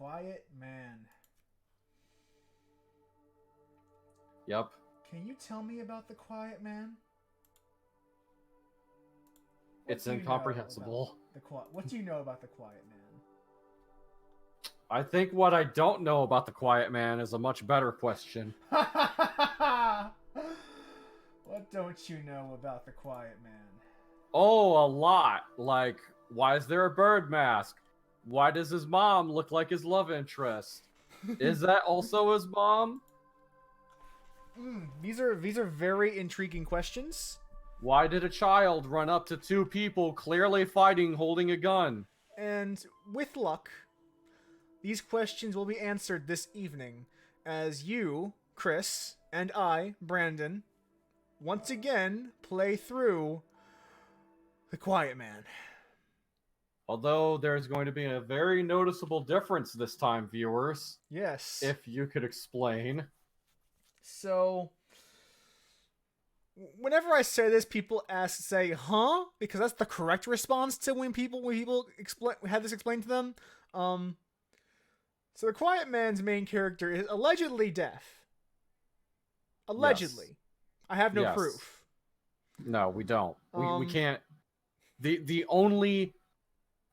Quiet Man. Yep. Can you tell me about The Quiet Man? It's incomprehensible. What do you know about The Quiet Man? I think what I don't know about The Quiet Man is a much better question. What don't you know about The Quiet Man? Oh, a lot. Like, why is there a bird mask? Why does his mom look like his love interest? Is that also his mom? These are very intriguing questions. Why did a child run up to two people clearly fighting holding a gun? And with luck, these questions will be answered this evening as you, Chris, and I, Brandon, once again play through The Quiet Man. Although there's going to be a very noticeable difference this time, viewers. Yes. If you could explain. So, whenever I say this, people say, huh? Because that's the correct response to when people have this explained to them. So the Quiet Man's main character is allegedly deaf. Allegedly. Yes. I have no Yes. proof. No, we don't. We can't. The only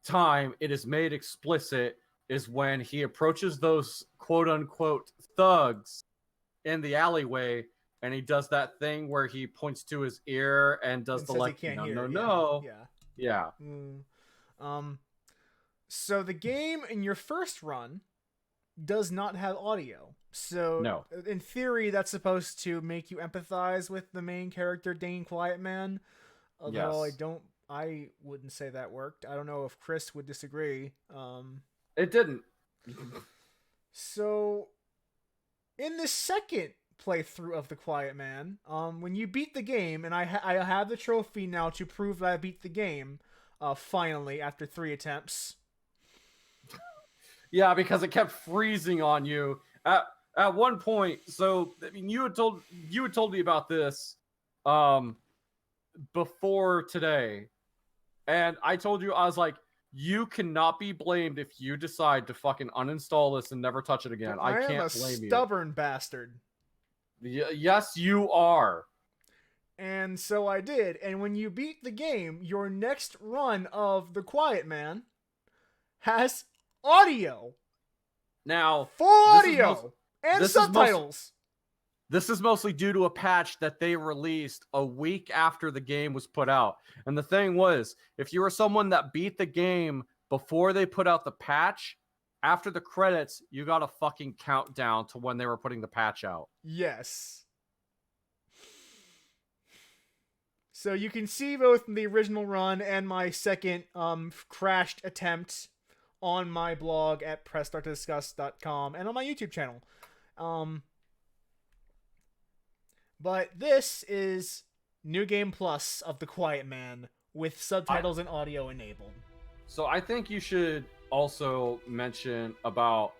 time it is made explicit is when he approaches those quote-unquote thugs in the alleyway, and he does that thing where he points to his ear and does And the says like, he can't no, hear. no. Yeah. Yeah. So the game in your first run does not have audio. So No. in theory, that's supposed to make you empathize with the main character, Dane Quiet Man. Although Yes. I wouldn't say that worked. I don't know if Chris would disagree. It didn't. So in the second playthrough of The Quiet Man, when you beat the game, and I have the trophy now to prove that I beat the game, finally, after 3 attempts. Yeah, because it kept freezing on you at one point. So I mean, you had told me about this before today, and I told you, I was like, you cannot be blamed if you decide to fucking uninstall this and never touch it again. I can't blame you. I am a stubborn bastard. Yes, you are. And so I did. And when you beat the game, your next run of The Quiet Man has audio. Now, Full audio and subtitles. This is mostly due to a patch that they released a week after the game was put out. And the thing was, if you were someone that beat the game before they put out the patch, after the credits, you got a fucking countdown to when they were putting the patch out. Yes. So you can see both the original run and my second crashed attempt on my blog at pressstartdiscuss.com and on my YouTube channel. But this is New Game Plus of The Quiet Man with subtitles and audio enabled. So I think you should also mention about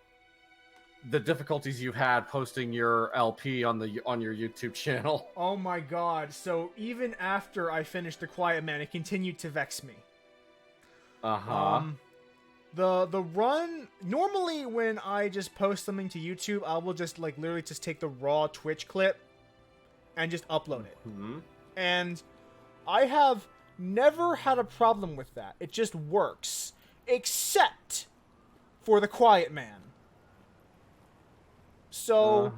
the difficulties you've had posting your LP on your YouTube channel. Oh my god. So even after I finished The Quiet Man, it continued to vex me. Uh-huh. The run, normally when I just post something to YouTube, I will just like literally just take the raw Twitch clip and just upload it. Mm-hmm. And I have never had a problem with that. It just works. Except for The Quiet Man. So,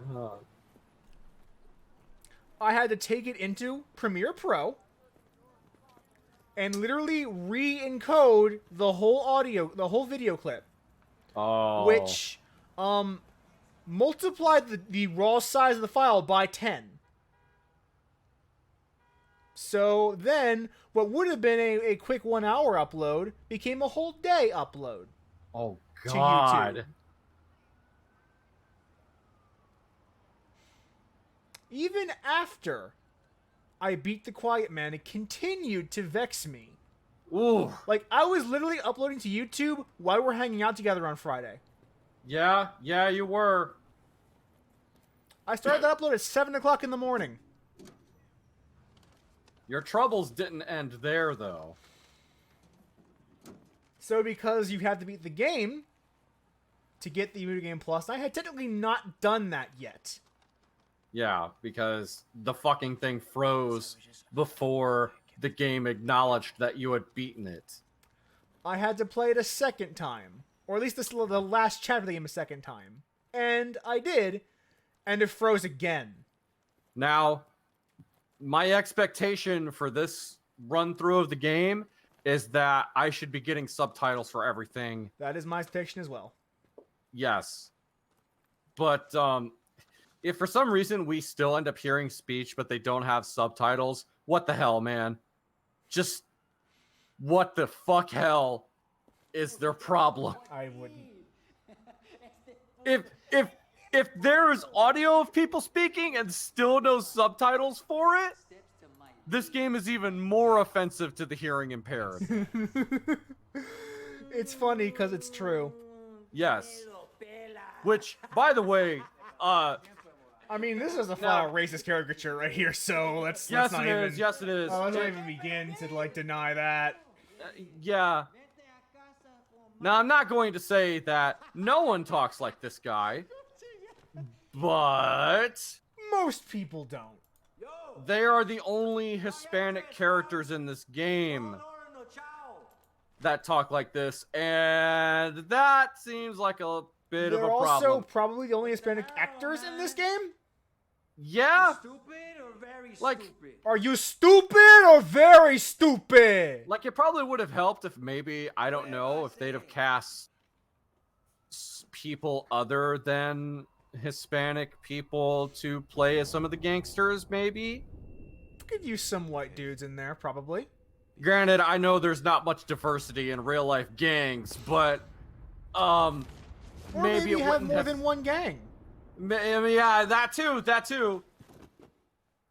I had to take it into Premiere Pro and literally re-encode the whole video clip. Oh. Which multiplied the raw size of the file by 10. So then, what would have been a quick 1 hour upload became a whole day upload. Oh, God. To YouTube. Even after I beat The Quiet Man, it continued to vex me. Ooh. Like, I was literally uploading to YouTube while we're hanging out together on Friday. Yeah, you were. I started that upload at 7 o'clock in the morning. Your troubles didn't end there, though. So because you had to beat the game, to get the Video Game Plus. I had technically not done that yet. Yeah, because the fucking thing froze before the game acknowledged that you had beaten it. I had to play it a second time. Or at least the last chapter of the game a second time. And I did, and it froze again. Now, my expectation for this run-through of the game is that I should be getting subtitles for everything. That is my expectation as well. Yes. But, if for some reason we still end up hearing speech, but they don't have subtitles, what the hell, man? Just what the fuck hell is their problem? I wouldn't. If there is audio of people speaking and still no subtitles for it, this game is even more offensive to the hearing impaired. It's funny because it's true. Yes. Which, by the way, I mean, this is a flat racist caricature right here, so let's not even... Yes, it is. Let's not even begin to, like, deny that. Yeah. Now, I'm not going to say that no one talks like this guy, but... Most people don't. They are the only Hispanic characters in this game that talk like this, and that seems like a bit of a problem. They're also probably the only Hispanic actors in this game? Yeah. Stupid or very Like, stupid? Are you stupid or very stupid? Like, it probably would have helped if maybe, I don't know, if they'd have cast people other than Hispanic people to play as some of the gangsters, maybe? Could use some white dudes in there, probably. Granted, I know there's not much diversity in real life gangs, but Or maybe it have wouldn't more than one gang. I mean, yeah, that too.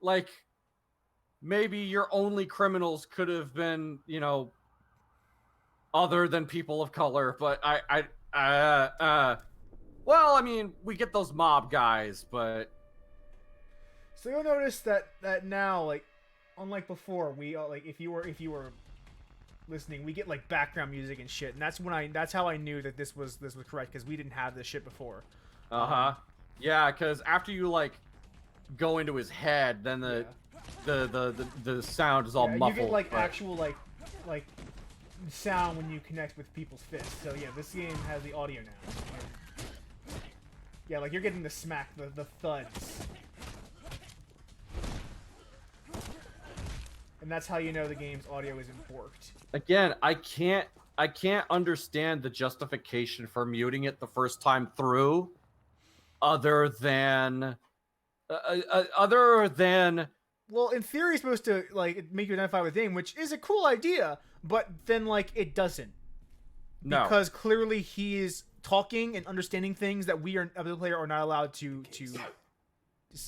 Like, maybe your only criminals could have been, you know, other than people of color, but well, I mean, we get those mob guys, but... So you'll notice that now, like, unlike before, we like if you were listening, we get like background music and shit, and that's how I knew that this was correct, because we didn't have this shit before. Yeah, because after you like go into his head, then the sound is all muffled. You get like actual like sound when you connect with people's fists. So yeah, this game has the audio now. Yeah, like you're getting the smack, the thuds. And that's how you know the game's audio isn't forked. Again, I can't understand the justification for muting it the first time through, other than well, in theory, it's supposed to like make you identify with the game, which is a cool idea, but then like it doesn't. No, because clearly he is talking and understanding things that we are, the player, are not allowed to see.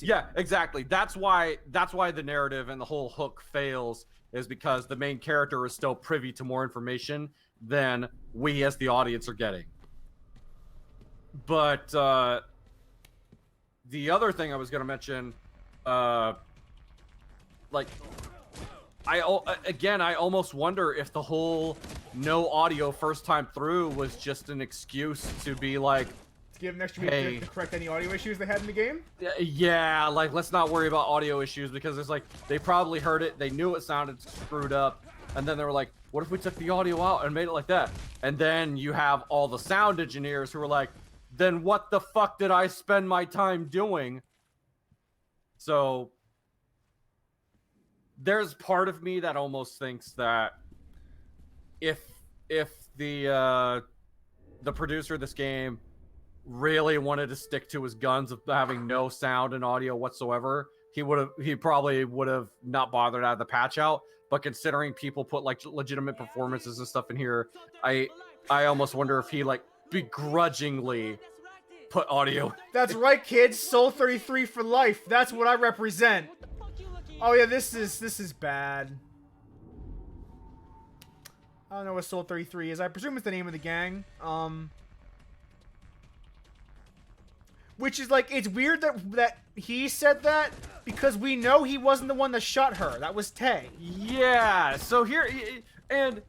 Yeah, exactly. That's why the narrative and the whole hook fails, is because the main character is still privy to more information than we as the audience are getting. But the other thing I was going to mention, like, I almost wonder if the whole no audio first time through was just an excuse to be like, give them extra week to correct any audio issues they had in the game? Yeah, like, let's not worry about audio issues, because it's like, they probably heard it, they knew it sounded screwed up, and then they were like, what if we took the audio out and made it like that? And then you have all the sound engineers who were like, then what the fuck did I spend my time doing? So, there's part of me that almost thinks that if the producer of this game really wanted to stick to his guns of having no sound and audio whatsoever, he probably would have not bothered to have the patch out. But considering people put like legitimate performances and stuff in here, I almost wonder if he like begrudgingly put audio. That's right, kids. Soul 33 for life. That's what I represent. Oh yeah, this is bad. I don't know what Soul 33 is. I presume it's the name of the gang. Which is like, it's weird that he said that, because we know he wasn't the one that shot her. That was Tay. Yeah, so here, and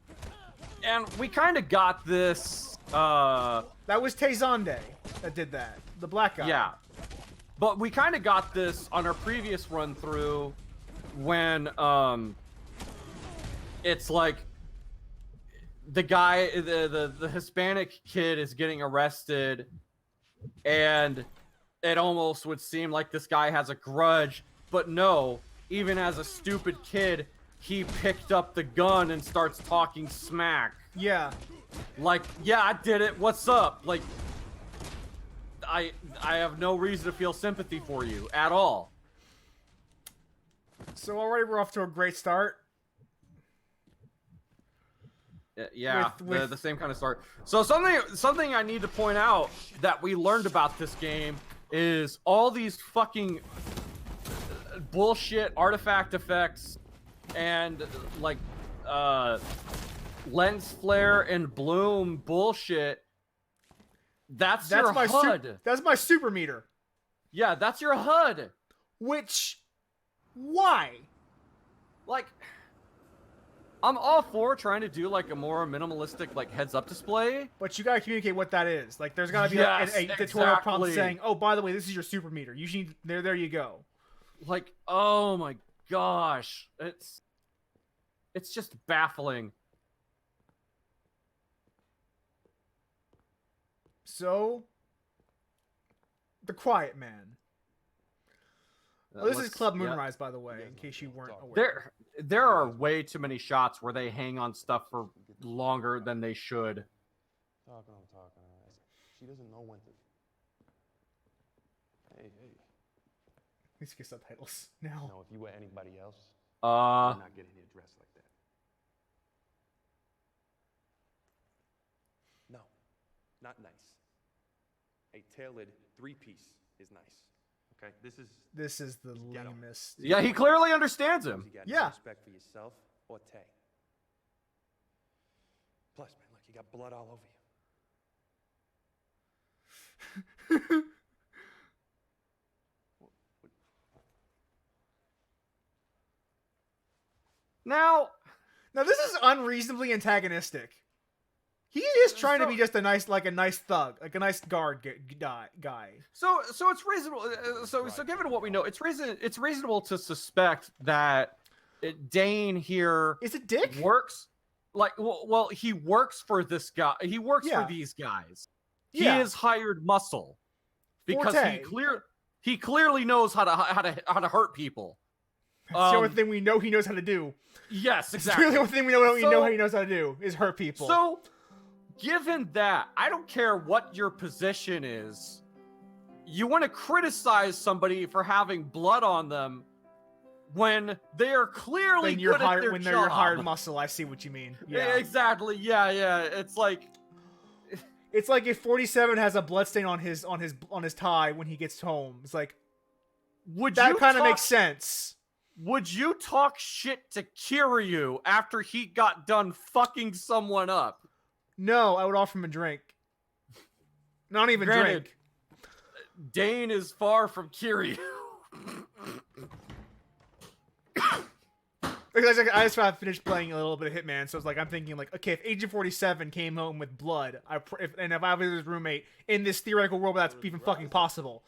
we kind of got this That was Tezande that did that. The black guy. Yeah. But we kind of got this on our previous run through when it's like the guy, the Hispanic kid is getting arrested, and it almost would seem like this guy has a grudge, but no, even as a stupid kid, he picked up the gun and starts talking smack. Yeah. Like, yeah, I did it. What's up? Like, I have no reason to feel sympathy for you at all. So already we're off to a great start. Yeah, the same kind of start. So something I need to point out that we learned about this game is all these fucking bullshit artifact effects and like lens flare and bloom bullshit. That's your HUD. That's my super meter. Yeah, that's your HUD. Which, why? Like, I'm all for trying to do like a more minimalistic like heads-up display, but you gotta communicate what that is. Like, there's gotta be a tutorial prompt saying, "Oh, by the way, this is your super meter. You need there. You go." Like, oh my gosh, it's just baffling. So, the Quiet Man. Oh, this is Club Moonrise, by the way, in case you weren't aware. There are way too many shots where they hang on stuff for longer than they should. Talking. She doesn't know when to. Hey. Let's get subtitles now. No, if you were anybody else, you're not getting here dressed like that. No, not nice. A tailored 3-piece is nice. Okay, this is the lamest. Yeah, he clearly understands him. You got yeah. No respect for yourself or Tay. Plus, man, look, you got blood all over you. Now this is unreasonably antagonistic. He is trying to be just a nice thug, like a nice guard guy. So it's reasonable. So given what we know, it's reasonable to suspect that Dane here is it Dick works like well he works for this guy. He works for these guys. He is hired muscle because he clearly knows how to hurt people. That's the only thing we know he knows how to do. Yes, exactly. The only thing we know he knows how to do is hurt people. So, given that, I don't care what your position is, you want to criticize somebody for having blood on them when they are clearly good at their job. They're your hired muscle, I see what you mean. Yeah, exactly. Yeah. It's like if 47 has a bloodstain on his tie when he gets home. It's like, that kind of makes sense. Would you talk shit to Kiryu after he got done fucking someone up? No, I would offer him a drink. Not even drink. Dane is far from Kiryu. I just finished playing a little bit of Hitman, so it's like I'm thinking like, okay, if Agent 47 came home with blood, if I was his roommate in this theoretical world where that's even fucking possible,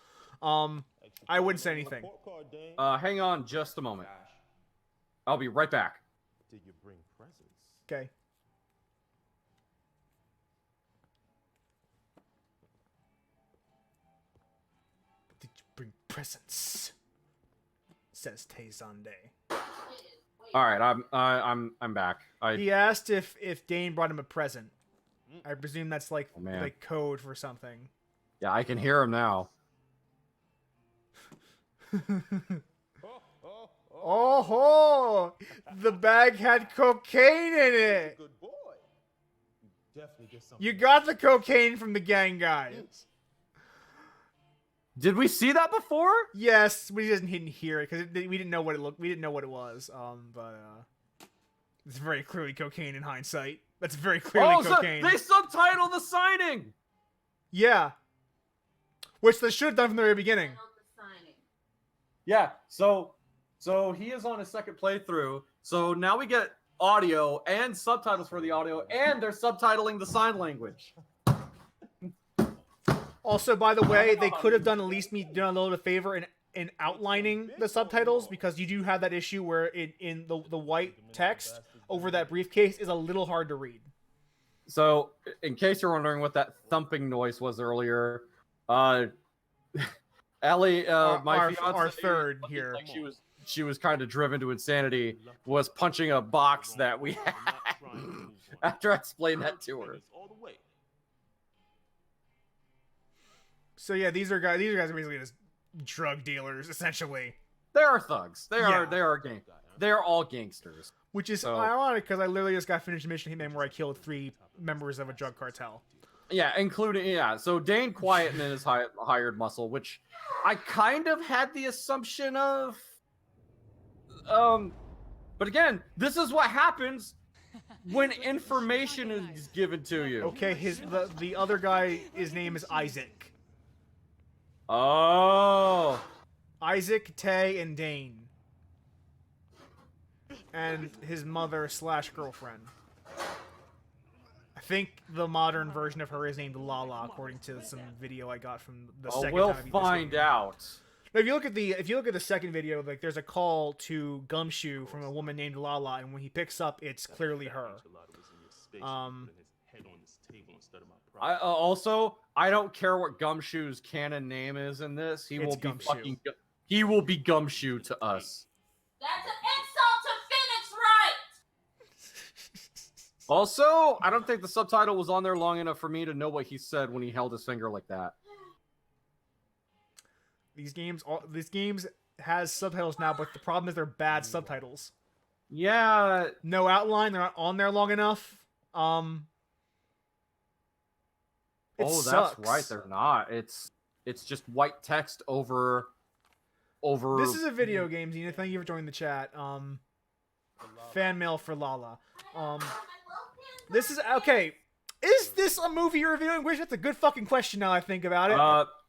I wouldn't say anything. Hang on just a moment. I'll be right back. Did you bring presents? Okay. Did you bring presents? Says Tezande. All right, I'm back. He asked if Dane brought him a present. I presume that's like code for something. Yeah, I can hear him now. Oh, the bag had cocaine in it. Good boy. You definitely get something. You got the cocaine from the gang guys. Did we see that before? Yes, we didn't hear it because we didn't know what it looked. We didn't know what it was. But it's very clearly cocaine in hindsight. That's very clearly cocaine. So they subtitle the signing. Yeah, which they should have done from the very beginning. Yeah, so he is on his second playthrough. So now we get audio and subtitles for the audio, and they're subtitling the sign language. Also, by the way, they could have done at least me done a little favor in outlining the subtitles, because you do have that issue where in the white text over that briefcase is a little hard to read. So, in case you're wondering what that thumping noise was earlier, Ellie, my fiance, our third here, like she was kind of driven to insanity, was punching a box that we had after I explained that to her. So yeah, these are guys are basically just drug dealers, essentially. They are thugs. They are all gangsters. Which is ironic, because I literally just got finished a mission Hitman where I killed 3 members of a drug cartel. Yeah, including so Dane Quietman is hired muscle, which I kind of had the assumption of. But again, this is what happens when information is given to you. Okay, the other guy, his name is Isaac. Oh. Isaac, Tay, and Dane. And his mother / girlfriend. I think the modern version of her is named Lala, according to some video I got from the second we'll time I beat find this game. out. Now, if you look at the second video, like there's a call to Gumshoe from a woman named Lala, and when he picks up, it's clearly her. I don't care what Gumshoe's canon name is in this. He will be Gumshoe to us. That's an insult to Phoenix Wright! Also, I don't think the subtitle was on there long enough for me to know what he said when he held his finger like that. These games has subtitles now, but the problem is they're bad subtitles. Yeah. No outline, they're not on there long enough. That's right, they're not. It's just white text over. This is a video game, Zena. Thank you for joining the chat. Fan mail for Lala. This is okay. Is this a movie you're reviewing? Wish that's a good fucking question now I think about it.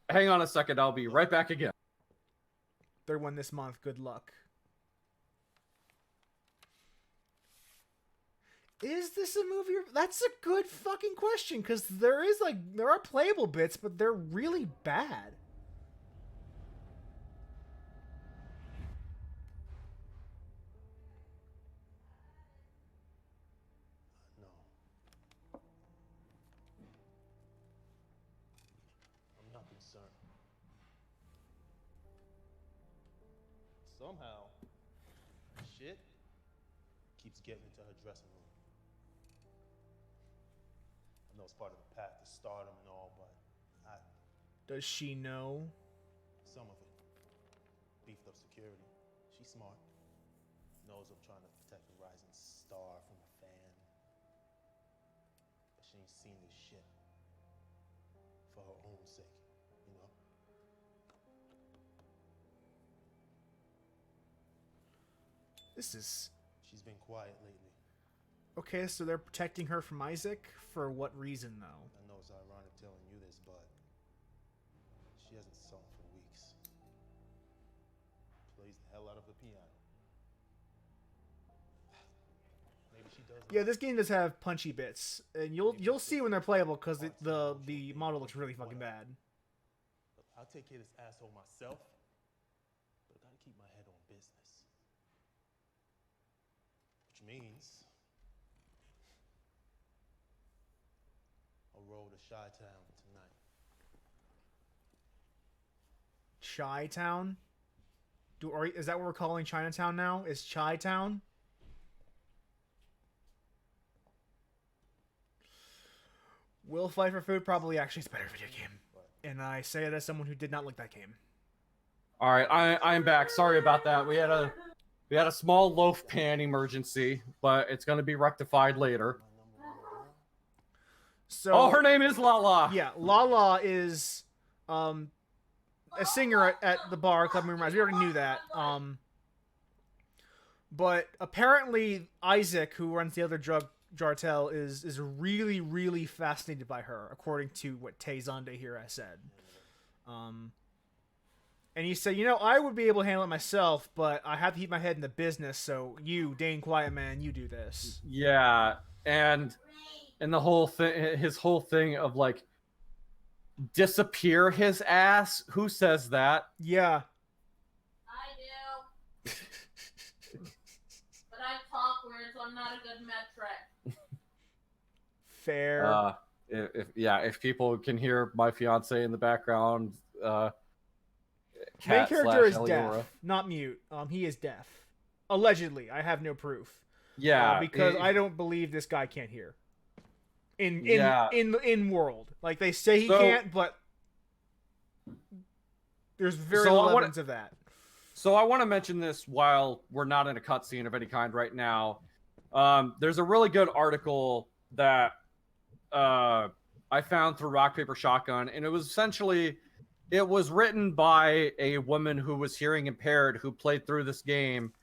Hang on a second, I'll be right back again. Third one this month. Good luck. Is this a movie? That's a good fucking question, because there are playable bits, but they're really bad. No. I'm not concerned. Somehow, shit keeps getting into her dressing room. I know it's part of the path to stardom and all, but Does she know? some of it. Beefed up security. She's smart. Knows I'm trying to protect the rising star from a fan. But she ain't seen this shit. For her own sake, you know? She's been quiet lately. Okay, so they're protecting her from Isaac? For what reason, though? I know it's ironic telling you this, but she hasn't sung for weeks. Plays the hell out of the piano. Maybe she does. Yeah, this game does have punchy bits, and you'll see when they're playable, because the model looks really fucking bad. Look, I'll take care of this asshole myself, but I gotta keep my head on business. Which means I'll roll to Chi-Town tonight. Chi-Town? Is that what we're calling Chinatown now? Is Chi-Town? Will Fight for Food probably actually is a better video game. And I say it as someone who did not like that game. All right, I'm back. Sorry about that. We had a small loaf pan emergency, but it's going to be rectified later. So, her name is Lala. Yeah, Lala is a singer at the bar, Club Moonrise. We already knew that. But apparently Isaac, who runs the other drug cartel, is really, really fascinated by her, according to what Tay Zonde here has said. And he said, I would be able to handle it myself, but I have to keep my head in the business, so you, Dane Quiet Man, you do this. Yeah, and the whole thing, his whole thing of, like, disappear his ass? Who says that? Yeah. I do. But I talk weird, so I'm not a good metric. Fair. If people can hear my fiance in the background, Main cat character is slash deaf, Eliora. not mute. He is deaf. Allegedly. I have no proof. Yeah, Because I don't believe this guy can't hear. Yeah. In world. Like, they say he So- can't, but there's very So I little wanna- evidence of that. So I want to mention this while we're not in a cutscene of any kind right now. There's a really good article that I found through Rock Paper Shotgun, and it was written by a woman who was hearing impaired who played through this game,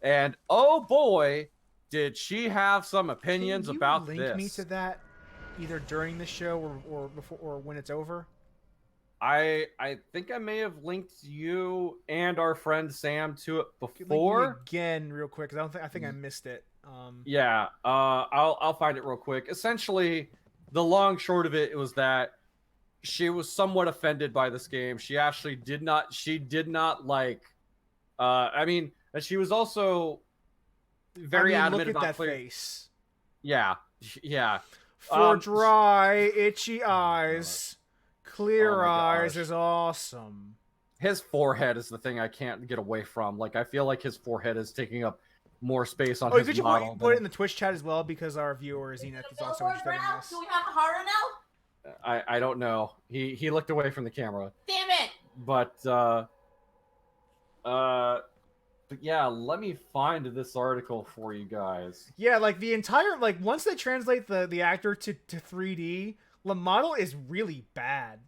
and oh boy, did she have some opinions Can you about link this. me to that either during the show or before or when it's over? I think I may have linked you and our friend Sam to it Link me before. again real quick, because I think I missed it. Yeah, I'll find it real quick. Essentially, the long short of it was that she was somewhat offended by this game. She actually did not like. I mean, and she was also very adamant look at about that clear. face. Yeah, yeah. For dry, itchy eyes, clear Oh my eyes gosh. is awesome. His forehead is the thing I can't get away from. Like, I feel like his forehead is taking up more space on Oh, his could you model. put it in the Twitch chat as well, because our viewer Zenith is also Billboard interested in Brown? this. Do we have a horror now? I don't know. He looked away from the camera. Damn it! But yeah, let me find this article for you guys. Yeah, like the entire once they translate the actor to 3D, the model is really bad.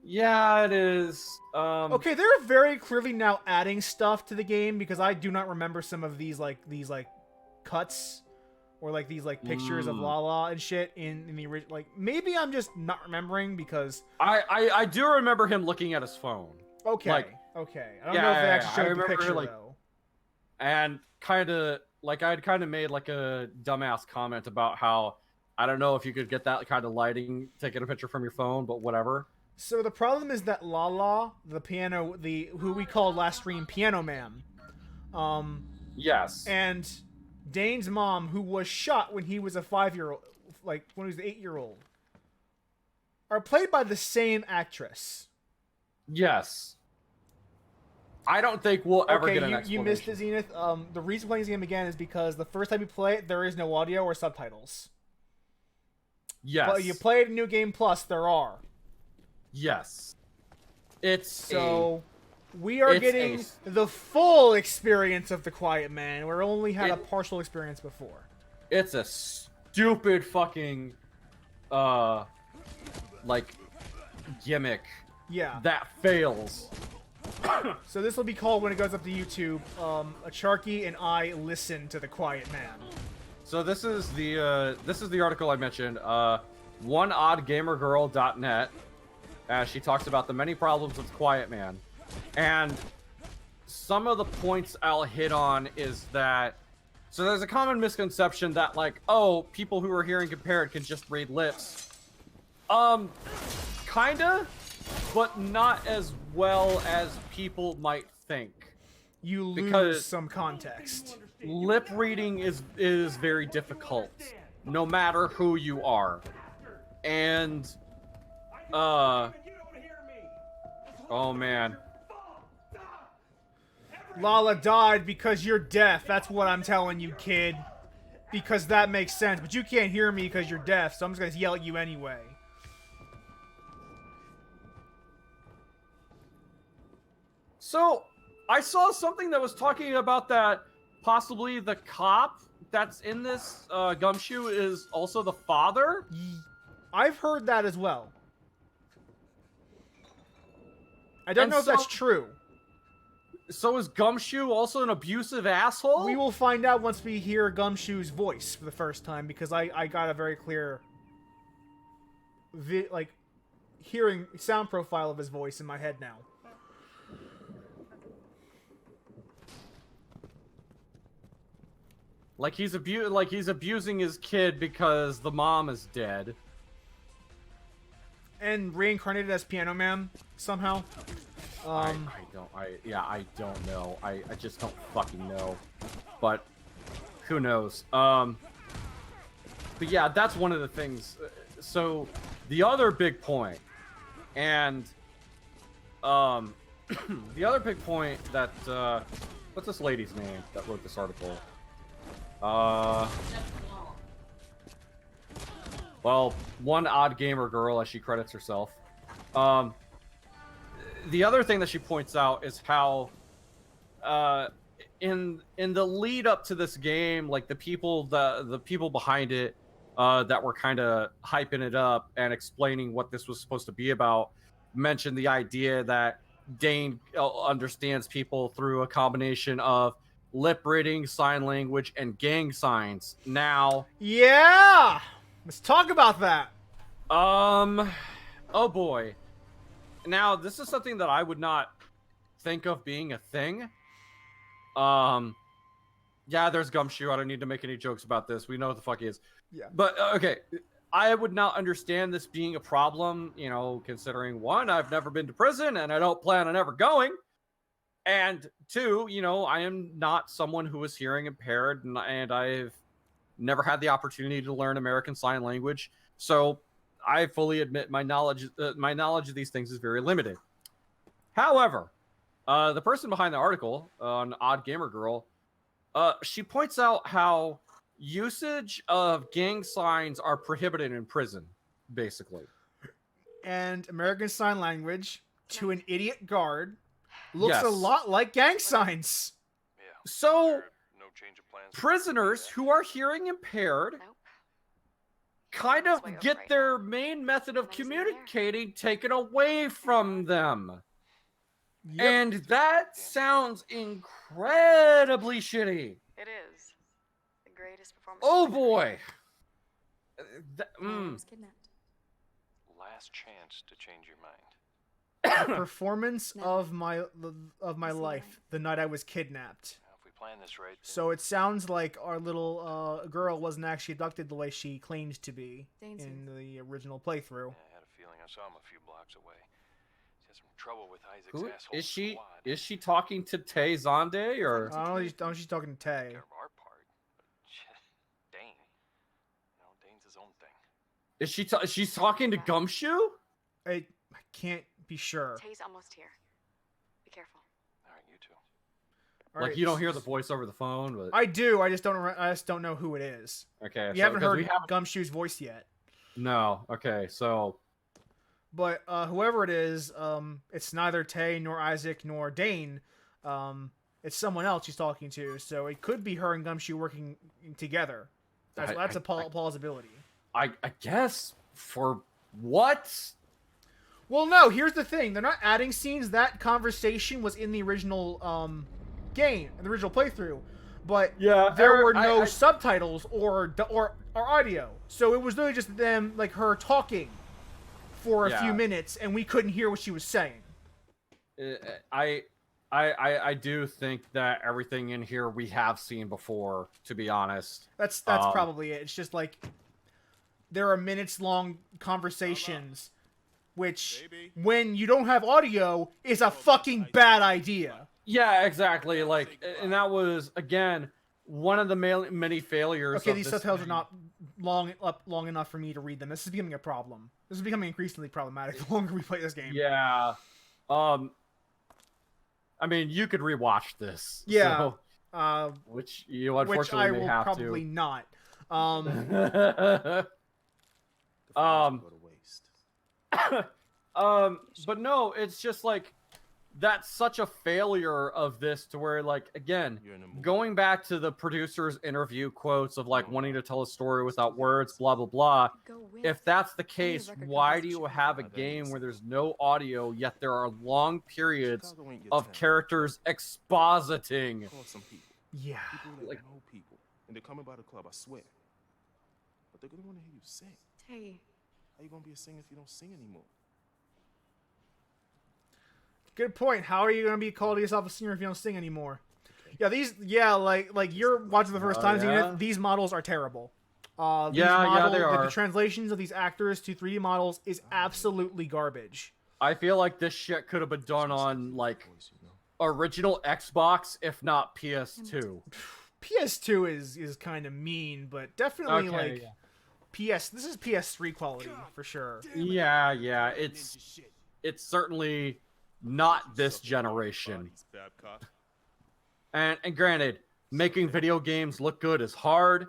Yeah, it is. Okay, they're very clearly now adding stuff to the game, because I do not remember some of these cuts or these pictures of Lala and shit in the original. Maybe I'm just not remembering because I do remember him looking at his phone. okay. I don't know if they actually I showed the remember, picture like, though. And I'd kind of made like a dumbass comment about how I don't know if you could get that kind of lighting taking a picture from your phone, but whatever. So the problem is that Lala, the piano, who we called last stream Piano Man, Yes. and Dane's mom, who was shot when he was a 5-year-old, when he was an 8-year-old, are played by the same actress. Yes. I don't think we'll ever get an explanation. You missed it, Zenith. The reason playing this game again is because the first time you play it, there is no audio or subtitles. Yes. But you play it in New Game Plus, there are. Yes. We are it's getting a- the full experience of The Quiet Man. We only had a partial experience before. It's a stupid fucking gimmick Yeah. that fails. So this will be called, when it goes up to YouTube, Acharky and I listen to The Quiet Man. So this is the article I mentioned, oneoddgamergirl.net. She talks about the many problems with Quiet Man. And some of the points I'll hit on is that, so there's a common misconception that people who are hearing impaired can just read lips. Kinda, but not as well as people might think. You lose Because- some context. Lip reading is very difficult, no matter who you are. And, oh man. Lala died because you're deaf. That's what I'm telling you, kid. Because that makes sense. But you can't hear me because you're deaf, so I'm just gonna yell at you anyway. So, I saw something that was talking about that possibly the cop that's in this Gumshoe is also the father? I've heard that as well. I don't And know if that's true. So is Gumshoe also an abusive asshole? We will find out once we hear Gumshoe's voice for the first time, because I got a very clear hearing sound profile of his voice in my head now. He's abusing his kid because the mom is dead. and reincarnated as Piano Man somehow. I don't know. I just don't fucking know. But who knows? But yeah, that's one of the things. So the other big point, and the other big point that what's this lady's name that wrote this article? Well, one odd gamer girl, as she credits herself. The other thing that she points out is how, in the lead up to this game, like the people behind it, that were kind of hyping it up and explaining what this was supposed to be about, mentioned the idea that Dane understands people through a combination of lip reading, sign language, and gang signs. Now, yeah, let's talk about that. Oh boy. Now, this is something that I would not think of being a thing. Yeah, there's Gumshoe. I don't need to make any jokes about this. We know what the fuck he is. Yeah. But, okay. I would not understand this being a problem, you know, considering, one, I've never been to prison, and I don't plan on ever going. And two, you know, I am not someone who is hearing impaired, and I've never had the opportunity to learn American Sign Language. So I fully admit my knowledge of these things is very limited. However, the person behind the article, an odd gamer girl, she points out how usage of gang signs are prohibited in prison, basically. And American Sign Language to an idiot guard looks Yes. a lot like gang signs. Yeah. So No change of plans. prisoners who are hearing impaired Nope. kind of This way over get right their now. main method of Nothing's in there. communicating taken away from them. Yep. And that sounds incredibly shitty. It is. The greatest performance. Oh of my boy. career. I was kidnapped. Last chance to change your mind. Performance No. of my Is he life right? the night I was kidnapped. Now, if we plan this right, then So it sounds like our little girl wasn't actually abducted the way she claims to be Dane's in here. the original playthrough. yeah, I had a feeling I saw him a few blocks away. He's had some trouble with Isaac's Who asshole is she? squad. Is she talking to Tay Zonde or? I don't know. She's talking to Tay. Care of our part, but Dane. You know, Dane's his own thing. Is she? She's talking to Gumshoe? I can't be sure. Tay's almost here. Be careful. All right, you two. All Like right, you don't hear the voice over the phone, but I do. I just don't know who it is. okay. You haven't 'cause heard we haven't- Gumshoe's voice yet. No. Okay. So But whoever it is, it's neither Tay nor Isaac nor Dane. It's someone else she's talking to, so it could be her and Gumshoe working together. That's a plausibility. I guess for what? Well, no. Here's the thing: they're not adding scenes. That conversation was in the original game, in the original playthrough, but Yeah, there were no subtitles or audio, so it was literally just them, like her talking for a few Yeah. minutes, and we couldn't hear what she was saying. I do think that everything in here we have seen before, to be honest. That's probably it. It's just like there are minutes long conversations, which when you don't have audio is a fucking bad idea. Yeah, exactly. Like, and that was again one of the many failures. Okay, of these this subtitles are thing. not long enough for me to read them. This is becoming a problem. This is becoming increasingly problematic the longer we play this game. Yeah. I mean, you could rewatch this. Yeah. So, which you Which unfortunately I may will have probably not. to. The funds go to waste. But no, it's just like that's such a failure of this to where, like, again, You're in a movie. going back to the producer's interview quotes of like wanting to tell a story without words, blah blah blah. Go with. If that's the case, record why company's do you sure. have a That game is- where there's no audio yet there are long periods Chicago ain't your of town. characters expositing? Call some people. Yeah. People that Like- know people. And they're coming by the club, I swear. But they're gonna want to hear you sing. Tay. How you gonna be a singer if you don't sing anymore? Good point. How are you gonna be called yourself a singer if you don't sing anymore? Yeah, like you're watching the first time seeing yeah. it, these models are terrible. Yeah, they are. The translations of these actors to 3D models is absolutely garbage. I feel like this shit could have been done on, like, original Xbox, if not PS2. PS2 is kind of mean, but definitely Okay, like yeah. This is PS3 quality for sure. Yeah, it's certainly not this generation. And granted, making video games look good is hard,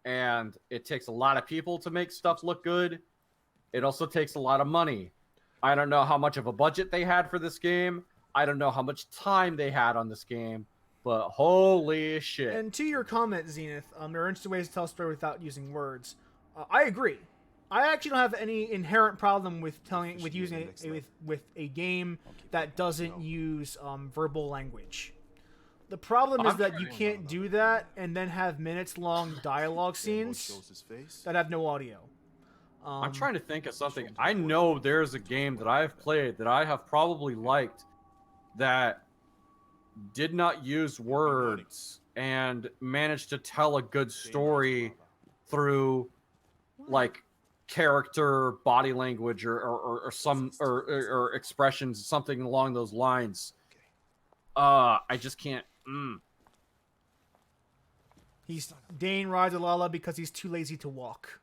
and it takes a lot of people to make stuff look good. It also takes a lot of money. I don't know how much of a budget they had for this game. I don't know how much time they had on this game, but holy shit. And to your comment, Zenith, there are interesting ways to tell a story without using words. I agree. I actually don't have any inherent problem with using with a game that doesn't use verbal language. The problem is that you can't do that and then have minutes-long dialogue scenes that have no audio. I'm trying to think of something. I know there's a game that I have played that I have probably liked that did not use words and managed to tell a good story through, like, character body language or some or expressions, something along those lines. I just can't. He's Dane Rajalala because he's too lazy to walk.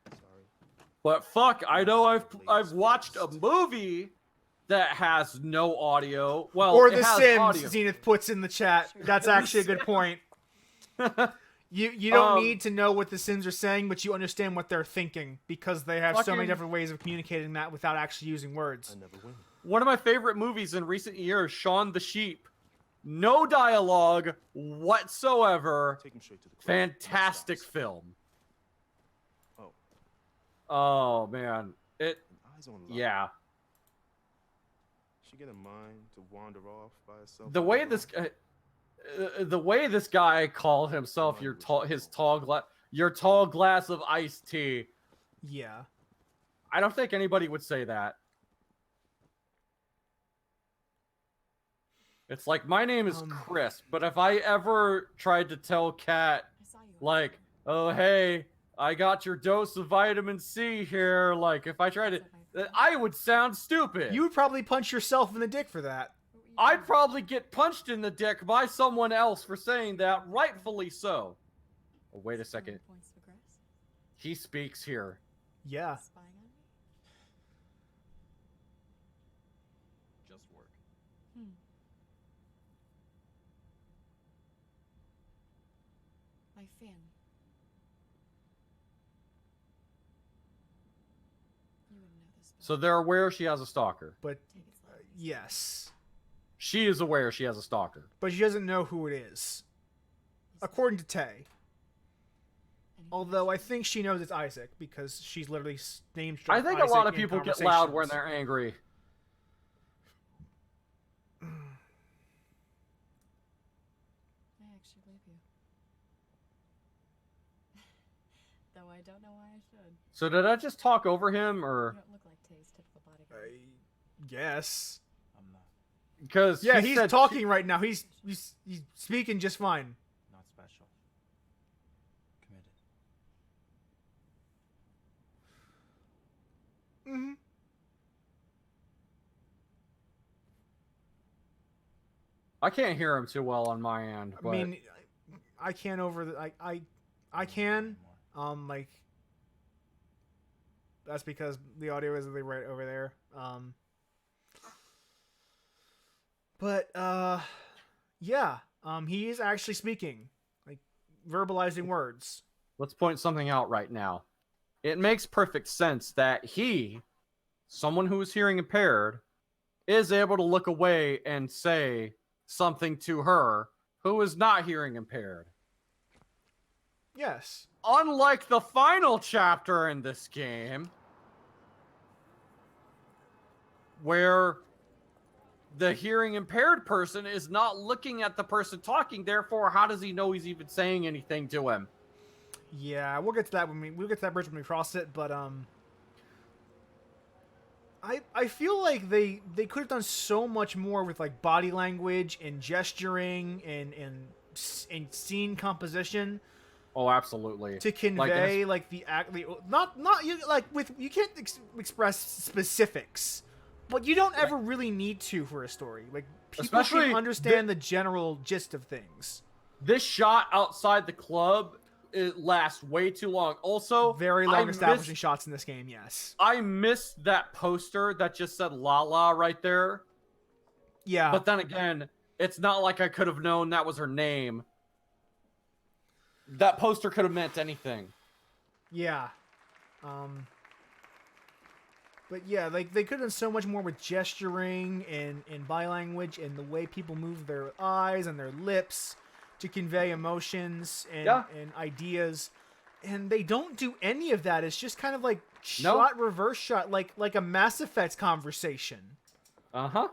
But fuck, I know I've watched a movie that has no audio. Well, Or it The has Sims, audio. Zenith puts in the chat. That's actually a good point. You don't need to know what the Sims are saying, but you understand what they're thinking because they have so many different ways of communicating that without actually using words. One of my favorite movies in recent years, Shaun the Sheep. No dialogue whatsoever. Fantastic film. Oh man, yeah. She get a mind to wander off by herself. The way this guy called himself your tall glass of iced tea. Yeah. I don't think anybody would say that. It's like, my name is Chris, but if I ever tried to tell Kat, like, oh, hey, I got your dose of vitamin C here, like, if I tried to, I would sound stupid. You would probably punch yourself in the dick for that. I'd probably get punched in the dick by someone else for saying that, rightfully so. Oh, wait a second. He speaks here. Yeah. Just work. My fan. You wouldn't know this. So they're aware she has a stalker. But, yes. She is aware she has a stalker. But she doesn't know who it is. According to Tay. Although I think she knows it's Isaac because she's literally named. I think a lot of people get loud when they're angry. I actually believe you. Though I don't know why I should. So did I just talk over him, or? You don't look like Tay's typical bodyguard. I guess. I'm not. Because yeah, he's talking right now. He's speaking just fine. Not special. Committed. Mm-hmm. I can't hear him too well on my end. But... I mean, I can't over the I can like that's because the audio is right over there. But yeah, he is actually speaking, like verbalizing words. Let's point something out right now. It makes perfect sense that he, someone who is hearing impaired, is able to look away and say something to her who is not hearing impaired. Yes. Unlike the final chapter in this game, where the hearing impaired person is not looking at the person talking, therefore, how does he know he's even saying anything to him? Yeah, we'll get to that we'll get to that bridge when we cross it, but I feel like they could have done so much more with like body language and gesturing and scene composition. Oh, absolutely. to convey like the act, not you like with you can't express specifics, but you don't ever really need to for a story. Like people Especially can understand the general gist of things. This shot outside the club, it lasts way too long. Also, Very long establishing shots in this game. Yes. I missed that poster that just said "Lala" right there. Yeah. But then again, it's not like I could have known that was her name. That poster could have meant anything. Yeah. But yeah, like they could have done so much more with gesturing and body language and the way people move their eyes and their lips to convey emotions and ideas. And they don't do any of that. It's just kind of like shot, reverse shot, like a Mass Effect conversation. Uh-huh.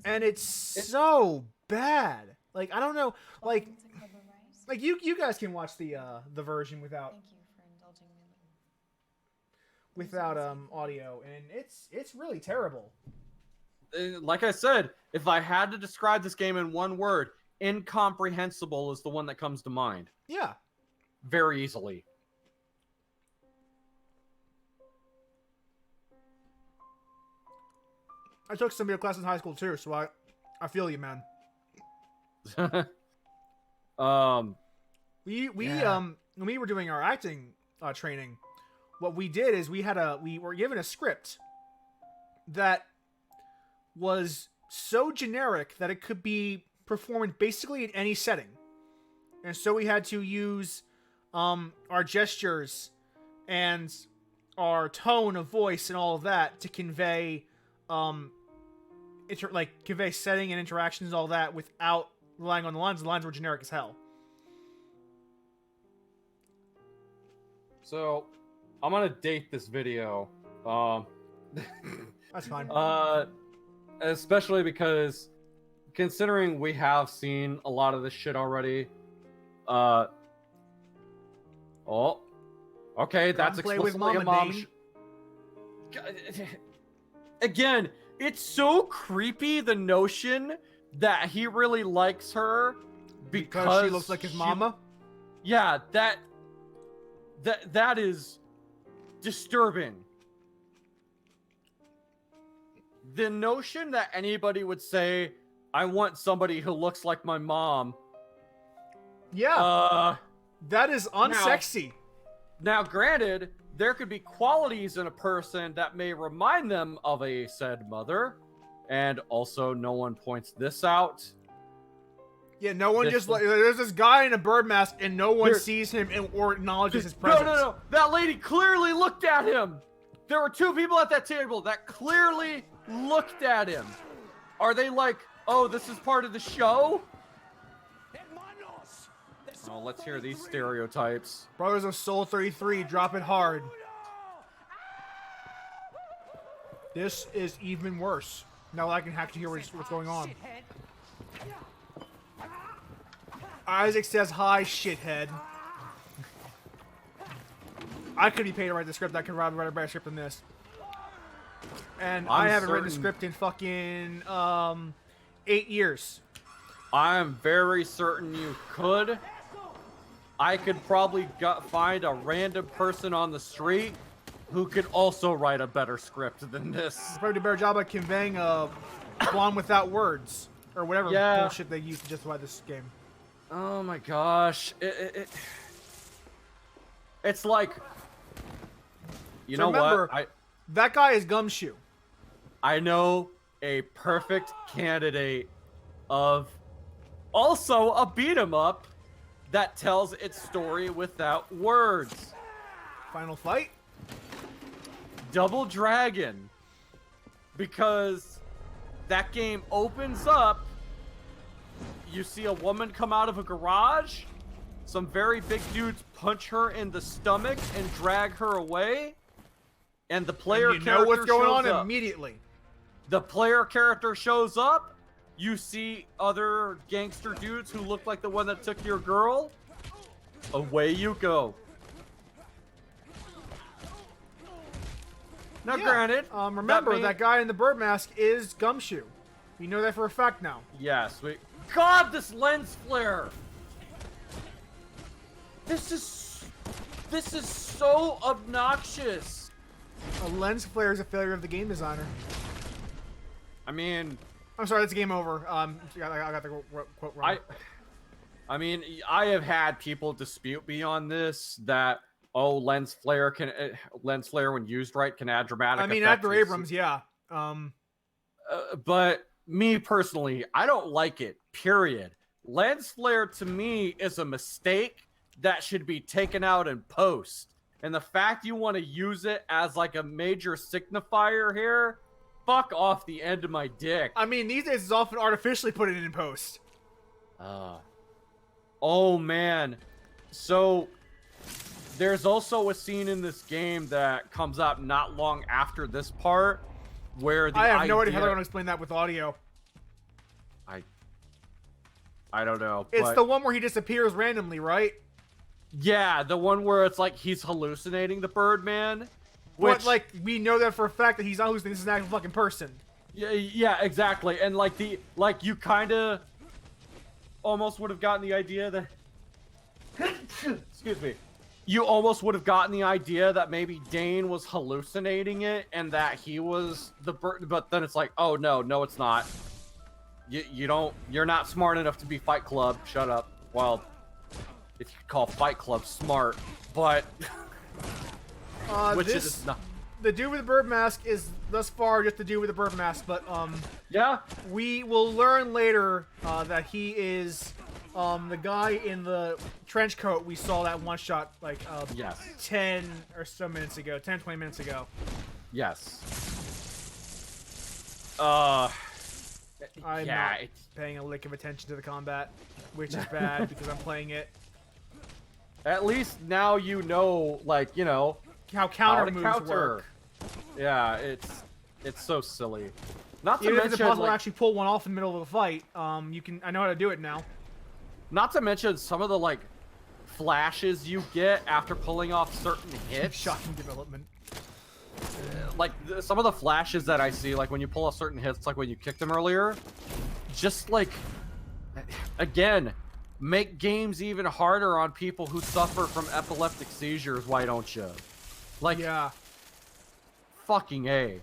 And it's so bad. Like, I don't know, like you guys can watch the version without Thank you for indulging me. without audio, and it's really terrible. Like I said, if I had to describe this game in one word, incomprehensible is the one that comes to mind. Yeah. Very easily. I took some of your classes in high school too, so I feel you, man. We when we were doing our acting training, what we did is we were given a script that was so generic that it could be performed basically in any setting. And so we had to use our gestures and our tone of voice and all of that to convey convey setting and interactions and all that without relying on the lines. The lines were generic as hell. So, I'm gonna date this video. That's fine. Especially because, considering we have seen a lot of this shit already. Okay, that's play with explicitly a Mama mom. Again, it's so creepy, the notion that he really likes her because she looks like his mama. Yeah, that is disturbing. The notion that anybody would say, I want somebody who looks like my mom. Yeah. That is unsexy. Now, granted, there could be qualities in a person that may remind them of a said mother, and also no one points this out. Yeah, no one there's this guy in a bird mask and no one sees him or acknowledges his presence. No. That lady clearly looked at him. There were two people at that table that clearly looked at him. Are they like, oh, this is part of the show? Oh, let's hear these stereotypes. Brothers of Soul 33, drop it hard. This is even worse. Now I can actually hear what's going on. Isaac says, hi, shithead. I could be paid to write the script. I could write a better script than this. And I haven't written a script in fucking 8 years. I'm very certain you could. I could probably find a random person on the street who could also write a better script than this. Probably do a better job at conveying a bomb without words. Or whatever bullshit they use to justify this game. Oh my gosh. It's like... You know remember, what? that guy is Gumshoe. I know a perfect candidate of also a beat 'em up that tells its story without words. Final Fight? Double Dragon. Because that game opens up, you see a woman come out of a garage, some very big dudes punch her in the stomach and drag her away, and the player and you know what's going on up. immediately. The player character shows up, you see other gangster dudes who look like the one that took your girl, away you go. Now, granted, remember that guy in the bird mask is Gumshoe. You know that for a fact now. Yes, God, this lens flare! This is so obnoxious. A lens flare is a failure of the game designer. I mean, I'm sorry, that's game over. I got the quote wrong. I mean, I have had people dispute me on this that lens flare when used right can add dramatic. I mean, effect after to Abrams, yeah. But me personally, I don't like it. Period. Lens flare to me is a mistake that should be taken out in post. And the fact you want to use it as like a major signifier here, fuck off the end of my dick. I mean, these days it's often artificially put it in post. Oh man. So there's also a scene in this game that comes up not long after this part where the I have no idea how they're going to explain that with audio. I don't know. It's the one where he disappears randomly, right? Yeah, the one where it's like he's hallucinating the Birdman. But like we know that for a fact that he's not hallucinating. This is an actual fucking person. Yeah, exactly. And like you kind of almost would have gotten the idea that excuse me. You almost would have gotten the idea that maybe Dane was hallucinating it and that he was the bird, but then it's like, oh no, it's not. You're not smart enough to be Fight Club. Shut up. Well, if you call Fight Club smart, but which is not. The dude with the bird mask is thus far just the dude with the bird mask, but yeah, we will learn later that he is the guy in the trench coat we saw that one shot like yes. 10 or so minutes ago, 10, 20 minutes ago. Yes. I'm not paying a lick of attention to the combat, which is bad because I'm playing it. At least now you know, like, you know, how counter moves work. Yeah, it's so silly. Not to Even mention, if it's impossible like, to actually pull one off in the middle of a fight, I know how to do it now. Not to mention some of the like flashes you get after pulling off certain hits. Shocking development. Like some of the flashes that I see, like when you pull off certain hits, like when you kicked them earlier, just like, again, make games even harder on people who suffer from epileptic seizures. Why don't you? Like, yeah, fucking A.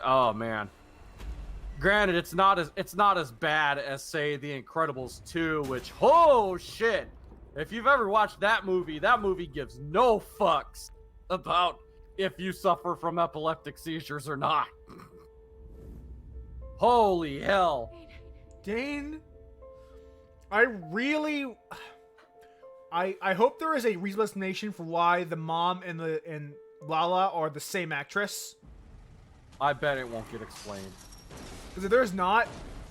Oh man. Granted, it's not as bad as say The Incredibles 2, which, oh shit. If you've ever watched that movie gives no fucks about if you suffer from epileptic seizures or not. Holy hell. Dane, I hope there is a reasonable explanation for why the mom and Lala are the same actress. I bet it won't get explained. Because if there's not,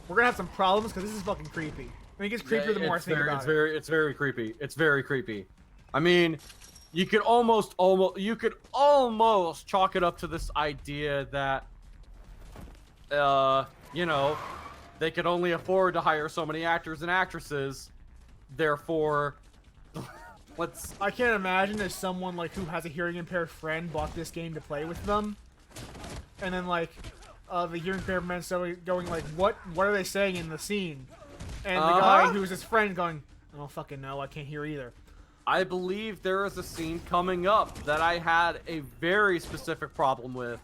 we're gonna have some problems because this is fucking creepy. I think it's creepier the more I think about it. It's very creepy. It's very creepy. I mean, you could almost chalk it up to this idea that, you know, they could only afford to hire so many actors and actresses. Therefore, I can't imagine if someone like who has a hearing impaired friend bought this game to play with them, and then like the hearing impaired man going like, what are they saying in the scene? And the guy who's his friend going, I don't fucking know, I can't hear either. I believe there is a scene coming up that I had a very specific problem with,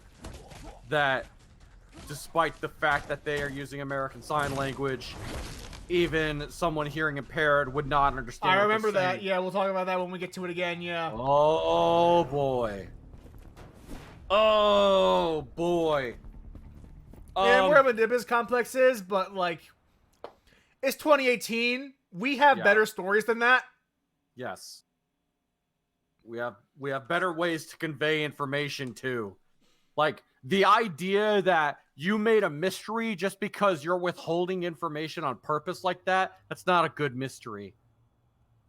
that despite the fact that they are using American Sign Language, even someone hearing impaired would not understand. I remember that. Yeah, we'll talk about that when we get to it again. Yeah. Oh boy. Oh boy. Yeah, wherever the business complex is, but like, it's 2018. We have better stories than that. Yes. We have better ways to convey information too. Like the idea that you made a mystery just because you're withholding information on purpose like that, that's not a good mystery.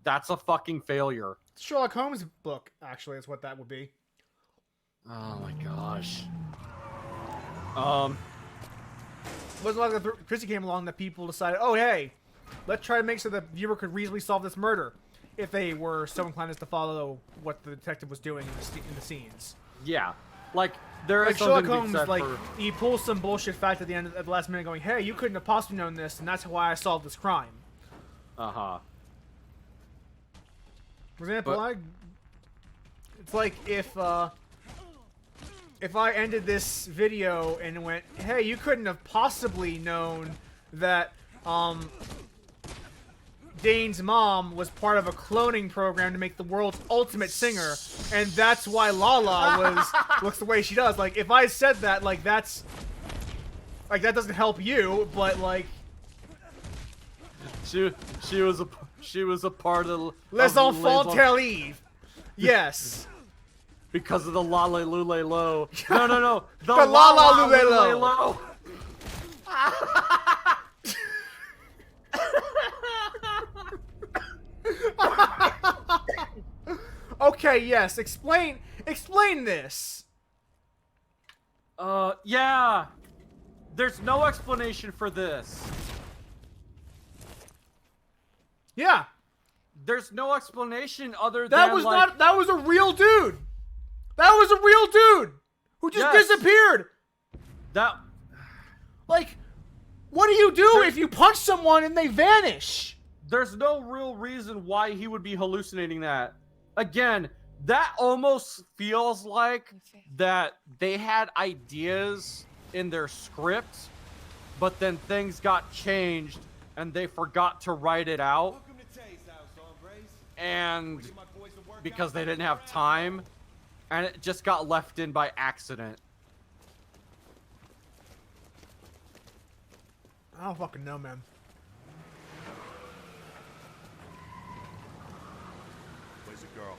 That's a fucking failure. Sherlock Holmes book, actually, is what that would be. Oh my gosh. It wasn't like Chrissy came along that people decided, oh hey, let's try to make sure the viewer could reasonably solve this murder, if they were so inclined as to follow what the detective was doing in the scenes. Yeah, like there is Sherlock something Holmes, like he pulls some bullshit fact at the last minute, going, "Hey, you couldn't have possibly known this, and that's why I solved this crime." For example, But- it's like if I ended this video and went, hey, you couldn't have possibly known that, Dane's mom was part of a cloning program to make the world's ultimate singer, and that's why Lala looks the way she does. Like, if I said that, like, that's... Like, that doesn't help you, but, like... She was a part of Les of enfants terribles. Yes. because of the Lale Lule Lo. No. The Lala Lule Lo. Lo. Okay, yes. Explain this. Yeah. There's no explanation for this. Yeah. There's no explanation other than That was like, that was a real dude. That was a real dude who just Yes. disappeared. that. Like, what do you do if you punch someone and they vanish? There's no real reason why he would be hallucinating that. Again, that almost feels like that they had ideas in their script, but then things got changed and they forgot to write it out. And because they didn't have time, and it just got left in by accident. I don't fucking know, man. Where's the girl?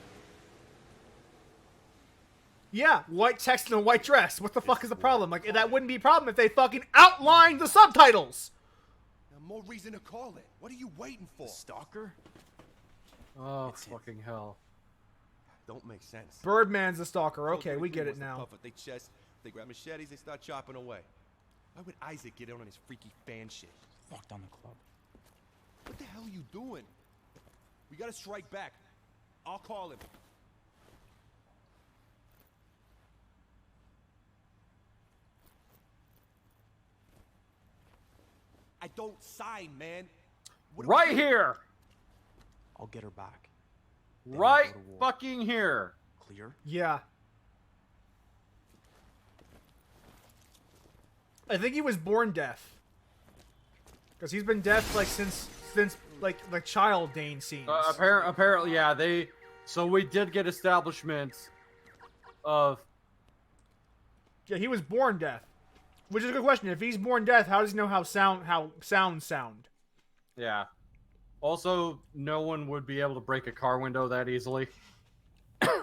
Yeah, white text and a white dress. What the fuck is the problem? Like, that wouldn't be a problem if they fucking outlined the subtitles. Now, more reason to call it. What are you waiting for? Stalker? Oh, It's him. fucking hell. Don't make sense. Birdman's the stalker. Okay, we get it now. Puff at their chest. They grab machetes. They start chopping away. Why would Isaac get in on his freaky fan shit? Lock down the club. What the hell are you doing? We gotta strike back. I'll call him. I don't sign, man. What do we Right do? here! I'll get her back. Then we'll Right go to war. fucking here! Clear? Yeah. I think he was born deaf. Because he's been deaf, like, since like child Dane scenes. Apparently, yeah, so we did get establishment of... Yeah, he was born deaf. Which is a good question. If he's born deaf, how does he know how sounds sound? Yeah. Also, no one would be able to break a car window that easily. Gather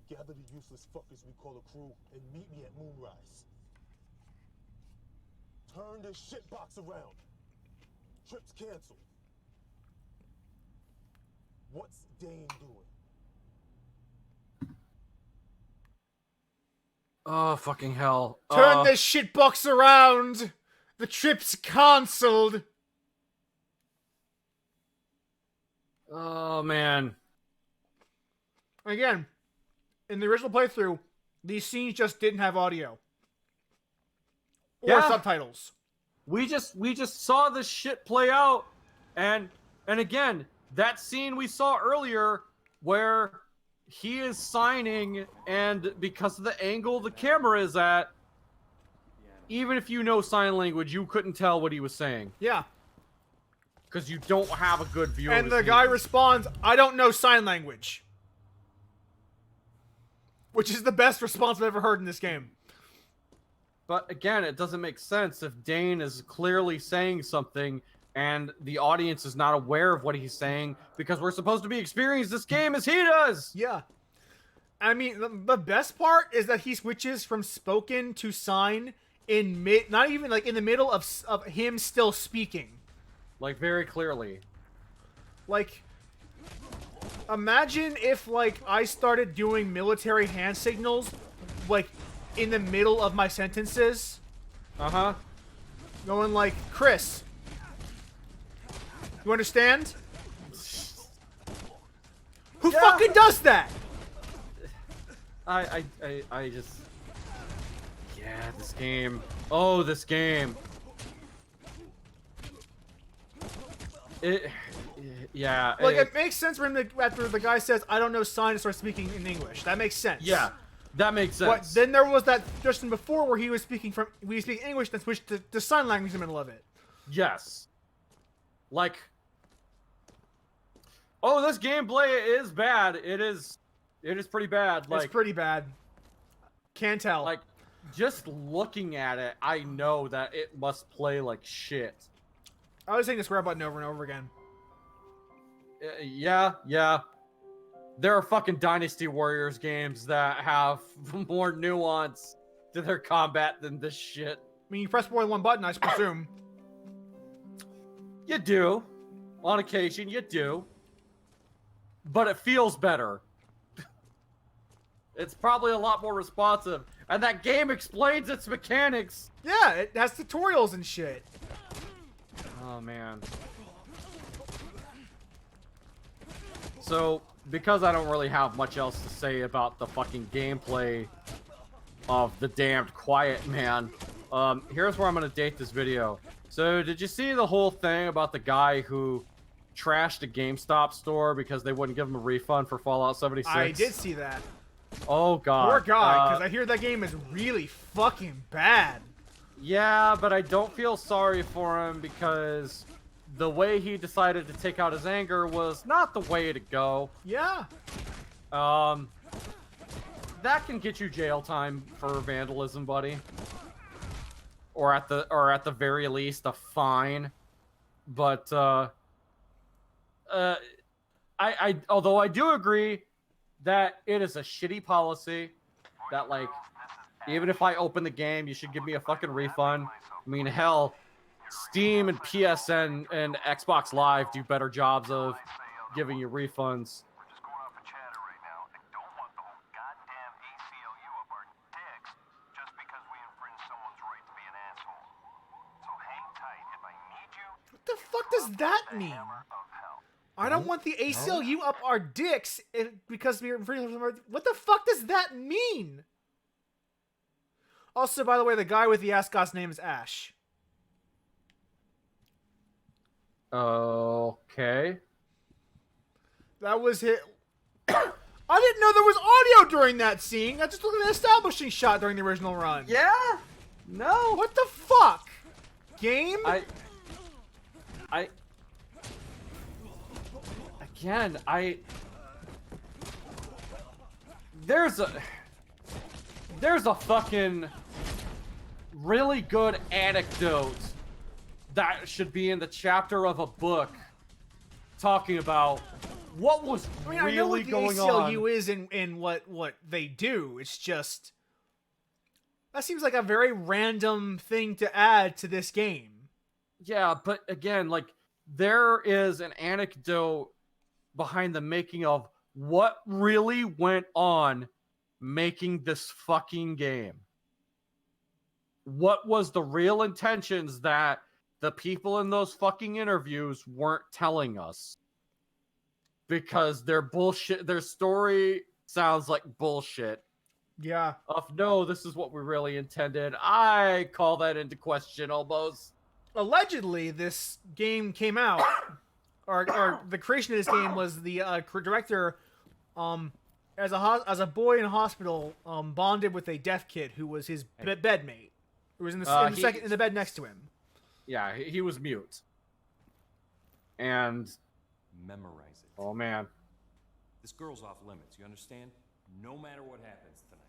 the useless fuckers we call a crew and meet me at Moonrise. Turn this shitbox around. Trip's canceled. What's Dane doing? Oh, fucking hell. Turn this shitbox around! The trip's cancelled! Oh, man. Again, in the original playthrough, these scenes just didn't have audio. Or Yeah. subtitles. We just saw this shit play out, and again, that scene we saw earlier where he is signing, and because of the angle the camera is at, even if you know sign language, you couldn't tell what he was saying. Yeah. Because you don't have a good view of And his the guy hands. responds, I don't know sign language. Which is the best response I've ever heard in this game. But again, it doesn't make sense if Dane is clearly saying something and the audience is not aware of what he's saying, because we're supposed to be experiencing this game as he does. Yeah. I mean, the best part is that he switches from spoken to sign in not even like in the middle of him still speaking. Like, very clearly. Like, imagine if, like, I started doing military hand signals, like, in the middle of my sentences. Uh-huh. Going like, Chris, you understand? Who fucking does that? I just... Yeah, this game. Oh, this game. Yeah. Like, it makes sense for him to, after the guy says, I don't know sign, to start speaking in English. That makes sense. Yeah, that makes sense. But then there was that Justin before where he was speaking English, then switched to sign language in the middle of it. Yes. Like, oh, this gameplay is bad. It is pretty bad. Like, it's pretty bad. Can't tell. Like, just looking at it, I know that it must play like shit. I was hitting the square button over and over again. Yeah. There are fucking Dynasty Warriors games that have more nuance to their combat than this shit. I mean, you press more than one button, I presume. You do. On occasion, you do. But it feels better. It's probably a lot more responsive. And that game explains its mechanics. Yeah, it has tutorials and shit. Oh, man. So, because I don't really have much else to say about the fucking gameplay of the damned Quiet Man, here's where I'm going to date this video. So, did you see the whole thing about the guy who trashed a GameStop store because they wouldn't give him a refund for Fallout 76? I did see that. Oh, God. Poor guy, because I hear that game is really fucking bad. Yeah, but I don't feel sorry for him because the way he decided to take out his anger was not the way to go. Yeah. That can get you jail time for vandalism, buddy. Or at the very least a fine. But although I do agree that it is a shitty policy that, like, even if I open the game, you should give me a fucking refund. I mean, hell, Steam and PSN and Xbox Live do better jobs of giving you refunds. We're just going off of chatter right now. I don't want the whole goddamn ACLU up our dicks just because we infringe someone's right to be an asshole. So hang tight. If I need you, What the fuck does that mean? I don't want the ACLU up our dicks because we're... What the fuck does that mean? Also, by the way, the guy with the ascot's name is Ash. Okay. That was it. I didn't know there was audio during that scene. I just looked at an establishing shot during the original run. Yeah? No. What the fuck? Game? Again, there's a fucking really good anecdote that should be in the chapter of a book talking about what was I know really what the going ACLU on. is in what they do. It's just... That seems like a very random thing to add to this game. Yeah, but again, like, there is an anecdote behind the making of what really went on making this fucking game. What was the real intentions that the people in those fucking interviews weren't telling us? Because their bullshit, their story sounds like bullshit. Yeah. No, this is what we really intended. I call that into question almost. Allegedly, this game came out, or the creation of this game was the director, as a boy in a hospital, bonded with a deaf kid who was his bedmate, who was in the bed next to him. Yeah, he was mute. And Memorize it. oh man, This girl's off limits, you understand? No matter what happens tonight.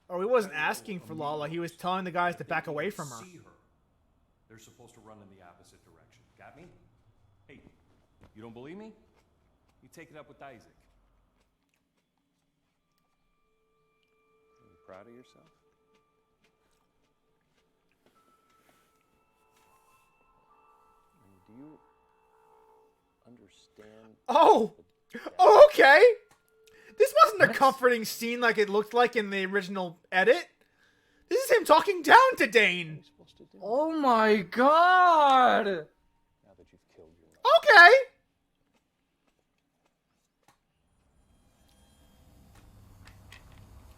Or he wasn't asking for Lala, he was telling the guys to back away from her. See her. They're supposed to run in the opposite direction. Got me? Hey, you don't believe me? You take it up with Isaac. Are you proud of yourself? Do you understand? Oh! Oh, okay! This wasn't a comforting scene like it looked like in the original edit. This is him talking down to Dane. oh my god! Now that you've killed your Okay!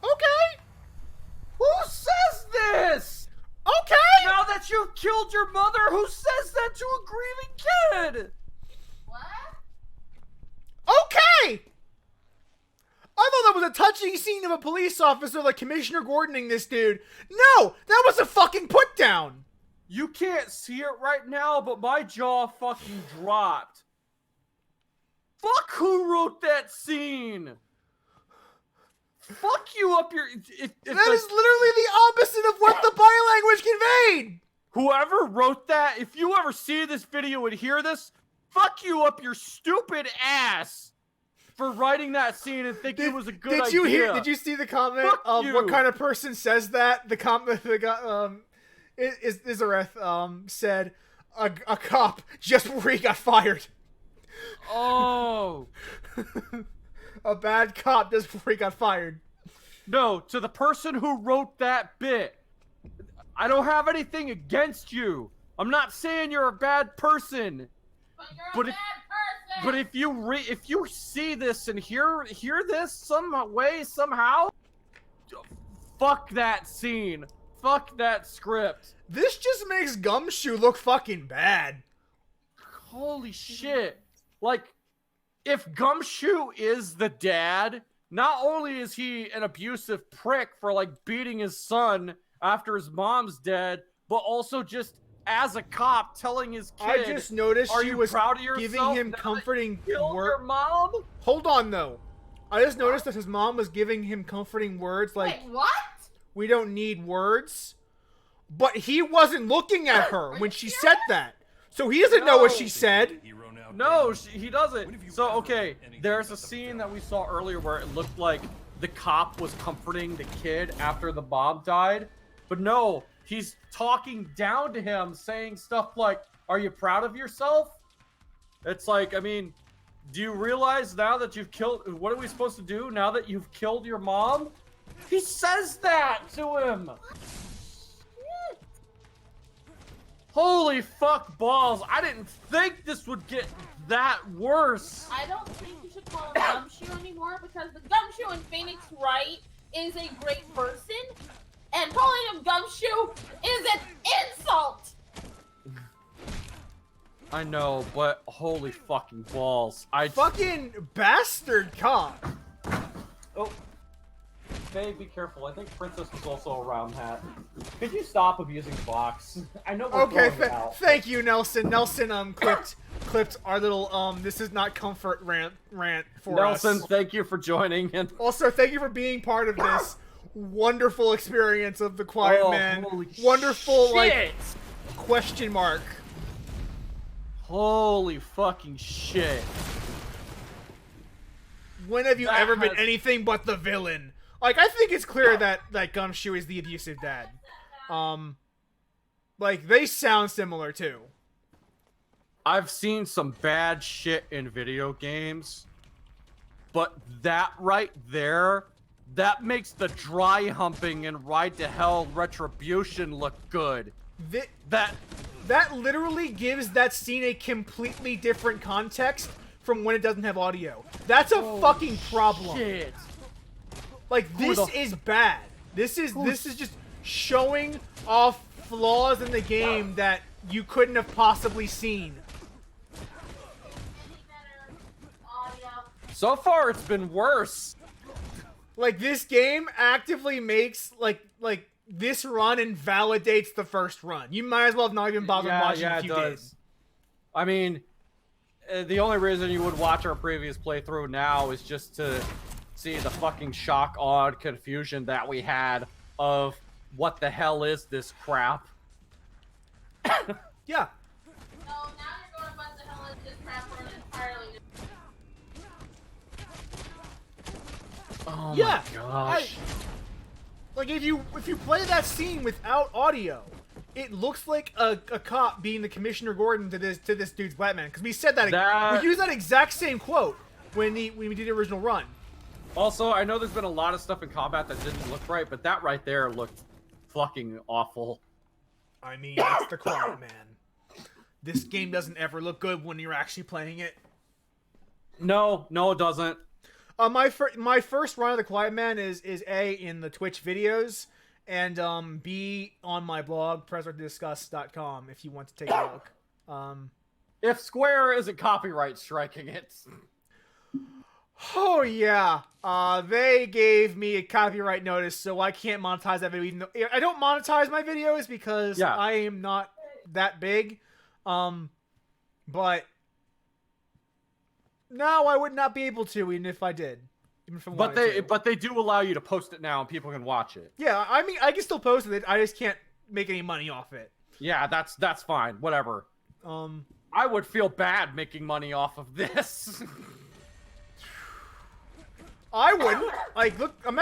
Okay! Who says this? Okay! Now that you've killed your mother, who says that to a grieving kid? saw was a touching scene of a police officer like Commissioner Gordoning this dude. No, that was a fucking put down. You can't see it right now, but my jaw fucking dropped. Fuck who wrote that scene. Fuck you up your... That is literally the opposite of what the body language conveyed. Whoever wrote that, if you ever see this video and hear this, fuck you up your stupid ass for writing that scene and thinking it was a good idea. Did you see the comment Fuck of you. what kind of person says that? The comment, the guy, Izareth, said, a cop just before he got fired. Oh. A bad cop just before he got fired. No, to the person who wrote that bit, I don't have anything against you. I'm not saying you're a bad person. But you're a bad person! But if you see this and hear this some way, somehow, fuck that scene. Fuck that script. This just makes Gumshoe look fucking bad. Holy shit. Like, if Gumshoe is the dad, not only is he an abusive prick for, like, beating his son after his mom's dead, but also just as a cop telling his kid, I just noticed are she you was proud of yourself giving him now that comforting you killed words. your mom? Hold on, though. I just noticed that his mom was giving him comforting words like, Wait, what? we don't need words. But he wasn't looking at her when she said that. So he doesn't know what she said. No, he doesn't. So, okay, there's a scene that we saw earlier where it looked like the cop was comforting the kid after the mom died. But no, he's talking down to him, saying stuff like, are you proud of yourself? It's like, I mean, do you realize now that you've killed... What are we supposed to do now that you've killed your mom? He says that to him! Holy fuck balls. I didn't think this would get that worse. I don't think you should call him Gumshoe anymore because the Gumshoe in Phoenix Wright is a great person, and calling him Gumshoe is an insult. I know, but holy fucking balls. Fucking bastard cop. Oh. Faye, be careful. I think Princess was also around that. Could you stop abusing the box? I know we're Okay, throwing it out. thank you, Nelson. Nelson clipped our little this is not comfort rant for us. Nelson, thank you for joining. And also, thank you for being part of this wonderful experience of the Quiet Man. Holy Wonderful, shit. like, question mark. Holy fucking shit. When have you ever been anything but the villain? Like, I think it's clear that Gumshoe is the abusive dad. Like, they sound similar, too. I've seen some bad shit in video games, but that right there, that makes the dry humping and Ride to Hell Retribution look good. That literally gives that scene a completely different context from when it doesn't have audio. That's a fucking problem. Shit. Like, this is bad. This is just showing off flaws in the game that you couldn't have possibly seen. So far, it's been worse. Like, this game actively makes, like this run invalidates the first run. You might as well have not even bothered watching if you did. I mean, the only reason you would watch our previous playthrough now is just to see the fucking shock, awed confusion that we had of what the hell is this crap. Yeah. No, now you're going what the hell is this crap for an entirely different... Oh Yeah. my gosh. Like, if you play that scene without audio, it looks like a cop being the Commissioner Gordon to this dude's Batman. Because we said that we used that exact same quote when we did the original run. Also, I know there's been a lot of stuff in combat that didn't look right, but that right there looked fucking awful. I mean, it's the Quiet Man. This game doesn't ever look good when you're actually playing it. No, it doesn't. My first run of the Quiet Man is A, in the Twitch videos, and B, on my blog, PreserDiscuss.com, if you want to take a look. If Square isn't copyright striking it. Oh yeah. They gave me a copyright notice, so I can't monetize that video. Even though I don't monetize my videos because I am not that big. But no, I would not be able to, even if I did. Even if I wanted to. But they do allow you to post it now, and people can watch it. Yeah, I mean, I can still post it. I just can't make any money off it. Yeah, that's fine. Whatever. I would feel bad making money off of this. I wouldn't. Like, look at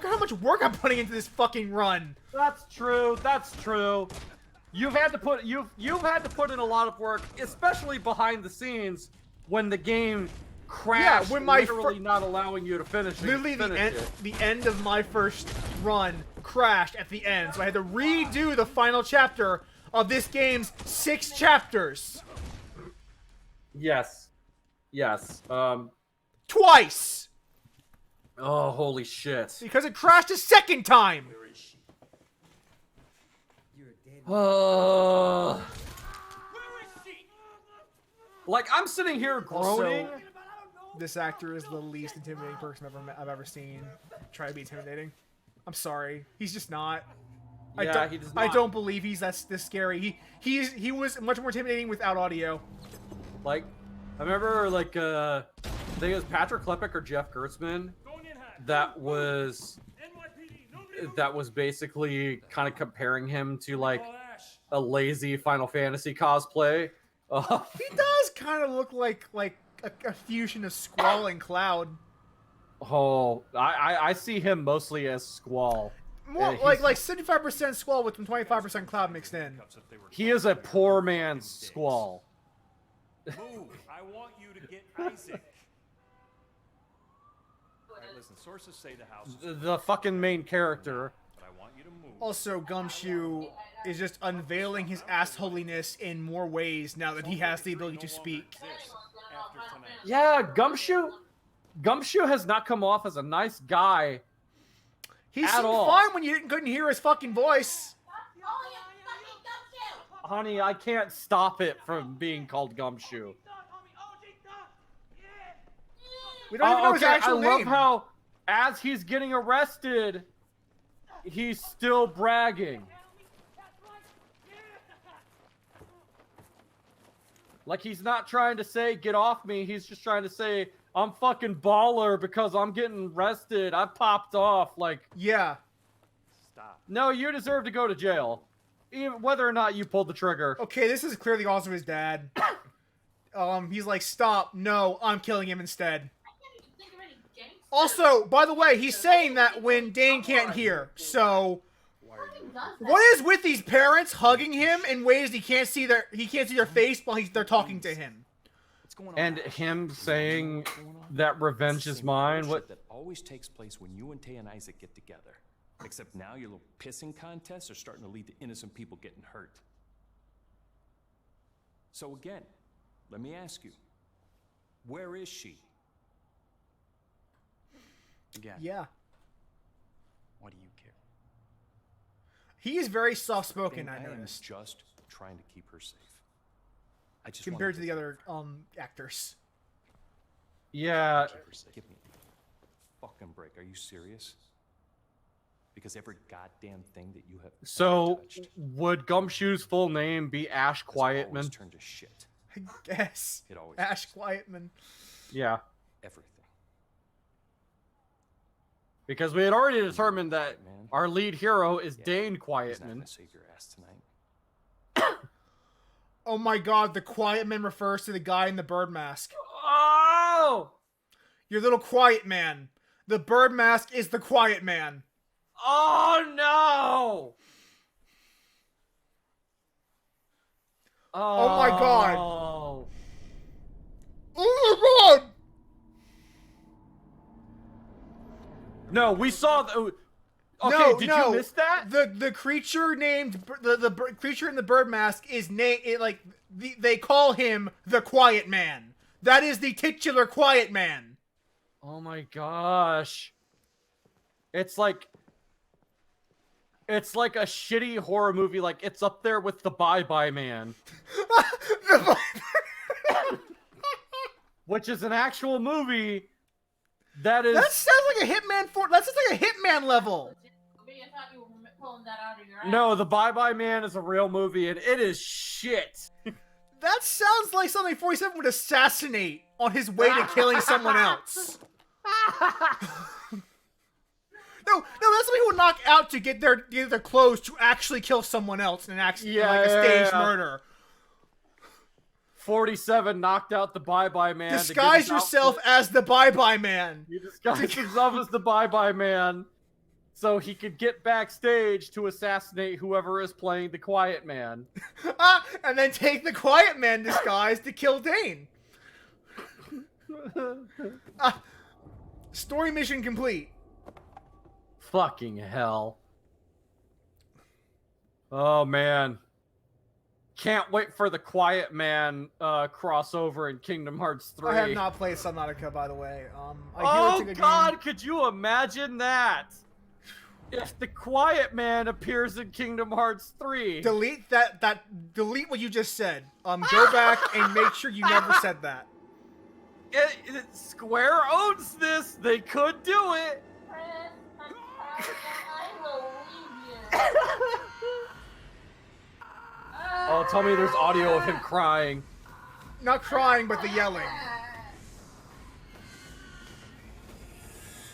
how much work I'm putting into this fucking run. That's true. That's true. You've had to put in a lot of work, especially behind the scenes when the game crashed, when my literally not allowing you to finish. Literally, the end of my first run crashed at the end, so I had to redo the final chapter of this game's 6 chapters. Yes. Twice. Oh, holy shit! Because it crashed a second time. Like, I'm sitting here groaning. Also, this actor is the least intimidating person I've ever seen try to be intimidating. I'm sorry, he's just not. Yeah, he does not. I don't believe he's this scary. He was much more intimidating without audio. Like, I remember, like, I think it was Patrick Klepek or Jeff Gertzman that was basically kind of comparing him to, like, a lazy Final Fantasy cosplay. He does kind of look like a fusion of Squall and Cloud. Oh, I see him mostly as Squall. More like 75% Squall with 25% Cloud mixed in. He is a poor man's Squall. Move! I want you to get Isaac. Hey, listen, sources say the house is The fucking main character. but I want you to move. Also, Gumshoe is just unveiling his assholiness in more ways now that he has the ability to speak. Yeah, Gumshoe has not come off as a nice guy. He seemed fine when you couldn't hear his fucking voice. Honey, I can't stop it from being called Gumshoe. We don't even know his actual name. I love how, as he's getting arrested, he's still bragging. Like, he's not trying to say, get off me. He's just trying to say, I'm fucking baller because I'm getting arrested. I popped off. Like, yeah. Stop. No, you deserve to go to jail. Even whether or not you pulled the trigger. Okay, this is clearly also his dad. He's like, stop. No, I'm killing him instead. Also, by the way, he's saying that when Dane can't hear. So, what is with these parents hugging him in ways he can't see their face while they're talking to him? And him saying that revenge is mine. What that always takes place when you and Tay and Isaac get together. Except now your little pissing contests are starting to lead to innocent people getting hurt. So again, let me ask you, where is she? Again. Yeah. Why do you care? He is very soft-spoken, I am noticed. just trying to keep her safe. I just compared to the other actors. Yeah. Give me a fucking break. Are you serious? Because every goddamn thing that you have So, touched, would Gumshoe's full name be Ash Quietman? turned to shit. I guess. It always Ash Quietman. Yeah. Everything. Because we had already determined that our lead hero is Dane He's not Quietman. gonna save your ass tonight. Oh my god, the Quietman refers to the guy in the bird mask. Oh! Your little quiet man. The bird mask is the quiet man. Oh no! Oh my god. Oh. Oh my god! No, we saw the. Okay, No, did no. you miss that? The creature named the creature in the bird mask is they call him the Quiet Man. That is the titular Quiet Man. Oh my gosh. It's like a shitty horror movie. Like, it's up there with the Bye Bye Man. Which is an actual movie That is. That sounds like a Hitman 4. That sounds like a Hitman level. I thought you were pulling that out of your ass. No, the Bye Bye Man is a real movie, and it is shit. That sounds like something 47 would assassinate on his way to killing someone else. No, that's somebody who would knock out to get their clothes to actually kill someone else in an accident, like a staged murder. 47 knocked out the Bye Bye Man. Disguise yourself as the Bye Bye Man. He disguised himself as the Bye Bye Man so he could get backstage to assassinate whoever is playing the Quiet Man. And then take the Quiet Man disguise to kill Dane. Story mission complete. Fucking hell. Oh, man. Can't wait for the Quiet Man crossover in Kingdom Hearts 3. I have not played Subnautica, by the way. Oh, God, could you imagine that? If the Quiet Man appears in Kingdom Hearts 3. Delete delete what you just said. Go back and make sure you never said that. Square owns this. They could do it. I will leave you. Oh, tell me there's audio of him crying. Not crying, but the yelling.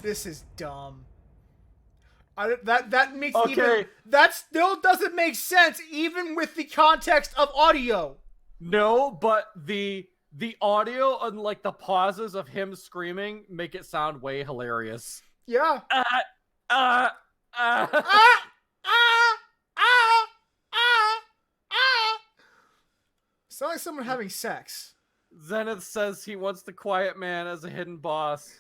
This is dumb. That makes that still doesn't make sense even with the context of audio. No, but the audio and like the pauses of him screaming make it sound way hilarious. Yeah. Sounds like someone having sex. Zenith says he wants the Quiet Man as a hidden boss.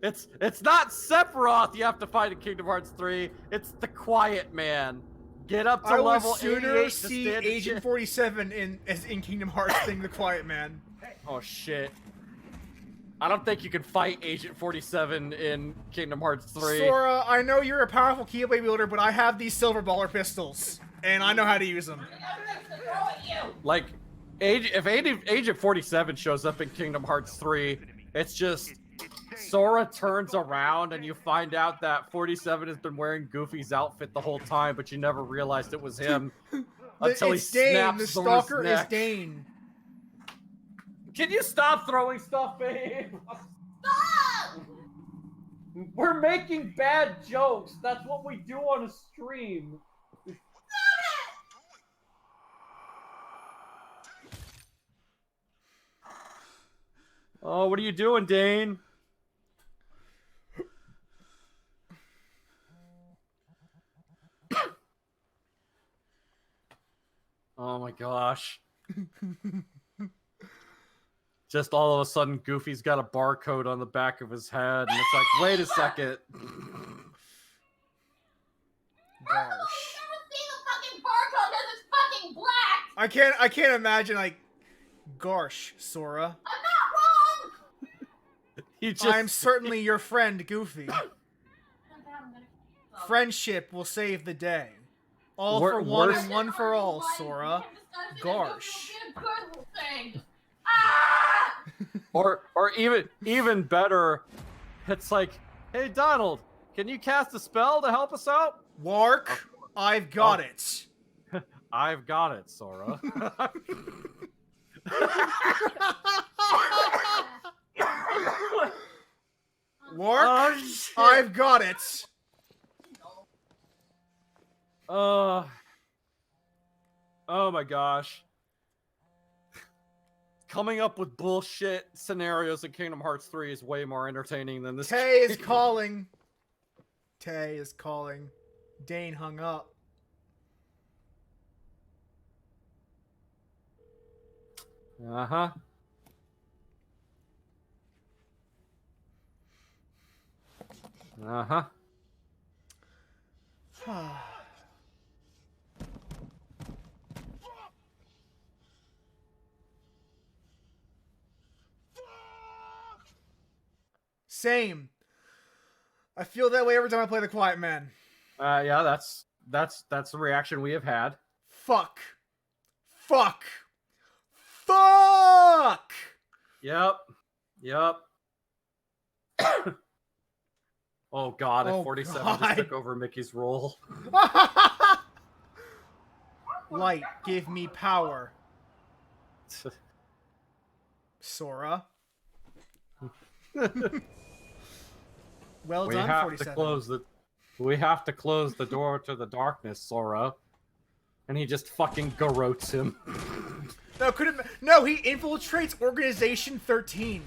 It's not Sephiroth you have to fight in Kingdom Hearts 3. It's the Quiet Man. Get up to level 88 to sooner see stand Agent 47 in Kingdom Hearts than the Quiet Man. Oh shit. I don't think you can fight Agent 47 in Kingdom Hearts 3. Sora, I know you're a powerful Keyblade wielder, but I have these silver baller pistols, and I know how to use them. Like, if Agent 47 shows up in Kingdom Hearts 3, it's just Sora turns around and you find out that 47 has been wearing Goofy's outfit the whole time, but you never realized it was him until he snaps the Sora's stalker neck. is Dane. Can you stop throwing stuff, babe? Stop! We're making bad jokes. That's what we do on a stream. Oh, what are you doing, Dane? Oh my gosh. Just all of a sudden, Goofy's got a barcode on the back of his head, and it's like, wait a second. Gosh. Never seen the fucking barcode because it's fucking black. I can't imagine like, gosh, Sora. I'm not wrong. I'm certainly your friend, Goofy. Friendship will save the day. All for one and one for all, Sora. Gosh. Or even better, it's like, hey Donald, can you cast a spell to help us out? Wark, I've got it. I've got it, Sora. Wark, I've got it. Oh my gosh. Coming up with bullshit scenarios in Kingdom Hearts 3 is way more entertaining than this. Tay is calling. Tay is calling. Dane hung up. Uh-huh. Uh-huh. Same. I feel that way every time I play the Quiet Man. Yeah, that's the reaction we have had. Fuck. Fuck. Fuck! Yep. Oh god, if 47 just took over Mickey's role. Light, give me power. Sora. Well done, 47. We have to close the door to the darkness, Sora. And he just fucking garrotes him. No, he infiltrates Organization 13.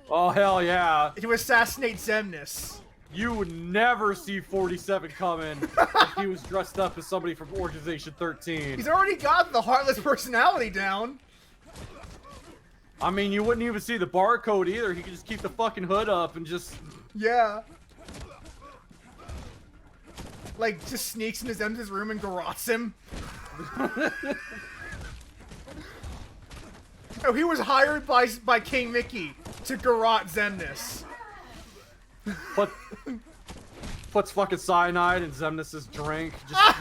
Oh, hell yeah. To assassinate Xemnas. You would never see 47 coming if he was dressed up as somebody from Organization 13. He's already got the Heartless personality down. I mean, you wouldn't even see the barcode either. He could just keep the fucking hood up and just... Yeah. Like, just sneaks into Xemnas' room and garrots him. Oh, he was hired by King Mickey to garrot Xemnas. Puts fucking cyanide in Xemnas' drink. Just...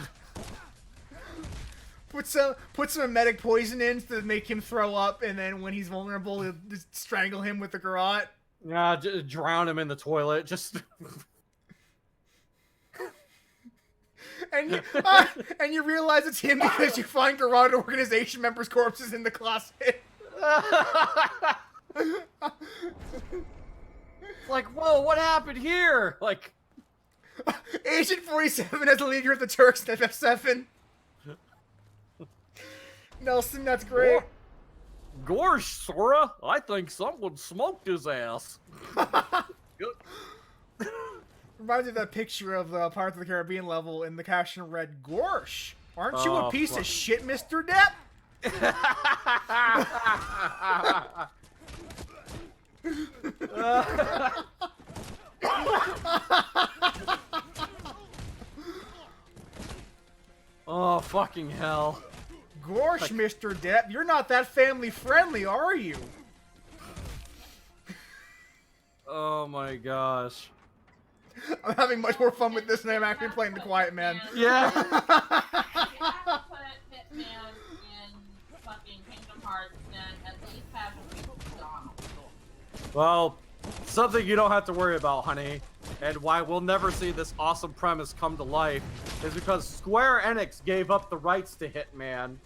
Put some emetic poison in to make him throw up, and then when he's vulnerable, he'll just strangle him with the garrote. Yeah, just drown him in the toilet. Just... And you realize it's him because you find garroted organization members' corpses in the closet. Like, whoa, what happened here? Like, Agent 47 as the leader of the Turks in FF7. Nelson, that's great. Gosh, Sora, I think someone smoked his ass. Reminds me of that picture of the Pirates of the Caribbean level in the caption read, "Gorsh, aren't you a piece of shit, Mr. Depp?" Oh, fucking hell. Gorsh, Mr. Depp, you're not that family friendly, are you? Oh my gosh. I'm having much more fun with this than I'm actually playing The Quiet Man. Yeah. They have to put Hitman in fucking Kingdom Hearts and at least have him be Donald. Well, something you don't have to worry about, honey, and why we'll never see this awesome premise come to life is because Square Enix gave up the rights to Hitman.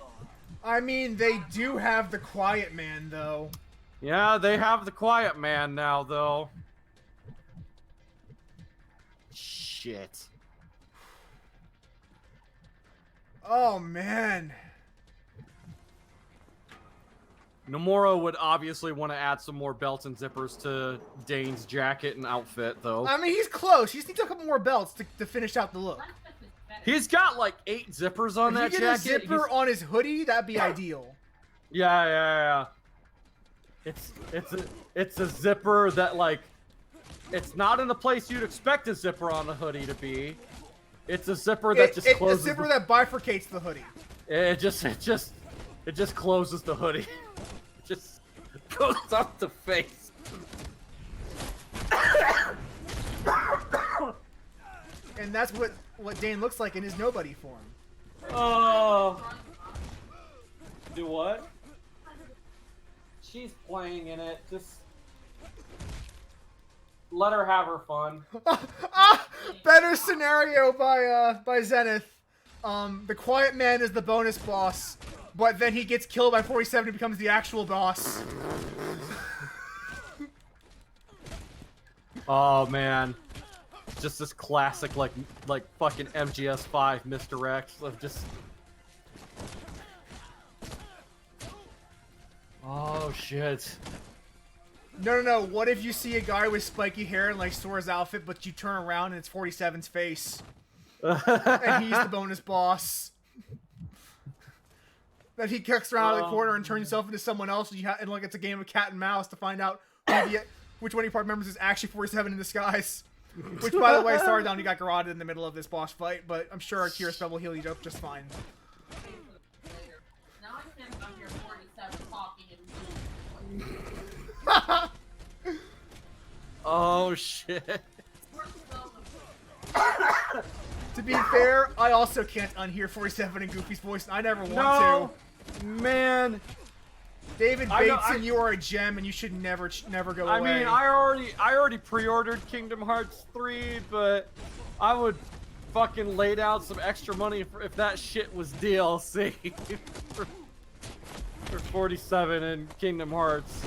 I mean, they do have The Quiet Man, though. Yeah, they have The Quiet Man now, though. Shit. Oh, man. Nomura would obviously want to add some more belts and zippers to Dane's jacket and outfit, though. I mean, he's close. He just needs a couple more belts to finish out the look. He's got like 8 zippers on that jacket. If he get a zipper on his hoodie, that'd be ideal. Yeah. It's a zipper that, like, it's not in the place you'd expect a zipper on a hoodie to be. It's a zipper that just closes. A zipper that bifurcates the hoodie. It just closes the hoodie. It just goes up the face. And that's what Dane looks like in his nobody form. Oh. Do what? She's playing in it. Just let her have her fun. Better scenario by Zenith. The Quiet Man is the bonus boss, but then he gets killed by 47 and becomes the actual boss. Oh man. Just this classic like fucking MGS5 misdirect of just... Oh shit. No. What if you see a guy with spiky hair and like Sora's outfit, but you turn around and it's 47's face? And he's the bonus boss. That he kicks around the corner and turns himself into someone else, and like it's a game of cat and mouse to find out which one of your party members is actually 47 in disguise. Which, by the way, sorry, Don, you got garroted in the middle of this boss fight, but I'm sure Akira Spell will heal you up just fine. Now I can't hear 47 talking and Oh shit. To be fair, I also can't unhear 47 in Goofy's voice, and I never want to. Man, David I know, Bateson, you are a gem, and you should never go away. I mean, I already pre-ordered Kingdom Hearts 3, but I would fucking lay down some extra money if that shit was DLC for 47 in Kingdom Hearts.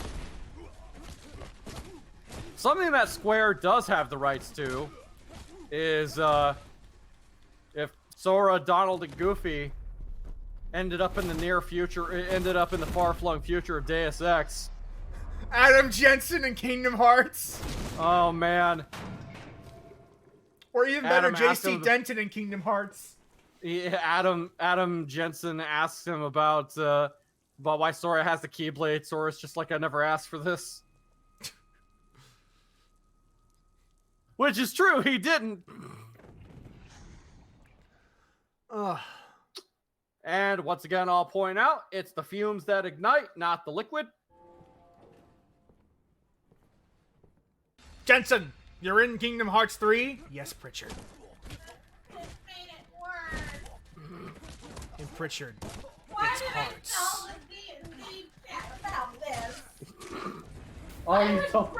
Something that Square does have the rights to is if Sora, Donald, and Goofy ended up in the near future, ended up in the far-flung future of Deus Ex. Adam Jensen in Kingdom Hearts. Oh man. Or even better, Adam JC Denton in Kingdom Hearts. Yeah, Adam Jensen asks him about why Sora has the Keyblade. Sora's just like, I never asked for this. Which is true, he didn't. Ugh. And once again, I'll point out, it's the fumes that ignite, not the liquid. Jensen, you're in Kingdom Hearts 3? Yes, Pritchard. And Pritchard, it's Hearts. Oh, you told...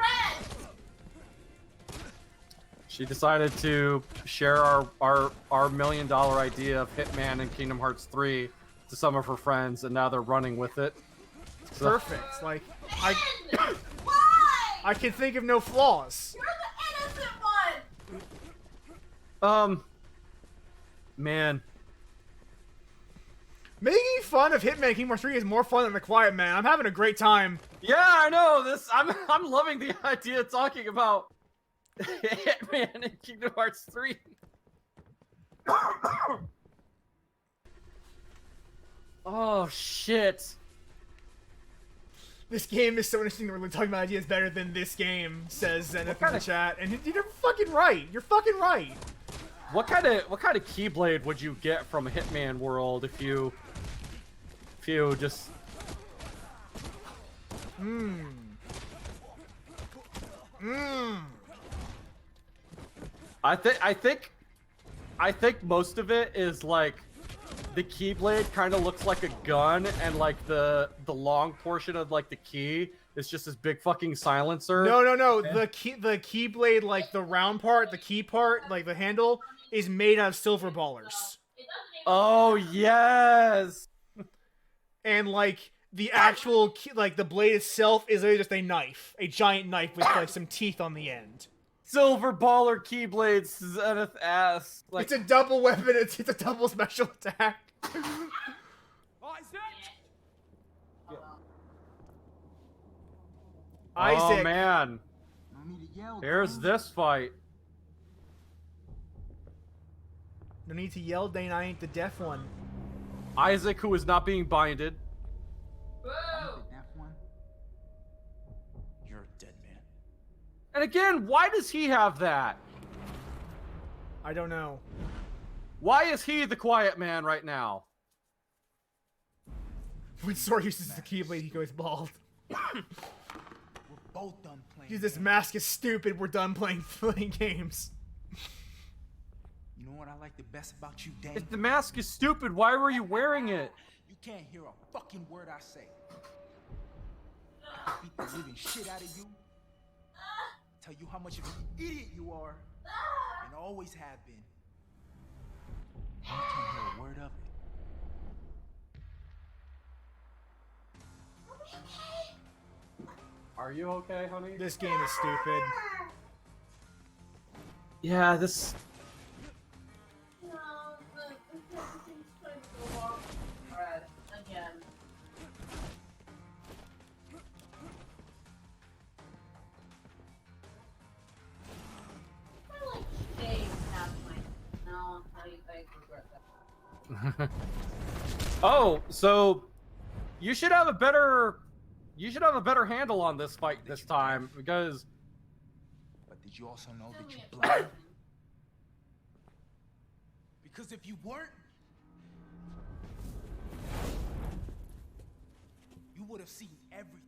She decided to share our $1 million idea of Hitman in Kingdom Hearts 3 to some of her friends, and now they're running with it. So... Perfect. Like, I can think of no flaws. You're the innocent one! Man. Making fun of Hitman Kingdom Hearts 3 is more fun than The Quiet Man. I'm having a great time. Yeah, I know this. I'm loving the idea of talking about Hitman in Kingdom Hearts 3. Oh shit. This game is so interesting that we're talking about ideas better than this game, says Zenith in the chat. And you're fucking right. You're fucking right. What kind of Keyblade would you get from Hitman World if you just I think most of it is like the Keyblade kind of looks like a gun, and like the long portion of like the key is just this big fucking silencer. No. The Keyblade, like the round part, the key part, like the handle, is made out of silver ballers. Oh yes. And like the actual key, like the blade itself is literally just a knife, a giant knife with like some teeth on the end. Silver baller Keyblade Zenith ass. Like, it's a double weapon. It's a double special attack. Isaac. Oh man. Here's this fight. No need to yell, Dane. I ain't the deaf one. Isaac, who is not being binded. You're a dead man. And again, why does he have that? I don't know. Why is he the quiet man right now? When Sora uses the Keyblade, he goes bald. We're both done playing. Dude, this mask is stupid. We're done playing games. You know what I like the best about you, Dan? If the mask is stupid, why were you wearing it? You can't hear a fucking word I say. Beat the living shit out of you. Tell you how much of an idiot you are. And always have been. You can't hear a word of it. Are you okay, honey? This game is stupid. Yeah, this... No, the seems trying to go off thread again. I like shave half my... No, I regret that. Oh, so you should have a better handle on this fight this time, because But did you also know that you're blind? Because if you weren't, you would have seen everything.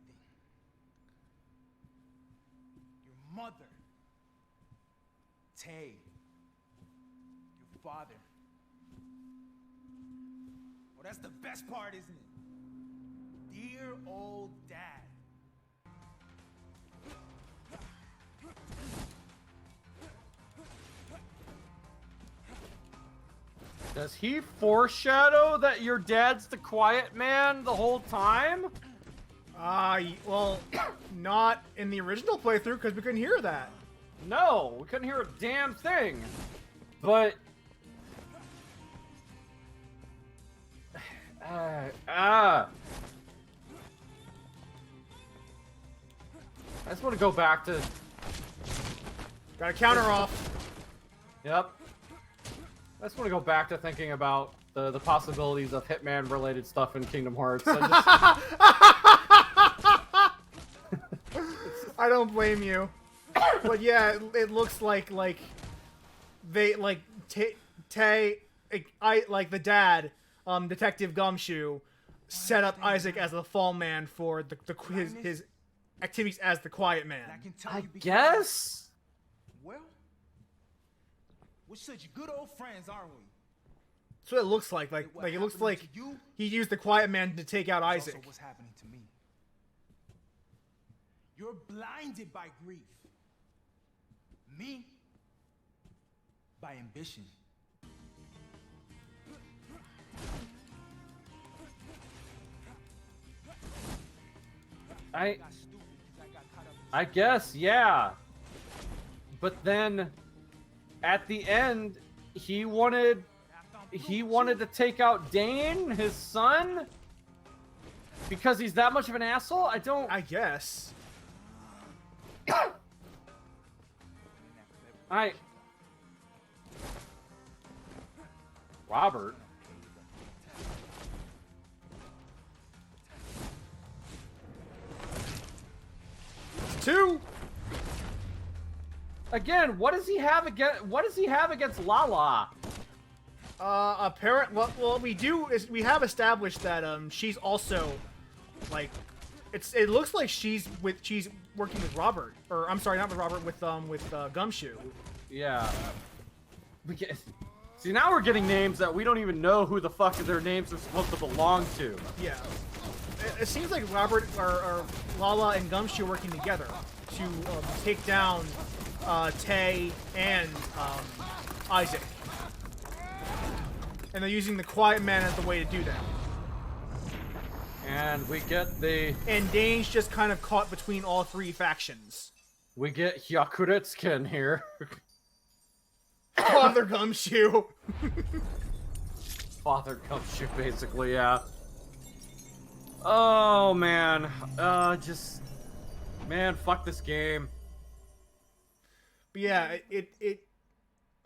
Your mother, Tay, your father. Well, that's the best part, isn't it? dear old dad. Does he foreshadow that your dad's the quiet man the whole time? Well, not in the original playthrough because we couldn't hear that. No, we couldn't hear a damn thing. But I just want to go back to. Got a counter off. Yep. I just want to go back to thinking about the possibilities of Hitman-related stuff in Kingdom Hearts. I don't blame you. But yeah, it looks like they like Tay, like the dad, Detective Gumshoe, set up Isaac as the fall man for his activities as the quiet man. I guess. Well, we're such good old friends, aren't we? That's what it looks like. Like it looks like he used the quiet man to take out It's Isaac. also what's happening to me. You're blinded by grief. Me, by ambition. I guess, yeah. But then, at the end, he wanted to take out Dane, his son, because he's that much of an asshole. I guess. Robert. Two. Again, what does he have against Lala? What we do is we have established that she's also like it looks like she's working with Robert, or I'm sorry, not with Robert, with Gumshoe. Yeah. See, now we're getting names that we don't even know who the fuck their names are supposed to belong to. Yeah. It seems like Robert or Lala and Gumshoe are working together to take down Tay and Isaac. And they're using the quiet man as the way to do that. And we get the... And Dane's just kind of caught between all three factions. We get Yakuretsuken here. Father Gumshoe. Father Gumshoe, basically, yeah. Oh, man. Man, fuck this game. But yeah, it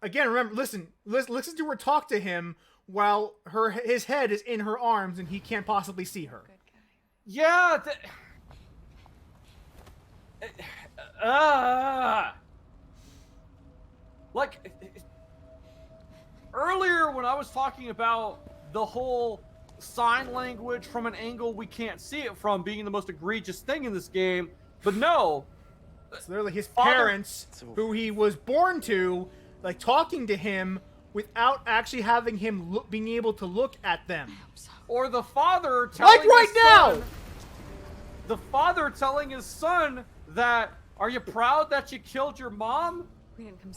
again, remember, listen to her talk to him while his head is in her arms and he can't possibly see her. Yeah. Like earlier when I was talking about the whole sign language from an angle we can't see it from being the most egregious thing in this game, but no. It's literally his parents, who he was born to, like talking to him without actually having him being able to look at them. Or the father telling like right now. The father telling his son that, "Are you proud that you killed your mom?"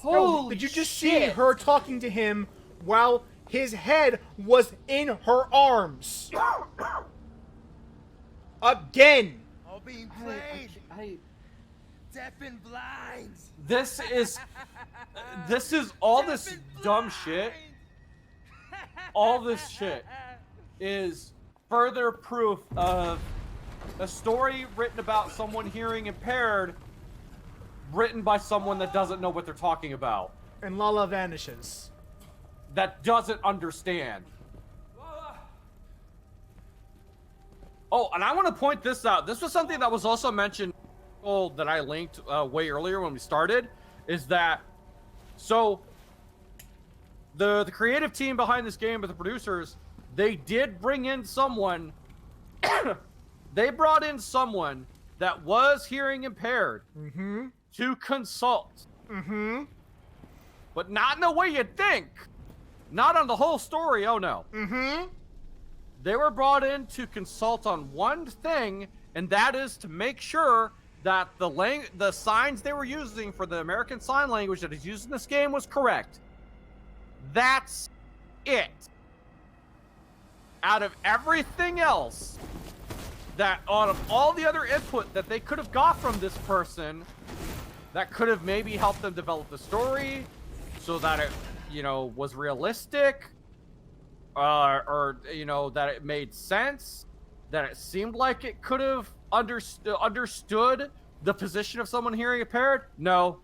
Holy Did you just see her talking to him while his head was in her arms? Again. All being played. Deaf and blind. This is all this dumb shit. All this shit is further proof of a story written about someone hearing impaired, written by someone that doesn't know what they're talking about. And Lala vanishes. That doesn't understand. Oh, and I want to point this out. This was something that was also mentioned that I linked way earlier when we started, is that so the creative team behind this game, but the producers, they did bring in someone they brought in someone that was hearing impaired to consult. But not in the way you'd think. Not on the whole story, oh no. They were brought in to consult on one thing, and that is to make sure that the signs they were using for the American Sign Language that is used in this game was correct. That's it. Out of everything else, that out of all the other input that they could have got from this person, that could have maybe helped them develop the story so that it, was realistic, or that it made sense, that it seemed like it could have understood the position of someone hearing impaired. No.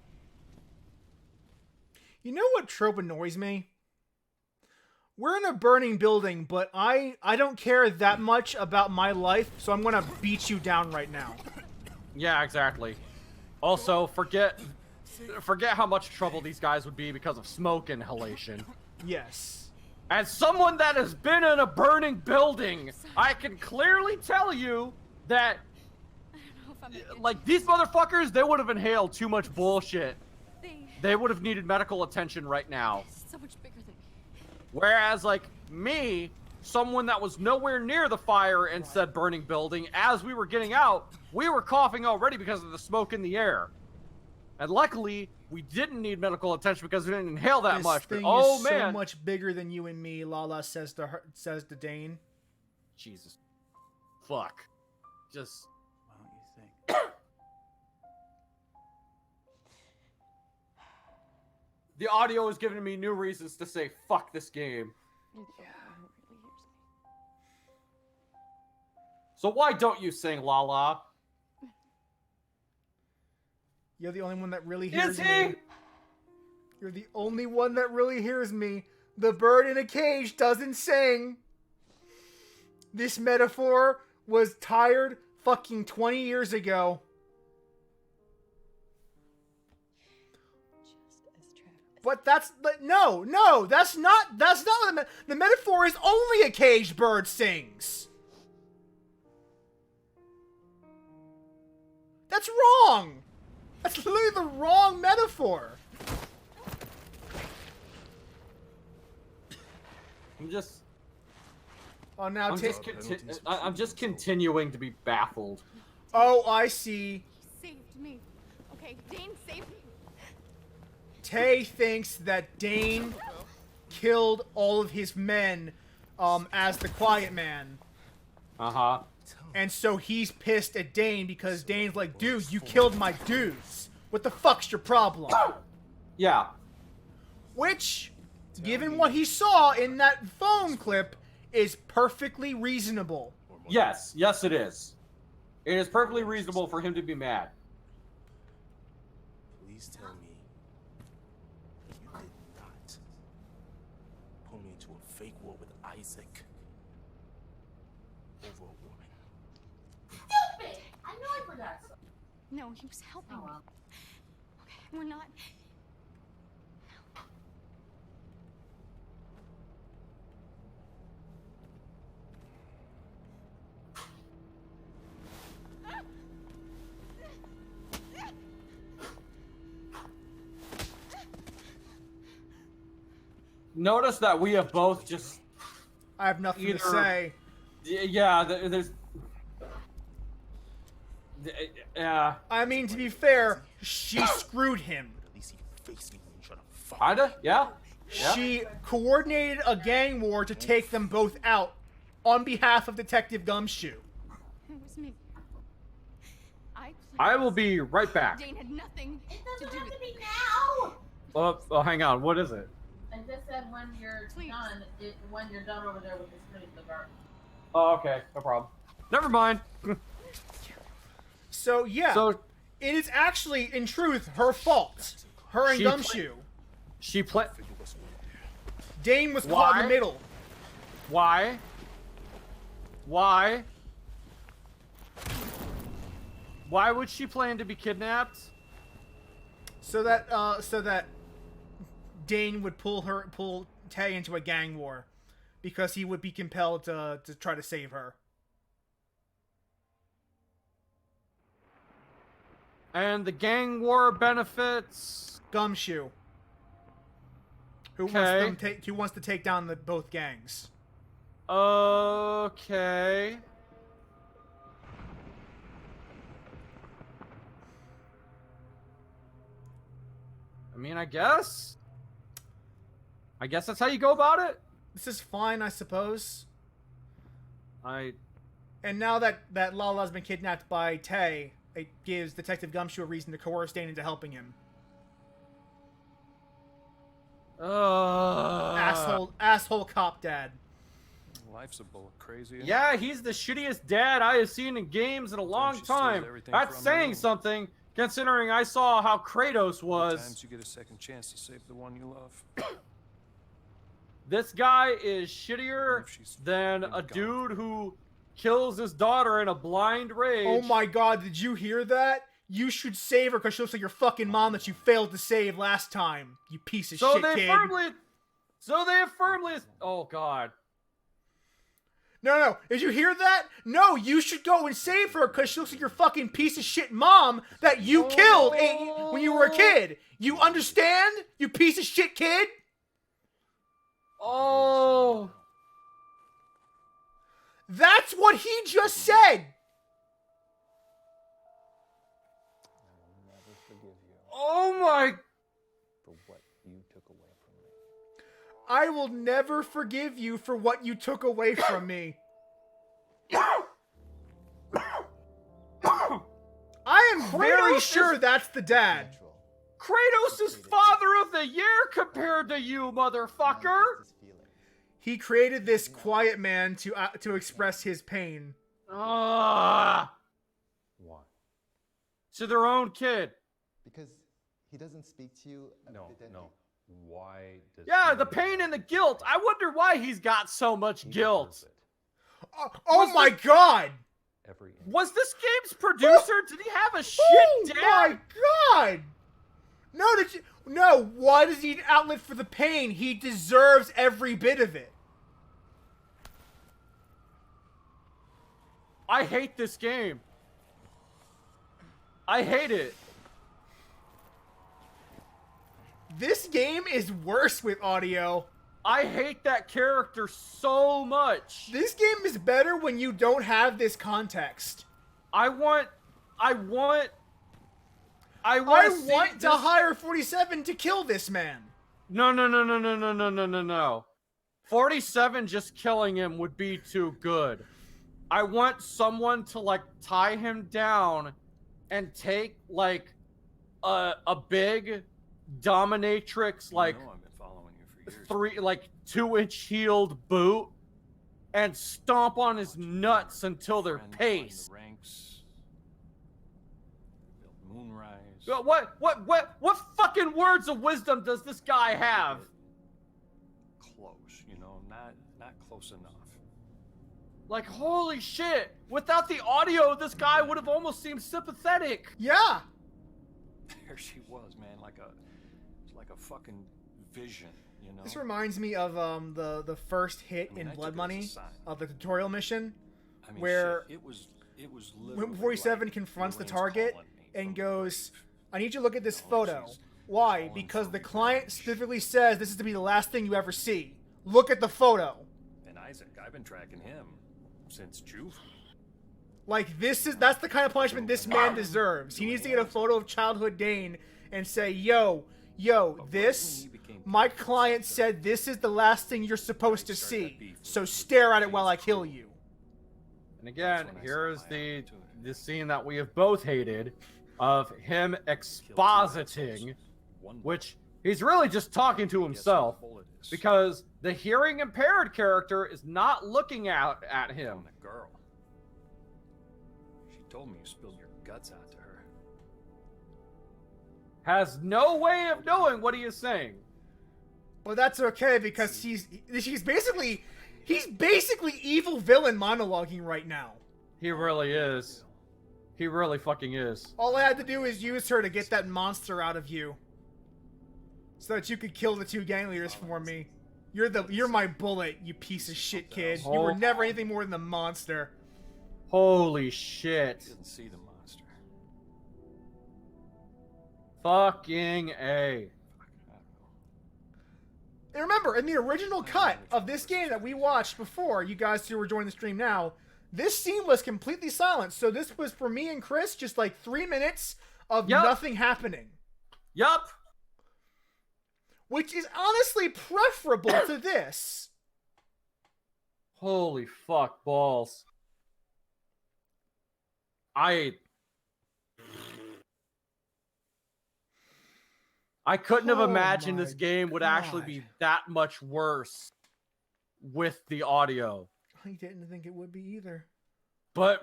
You know what trope annoys me? We're in a burning building, but I don't care that much about my life, so I'm gonna beat you down right now. Yeah, exactly. Also, forget how much trouble these guys would be because of smoke inhalation. Yes. As someone that has been in a burning building, I can clearly tell you that, like, these motherfuckers, they would have inhaled too much bullshit. They would have needed medical attention right now. So much bigger than me. Whereas, like, me, someone that was nowhere near the fire in said burning building, as we were getting out, we were coughing already because of the smoke in the air. And luckily, we didn't need medical attention because we didn't inhale that much. This thing But, oh, is man. so much bigger than you and me, Lala says to Dane. Jesus. Fuck. Just... Why don't you think? The audio is giving me new reasons to say fuck this game. So why don't you sing, Lala? You're the only one that really hears Is he? me. You're the only one that really hears me. The bird in a cage doesn't sing. This metaphor was tired fucking 20 years ago. But no, that's not what the metaphor is. Only a caged bird sings. That's wrong. That's literally the wrong metaphor. I'm just continuing to be baffled. Oh, I see. He saved me. Okay, Dane saved me. Tay thinks that Dane killed all of his men as the Quiet Man. Uh-huh. And so he's pissed at Dane because Dane's like, dude, you killed my dudes. What the fuck's your problem? Yeah. Which, given what he saw in that phone clip, is perfectly reasonable. Yes, it is. It is perfectly reasonable for him to be mad. Please tell me you did not pull me into a fake war with Isaac over a woman. Stupid! I know I forgot something. No, he was helping me. Okay, we're not. Notice that we have both just... I have nothing to say. Yeah, there's... Yeah. I mean, to be fair, she screwed him. At least he faced me when you tried to fuck. Kinda? Yeah. She coordinated a gang war to take them both out on behalf of Detective Gumshoe. It was me. I will be right back. Dane had nothing It to doesn't do have with to it. be now! Oh, hang on. What is it? I just said when you're done, when you're done over there with the screen of the garden. Oh, okay. No problem. Never mind. So, yeah. So, it is actually, in truth, her fault. Her and Gumshoe. Dane was caught in the middle. Why? Why would she plan to be kidnapped? So that Dane would pull Tay into a gang war, because he would be compelled to try to save her. And the gang war benefits Gumshoe, who wants to take down both gangs. Okay. I mean, I guess that's how you go about it. This is fine, I suppose. I And now that Lala's been kidnapped by Tay, it gives Detective Gumshoe a reason to coerce Dane into helping him. Asshole cop dad. Life's a bullet crazy. Isn't Yeah, he's the shittiest dad I have seen in games in a long she steals time. everything That's from saying you. something, considering I saw how Kratos it? was. Times you get a second chance to save the one you love. This guy is shittier If she's than been a gone. dude who kills his daughter in a blind rage. Oh my god, did you hear that? You should save her because she looks like your fucking mom that you failed to save last time. You piece of shit kid. So they firmly. Oh god. No. Did you hear that? No, you should go and save her because she looks like your fucking piece of shit mom that you killed when you were a kid. You understand? You piece of shit kid? Oh. That's what he just said. Oh my. For what you took away from me. I will never forgive you for what you took away from me. I am very sure that's the dad. Kratos is father of the year compared to you, motherfucker. He created this quiet man to express his pain. Why? To their own kid. Because he doesn't speak to you. No. Why does Yeah, he the need pain that? and the guilt. I wonder why he's got so much He guilt. deserves it. Oh my god! Every inch. Was this game's producer? Did he have a shit dad? Oh my god! No, why does he need an outlet for the pain? He deserves every bit of it. I hate this game. I hate it. This game is worse with audio. I hate that character so much. This game is better when you don't have this context. I want I to want to hire 47 to kill this man. No. 47 just killing him would be too good. I want someone to like tie him down and take like a big dominatrix like You know I've been following you for years. 2-inch heeled boot and stomp on his nuts until they're Friend climb paste. the ranks, build moonrise. What fucking words of wisdom does this guy have? Close, not close enough. Like, holy shit! Without the audio, this guy would have almost seemed sympathetic. Yeah. There she was, man, like a fucking vision, This reminds me of the first hit in I Blood took it as a Money sign. of the tutorial mission, I mean, where shit, it was literally when 47 like confronts the Lorraine's target calling me and from goes, the I need you to look at this Oh, photo. she's Why? calling Because from the the client bench. specifically says this is to be the last thing you ever see. Look at the photo. grave. And Isaac, I've been tracking him since Juve. Like, that's the kind of punishment this man deserves. He needs to get a photo of childhood Dane and say, yo, this, my client said this is the last thing you're supposed to see. So stare at it while I kill you. And again, here's the scene that we have both hated of him expositing, which he's really just talking to himself because the hearing impaired character is not looking out at him. On the girl. She told me you spilled your guts out to her. Has no way of knowing what he is saying. But that's okay because he's basically evil villain monologuing right now. He really is. He really fucking is. All I had to do is use her to get that monster out of you. So that you could kill the two gang leaders for me. You're my bullet, you piece of shit kid. You were never anything more than the monster. Holy shit. Didn't see the monster. Fucking A. Fuck, I don't know. And remember, in the original cut of this game that we watched before, you guys who were joining the stream now, this scene was completely silent. So this was, for me and Chris, just like 3 minutes of nothing happening. Yup. Which is honestly preferable to this. Holy fuck balls. I couldn't have imagined this game would actually be that much worse with the audio. I didn't think it would be either. But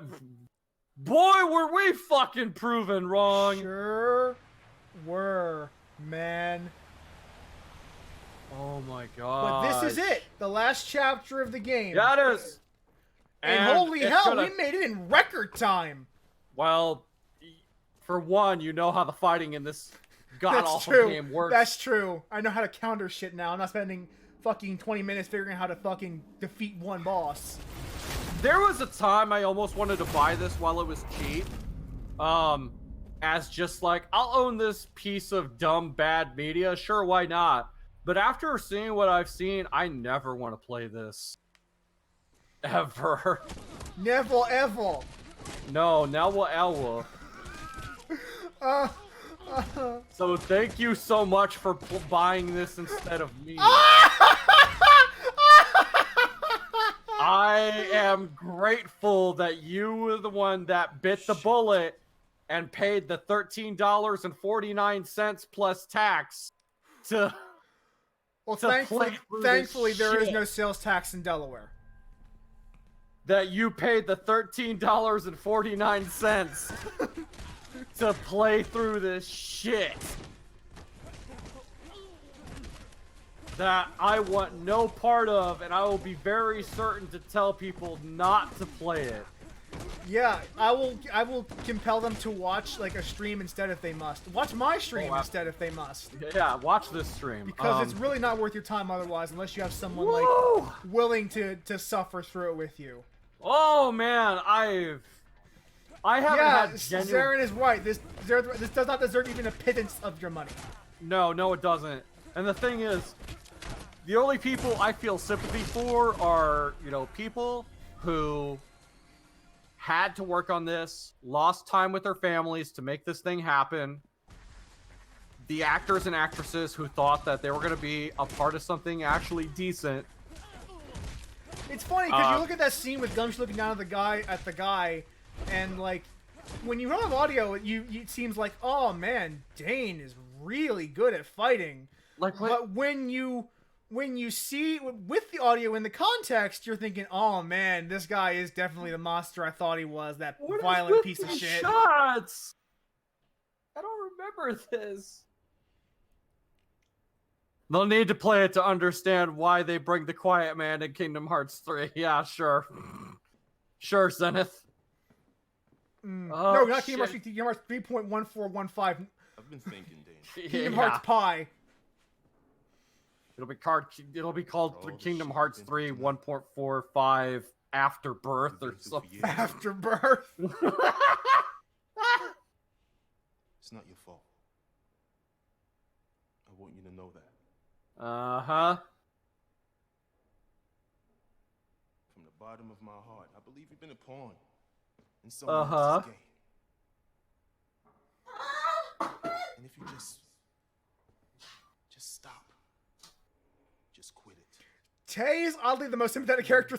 boy, were we fucking proven wrong. Sure were, man. Oh my god. But this is it. The last chapter of the game. Yeah, it is. And holy hell, we made it in record time. Well, for one, you know how the fighting in this god-awful game works. That's true. I know how to counter shit now. I'm not spending fucking 20 minutes figuring out how to fucking defeat one boss. There was a time I almost wanted to buy this while it was cheap. As just like, I'll own this piece of dumb, bad media. Sure, why not? But after seeing what I've seen, I never want to play this. Ever. Never ever. No, never ever. So thank you so much for buying this instead of me. I am grateful that you were the one that bit the bullet and paid the $13.49 plus tax to. Well, thankfully there is no sales tax in Delaware. That you paid the $13.49 to play through this shit. That I want no part of, and I will be very certain to tell people not to play it. Yeah, I will compel them to watch like a stream instead if they must. Watch my stream instead if they must. Yeah, watch this stream. Because it's really not worth your time otherwise, unless you have someone like willing to suffer through it with you. Oh man, I haven't had genuine... Zarin is right. This does not deserve even a pittance of your money. No, it doesn't. And the thing is, the only people I feel sympathy for are, you know, people who had to work on this, lost time with their families to make this thing happen. The actors and actresses who thought that they were going to be a part of something actually decent. It's funny because you look at that scene with Gumshoe looking down at the guy, and like when you have audio, it seems like, oh man, Dane is really good at fighting. Like, but when you see with the audio in the context, you're thinking, oh man, this guy is definitely the monster I thought he was. That violent piece of shit. Shots? I don't remember this. They'll need to play it to understand why they bring the Quiet Man in Kingdom Hearts 3. Yeah, sure. Sure, Zenith. No, not Kingdom Hearts 3. Kingdom Hearts 3.1415. I've been thinking, Dane. Kingdom Hearts Pi. It'll be called Kingdom Hearts 3 1.45 Afterbirth or something. Afterbirth. It's not your fault. I want you to know that. Uh-huh. From the bottom of my heart, I believe you've been a pawn in someone else's game. And if you just stop. Just quit it. Tay is oddly the most sympathetic character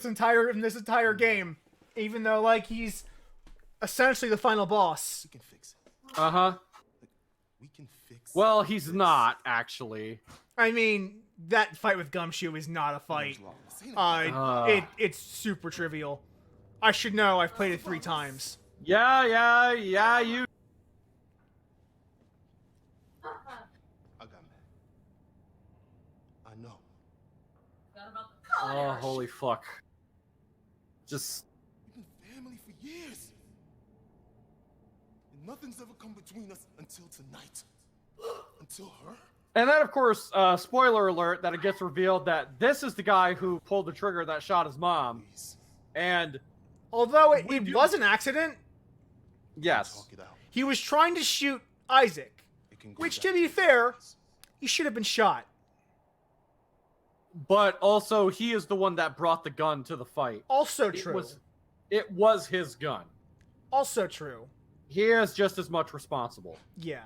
in this entire game. Even though, like, he's essentially the final boss. We can fix it. Uh-huh. We can fix Well, he's not, actually. I mean, that fight with Gumshoe is not a fight. It's super trivial. I should know, I've played it 3 times. Yeah, you... I got mad. I know. Oh, holy fuck. Just... We've been family for years. And nothing's ever come between us until tonight. Until her. And then, of course, spoiler alert, that it gets revealed that this is the guy who pulled the trigger that shot his mom. And... although it was an accident. Yes. He was trying to shoot Isaac. Which, to be fair, he should have been shot. but also he is the one that brought the gun to the fight. Also true. It was his gun. Also true. He is just as much responsible. Yeah.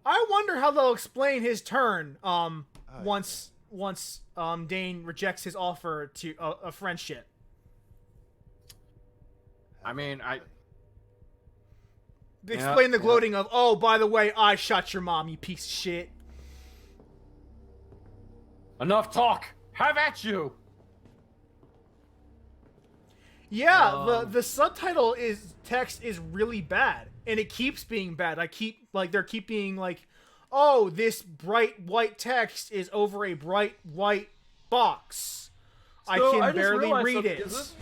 I wonder how they'll explain his turn once Dane rejects his offer to a friendship. I mean, Explain the gloating of, oh, by the way, I shot your mom, you piece of shit. Enough talk. Have at you. Yeah, the subtitle text is really bad, and it keeps being bad. They keep being like, oh, this bright white text is over a bright white box. I can barely read it.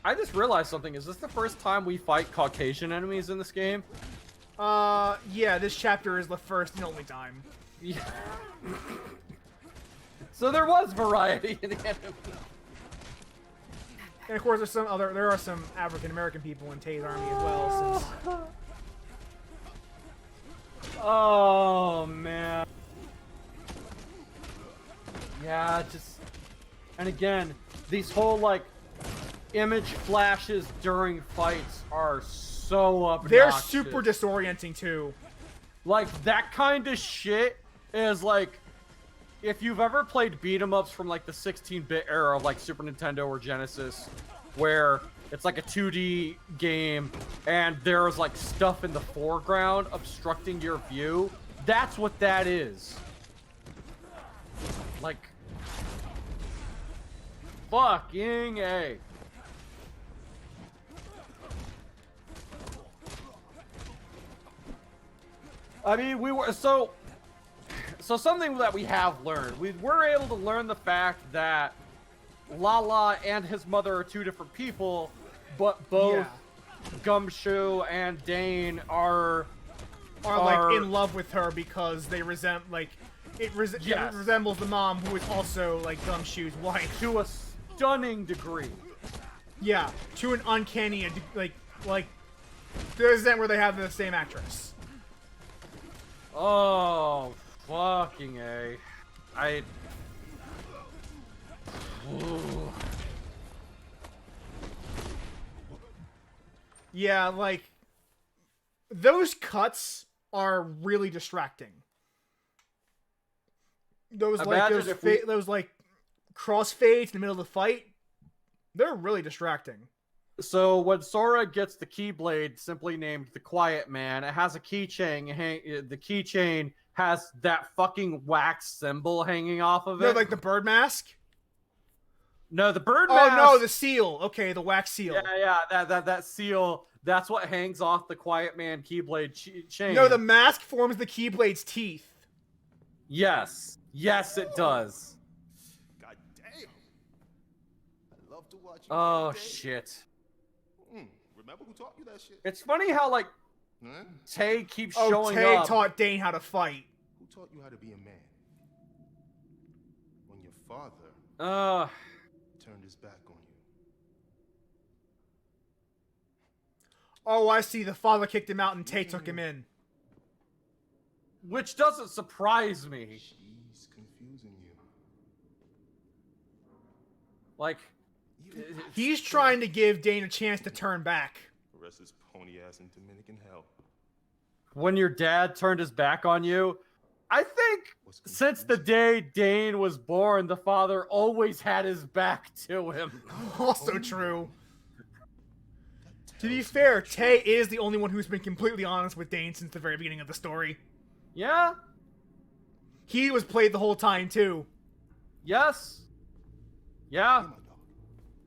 I just realized something. Is this the first time we fight Caucasian enemies in this game? Yeah, this chapter is the first and only time. Yeah. So there was variety in the enemy. And of course, there are some African American people in Tay's army as well. Oh man. Yeah, and again, these whole like image flashes during fights are so obnoxious. They're super disorienting too. Like that kind of shit is like, if you've ever played beat 'em ups from like the 16-bit era of like Super Nintendo or Genesis, where it's like a 2D game and there's like stuff in the foreground obstructing your view, that's what that is. Like, fucking A. I mean, so something that we have learned. We were able to learn the fact that Lala and his mother are two different people, but both Gumshoe and Dane are like in love with her because they it resembles the mom, who is also like Gumshoe's wife to a stunning degree. Yeah, to an uncanny like to the extent where they have the same actress. Oh, fucking A. Yeah, like, those cuts are really distracting. Those crossfades in the middle of the fight, they're really distracting. So when Sora gets the Keyblade, simply named the Quiet Man, it has a keychain. The keychain has that fucking wax symbol hanging off of it. No, like the bird mask? No, the bird mask. Oh no, the seal. Okay, the wax seal. Yeah, that seal. That's what hangs off the Quiet Man Keyblade chain. No, the mask forms the Keyblade's teeth. Yes, it does. God damn! I love to watch you. Oh shit. Remember who taught you that shit? It's funny how like Tay keeps showing Tay up. taught Dane how to fight. Who taught you how to be a man? When your father turned his back on you. Oh, I see. The father kicked him out and Tay took him in. Which doesn't surprise me. She's confusing you. Like, he's trying to give Dane a chance to turn back. Rest his pony ass in Dominican hell. When your dad turned his back on you, I think since the day Dane was born, the father always had his back to him. Also true. To be fair, Tay is the only one who's been completely honest with Dane since the very beginning of the story. Yeah? He was played the whole time, too. Yes. Yeah.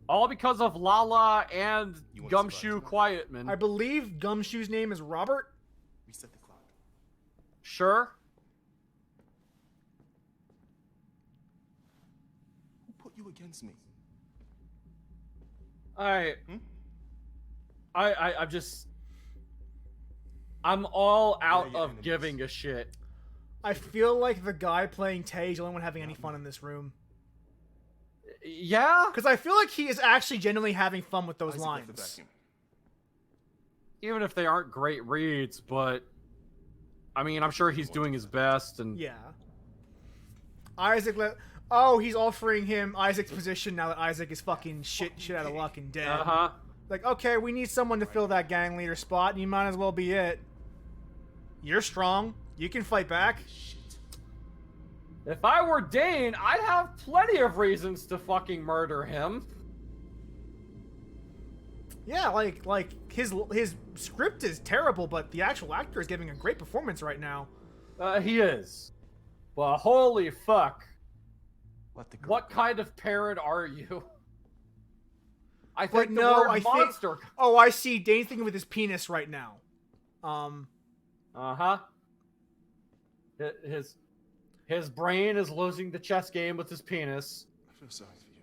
All because of Lala and Gumshoe Quietman. I believe Gumshoe's name is Robert? Reset the clock. Sure. Who put you against me? I'm all out of giving a shit. I feel like the guy playing Tay is the only one having any fun in this room. Yeah? Because I feel like he is actually genuinely having fun with those lines. Even if they aren't great reads, but I mean, I'm sure he's doing his best, and yeah. Isaac oh, he's offering him Isaac's position now that Isaac is fucking shit out of luck and dead. Uh-huh. Like, okay, we need someone to fill that gang leader spot, and you might as well be it. You're strong. You can fight back. If I were Dane, I'd have plenty of reasons to fucking murder him. Yeah, like his script is terrible, but the actual actor is giving a great performance right now. He is. But holy fuck. What kind of parent are you? I But think the no, word I monster. think. Oh, I see. Dane's thinking with his penis right now. Uh-huh. His brain is losing the chess game with his penis. I feel sorry for you.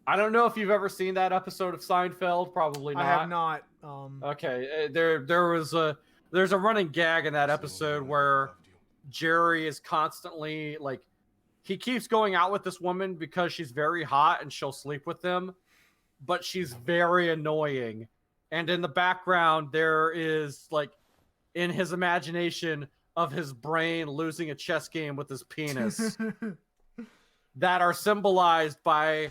I don't know if you've ever seen that episode of Seinfeld. Probably not. I have not. Okay, there's a running gag in that episode where Jerry is constantly like, he keeps going out with this woman because she's very hot and she'll sleep with him, but she's very annoying. And in the background, there is like, in his imagination of his brain losing a chess game with his penis that are symbolized by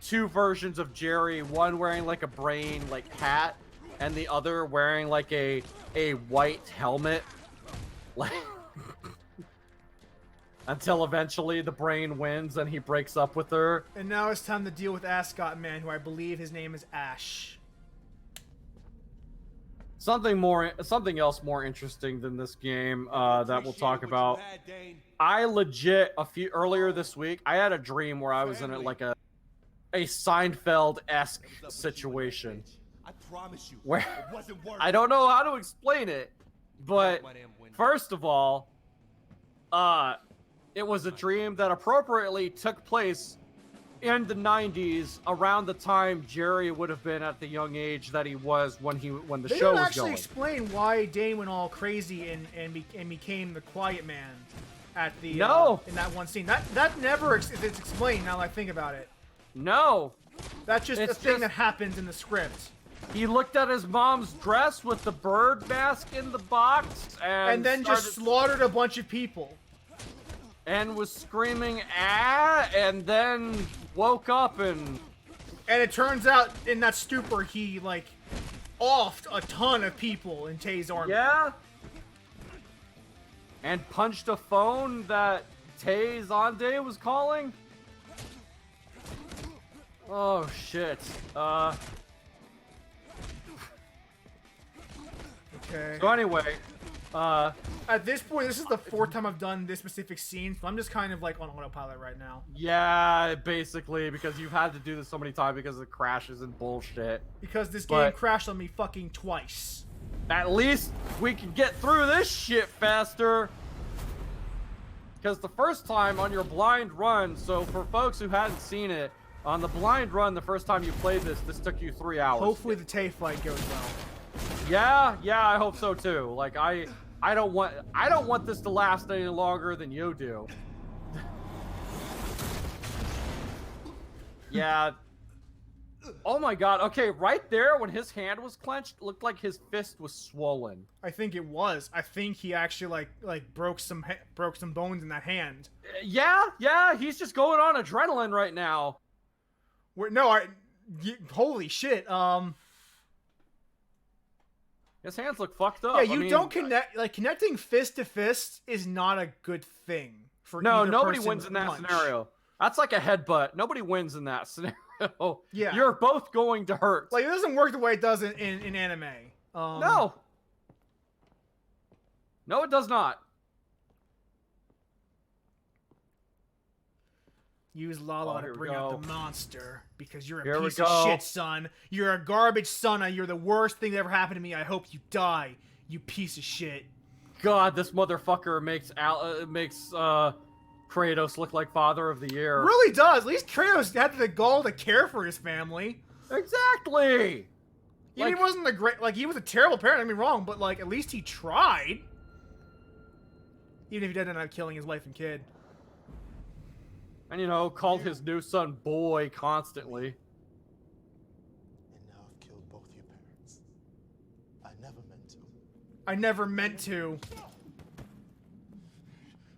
two versions of Jerry, one wearing like a brain like hat and the other wearing like a white helmet, like until eventually the brain wins and he breaks up with her. And now it's time to deal with Ascot Man, who I believe his name is Ash. Something else more interesting than this game that we'll talk about. I legit earlier this week, I had a dream where I was in like a Seinfeld-esque situation. I promise you, where it wasn't worth I don't know how to explain it, but first of all, it was a dream that appropriately took place in the 90s, around the time Jerry would have been at the young age that he was when the show was going. They don't actually explain why Dane went all crazy and became the quiet man at the in that one scene. That never is explained now that I think about it. No. That's just a thing that happens in the script. He looked at his mom's dress with the bird mask in the box and then just slaughtered a bunch of people. And was screaming, ah, and then woke up and it turns out in that stupor he, like, offed a ton of people in Tay's army. Yeah. And punched a phone that Tay Zonde was calling. Oh, shit. Okay. So anyway, at this point, this is the fourth time I've done this specific scene, so I'm just kind of like on autopilot right now. Yeah, basically, because you've had to do this so many times because of crashes and bullshit. Because this game crashed on me fucking twice. At least we can get through this shit faster. Because the first time on your blind run, so for folks who hadn't seen it, on the blind run, the first time you played this took you 3 hours. Hopefully the Tay fight goes well. Yeah, I hope so too. Like I don't want this to last any longer than you do. Yeah. Oh my god. Okay, right there when his hand was clenched, looked like his fist was swollen. I think it was. I think he actually like broke some bones in that hand. Yeah, he's just going on adrenaline right now. Holy shit. His hands look fucked up. Yeah, don't connect. Like, connecting fist to fist is not a good thing for either nobody person wins in that punch. scenario. That's like a headbutt. Nobody wins in that scenario. Yeah. You're both going to hurt. Like, it doesn't work the way it does in anime. No, it does not. Use Lala to bring out the monster, because you're a Here piece of shit, son. You're a garbage son. You're the worst thing that ever happened to me. I hope you die, you piece of shit. God, this motherfucker makes Kratos look like Father of the Year. Really does. At least Kratos had the gall to care for his family. Exactly. He wasn't a great, he was a terrible parent. Don't get me wrong, but at least he tried. Even if he didn't end up killing his wife and kid. And, called his new son boy constantly. And now I've killed both your parents. I never meant to. I never meant to.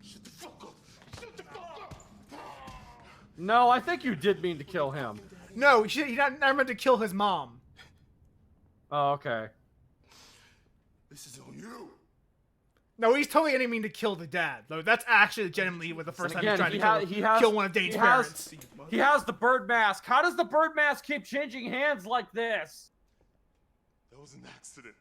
Shut the fuck up. No, I think you did mean to kill him. No, he never meant to kill his mom. Oh, okay. This is on you. No, he's totally didn't mean to kill the dad. Though that's actually legitimately the first time Again, he's trying to kill one of Dane's parents. He has the bird mask. How does the bird mask keep changing hands like this? That was an accident.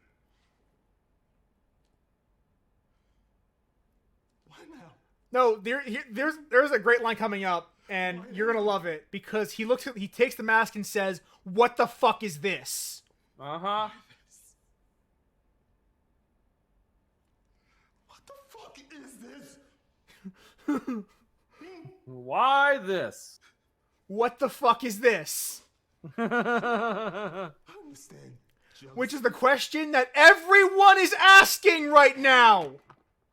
Why now? No, there's a great line coming up, and you're gonna love it because he takes the mask and says, "What the fuck is this?" Uh-huh. What the fuck is this? Why this? What the fuck is this? I understand. Which is the question that everyone is asking right now.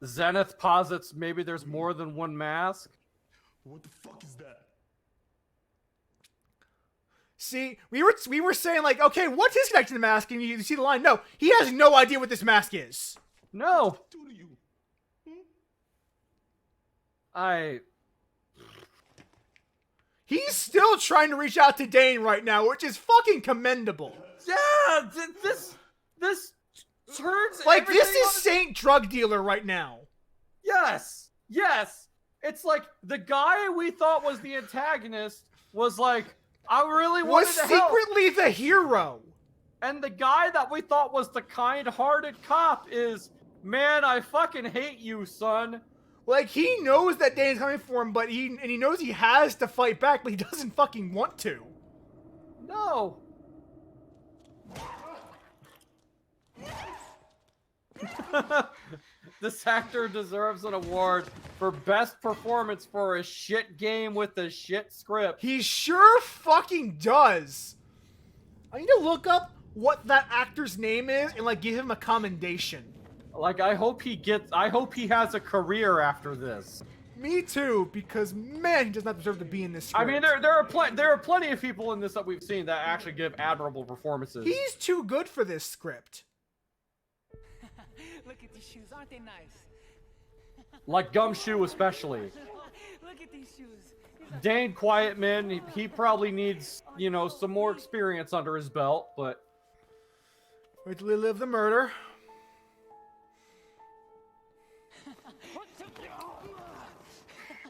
Zenith posits maybe there's more than one mask. What the fuck is that? See, we were saying like, okay, what's his connection to the mask? And you see the line. No, he has no idea what this mask is. No. Do to you? He's still trying to reach out to Dane right now, which is fucking commendable. Yeah, this turns like this is on... Saint drug dealer right now. Yes, yes. It's like the guy we thought was the antagonist was like, I really wanted was to help. secretly the hero. And the guy that we thought was the kind-hearted cop is, man, I fucking hate you, son. Like, he knows that Dane's coming for him, but he knows he has to fight back, but he doesn't fucking want to. No. This actor deserves an award for best performance for a shit game with a shit script. He sure fucking does. I need to look up what that actor's name is and, like, give him a commendation. Like, I hope he has a career after this. Me too, because man, he does not deserve to be in this script. I mean, there are plenty of people in this that we've seen that actually give admirable performances. He's too good for this script. Look at these shoes, aren't they nice? Like Gumshoe especially. Look at these shoes. Dane Quietman, he probably needs, you know, some more experience under his belt, but... Wait till he live the murder.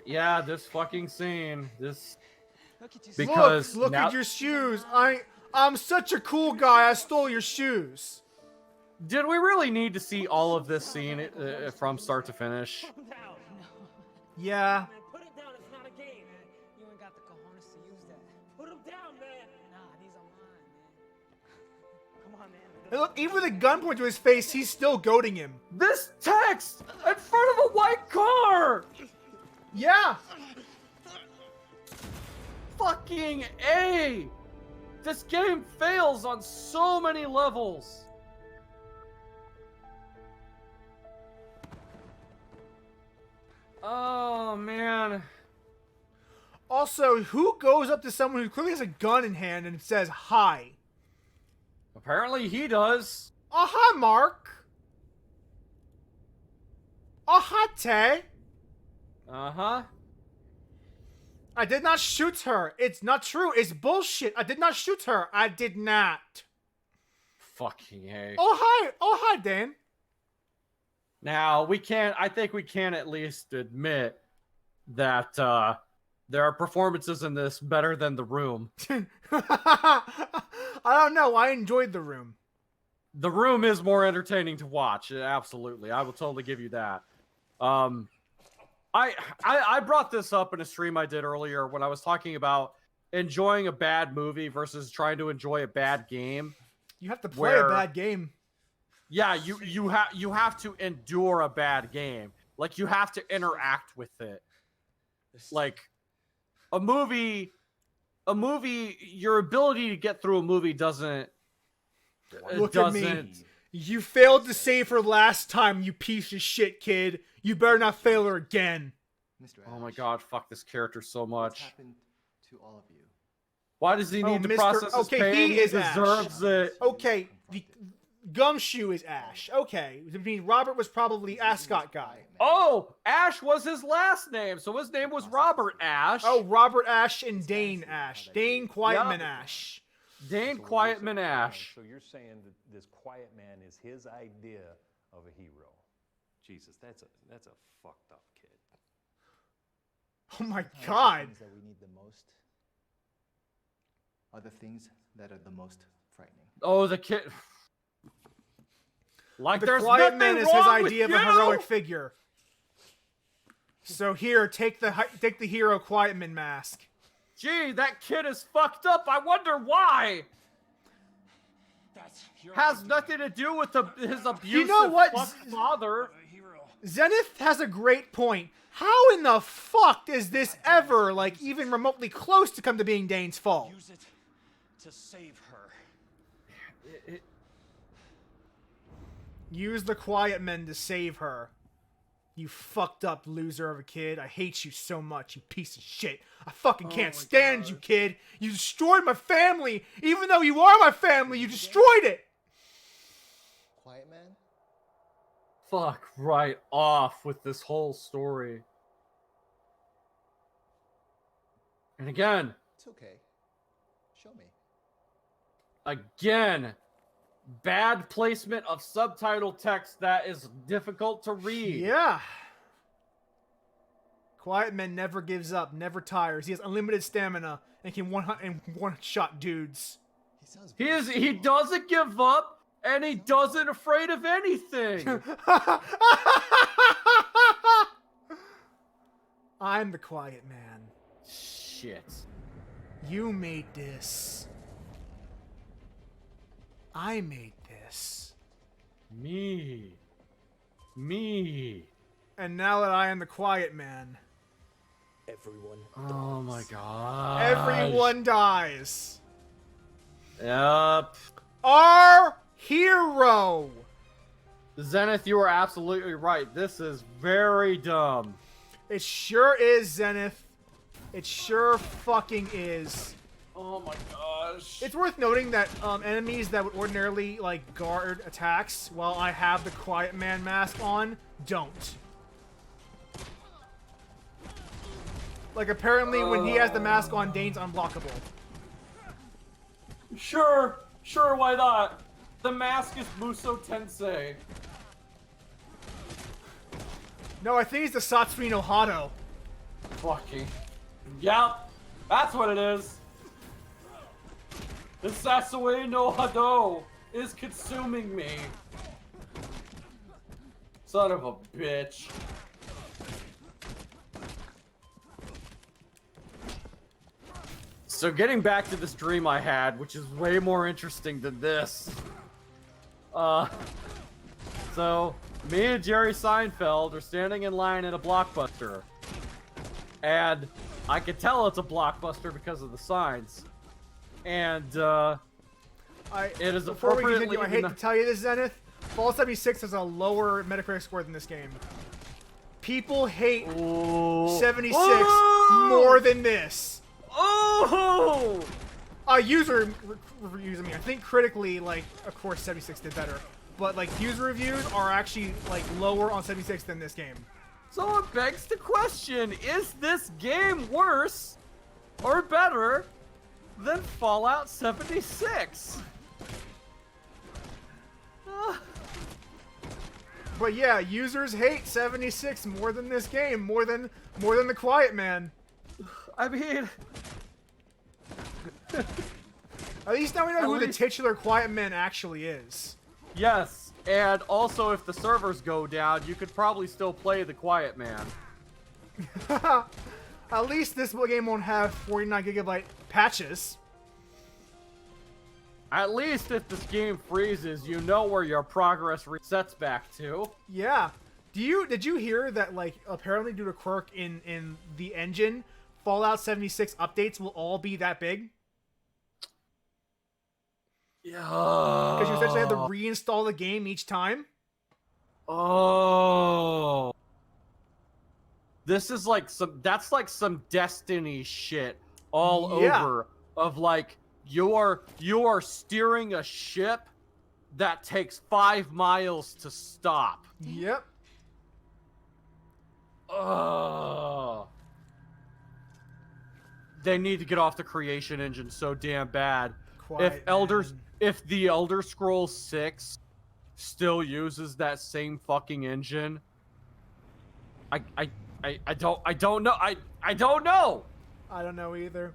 Yeah, this fucking scene. Because look at your shoes. I'm such a cool guy. I stole your shoes. Did we really need to see all of this scene from start to finish? Yeah. Put it down. It's not a game. You ain't got the cojones to use that. Put them down, man. Nah, these are mine, man. Come on, man. And look, even with a gun pointed to his face, he's still goading him. This text in front of a white car. Yeah. Fucking A. This game fails on so many levels. Oh, man. Also, who goes up to someone who clearly has a gun in hand and says hi? Apparently he does. Oh, hi, Mark. Oh, hi, Tay. Uh-huh. I did not shoot her. It's not true. It's bullshit. I did not shoot her. I did not. Fucking A. Oh, hi. Oh, hi, Dan. Now, I think we can at least admit that there are performances in this better than The Room. I don't know. I enjoyed The Room. The Room is more entertaining to watch. Absolutely. I will totally give you that. I brought this up in a stream I did earlier when I was talking about enjoying a bad movie versus trying to enjoy a bad game. You have to play a bad game. Yeah, you have to endure a bad game. Like, you have to interact with it. Like, a movie, your ability to get through a movie doesn't... Look at me. You failed to save her last time, you piece of shit, kid. You better not fail her again. Oh my god, fuck this character so much. What's happened to all of you? Why does he need to Mr. process his pain? He deserves it. Okay, Gumshoe is Ash. Okay. I mean, Robert was probably Ascot guy. Oh, Ash was his last name, so his name was Robert Ash. Oh, Robert Ash and Dane Ash. Dane Quietman Ash. Dane Quietman Ash. So you're saying that this quiet man is his idea of a hero? Jesus, that's a fucked up kid. Oh my God. The things that we need the most are the things that are the most frightening. Oh, the kid. Like The there's Quiet nothing Man is his wrong idea of with a you! heroic figure. So here, take the hero Quietman mask. Gee, that kid is fucked up. I wonder why. Has nothing to do with his abusive fuck father. Zenith has a great point. How in the fuck is this ever, like, even remotely close to come to being Dane's fault? Use it to save her. Use the Quiet Men to save her. You fucked up loser of a kid. I hate you so much, you piece of shit. I fucking can't stand you, kid. You destroyed my family. Even though you are my family, you destroyed it. Quiet Man? Fuck right off with this whole story. And again. It's okay. Show me. Again. Bad placement of subtitle text that is difficult to read. Yeah. Quiet Man never gives up, never tires. He has unlimited stamina and can one-shot dudes. He doesn't give up, and he doesn't afraid of anything. I'm the Quiet Man. Shit. You made this. I made this. Me. And now that I am the Quiet Man. Everyone. Oh my god. Everyone dies. Yep. Our hero. Zenith, you are absolutely right. This is very dumb. It sure is, Zenith. It sure fucking is. Oh my gosh. It's worth noting that enemies that would ordinarily, like, guard attacks while I have the Quiet Man mask on, don't. Like, apparently when he has the mask on, Dane's unblockable. Sure, why not? The mask is Muso Tensei. No, I think he's the Satsui no Hado. Fucking. Yep, that's what it is. The Satsui no Hado is consuming me. Son of a bitch. So getting back to this dream I had, which is way more interesting than this. So me and Jerry Seinfeld are standing in line at a Blockbuster. And I could tell it's a Blockbuster because of the signs. And it is before we appropriately... continue, I hate to tell you this, Zenith. Fallout 76 has a lower Metacritic score than this game. People hate 76 more than this. Oh! User reviews, I mean, I think critically, like, of course 76 did better. But, like, user reviews are actually, like, lower on 76 than this game. So it begs the question, is this game worse or better than Fallout 76? But yeah, users hate 76 more than this game, more than the Quiet Man. I mean... At least now we know who the titular Quiet Man actually is. Yes, and also if the servers go down, you could probably still play the Quiet Man. At least this game won't have 49 gigabyte patches. At least if this game freezes, you know where your progress resets back to. Yeah. Did you hear that, like, apparently due to quirk in the engine, Fallout 76 updates will all be that big? Yeah. Because you essentially have to reinstall the game each time? Oh. This is like that's like some Destiny shit all over of like you are steering a ship that takes 5 miles to stop. Yep. Ugh. They need to get off the creation engine so damn bad. Quiet, If the Elder Scrolls 6 still uses that same fucking engine, I don't know. I don't know. I don't know either.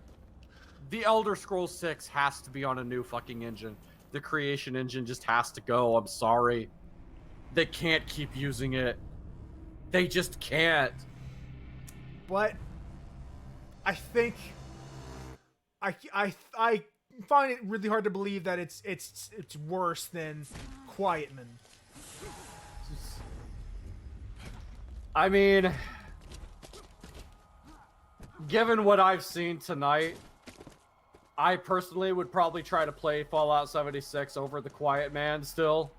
The Elder Scrolls 6 has to be on a new fucking engine. The creation engine just has to go. I'm sorry. They can't keep using it. They just can't. But I think I find it really hard to believe that it's worse than Quietman. I mean, given what I've seen tonight, I personally would probably try to play Fallout 76 over the Quiet Man still.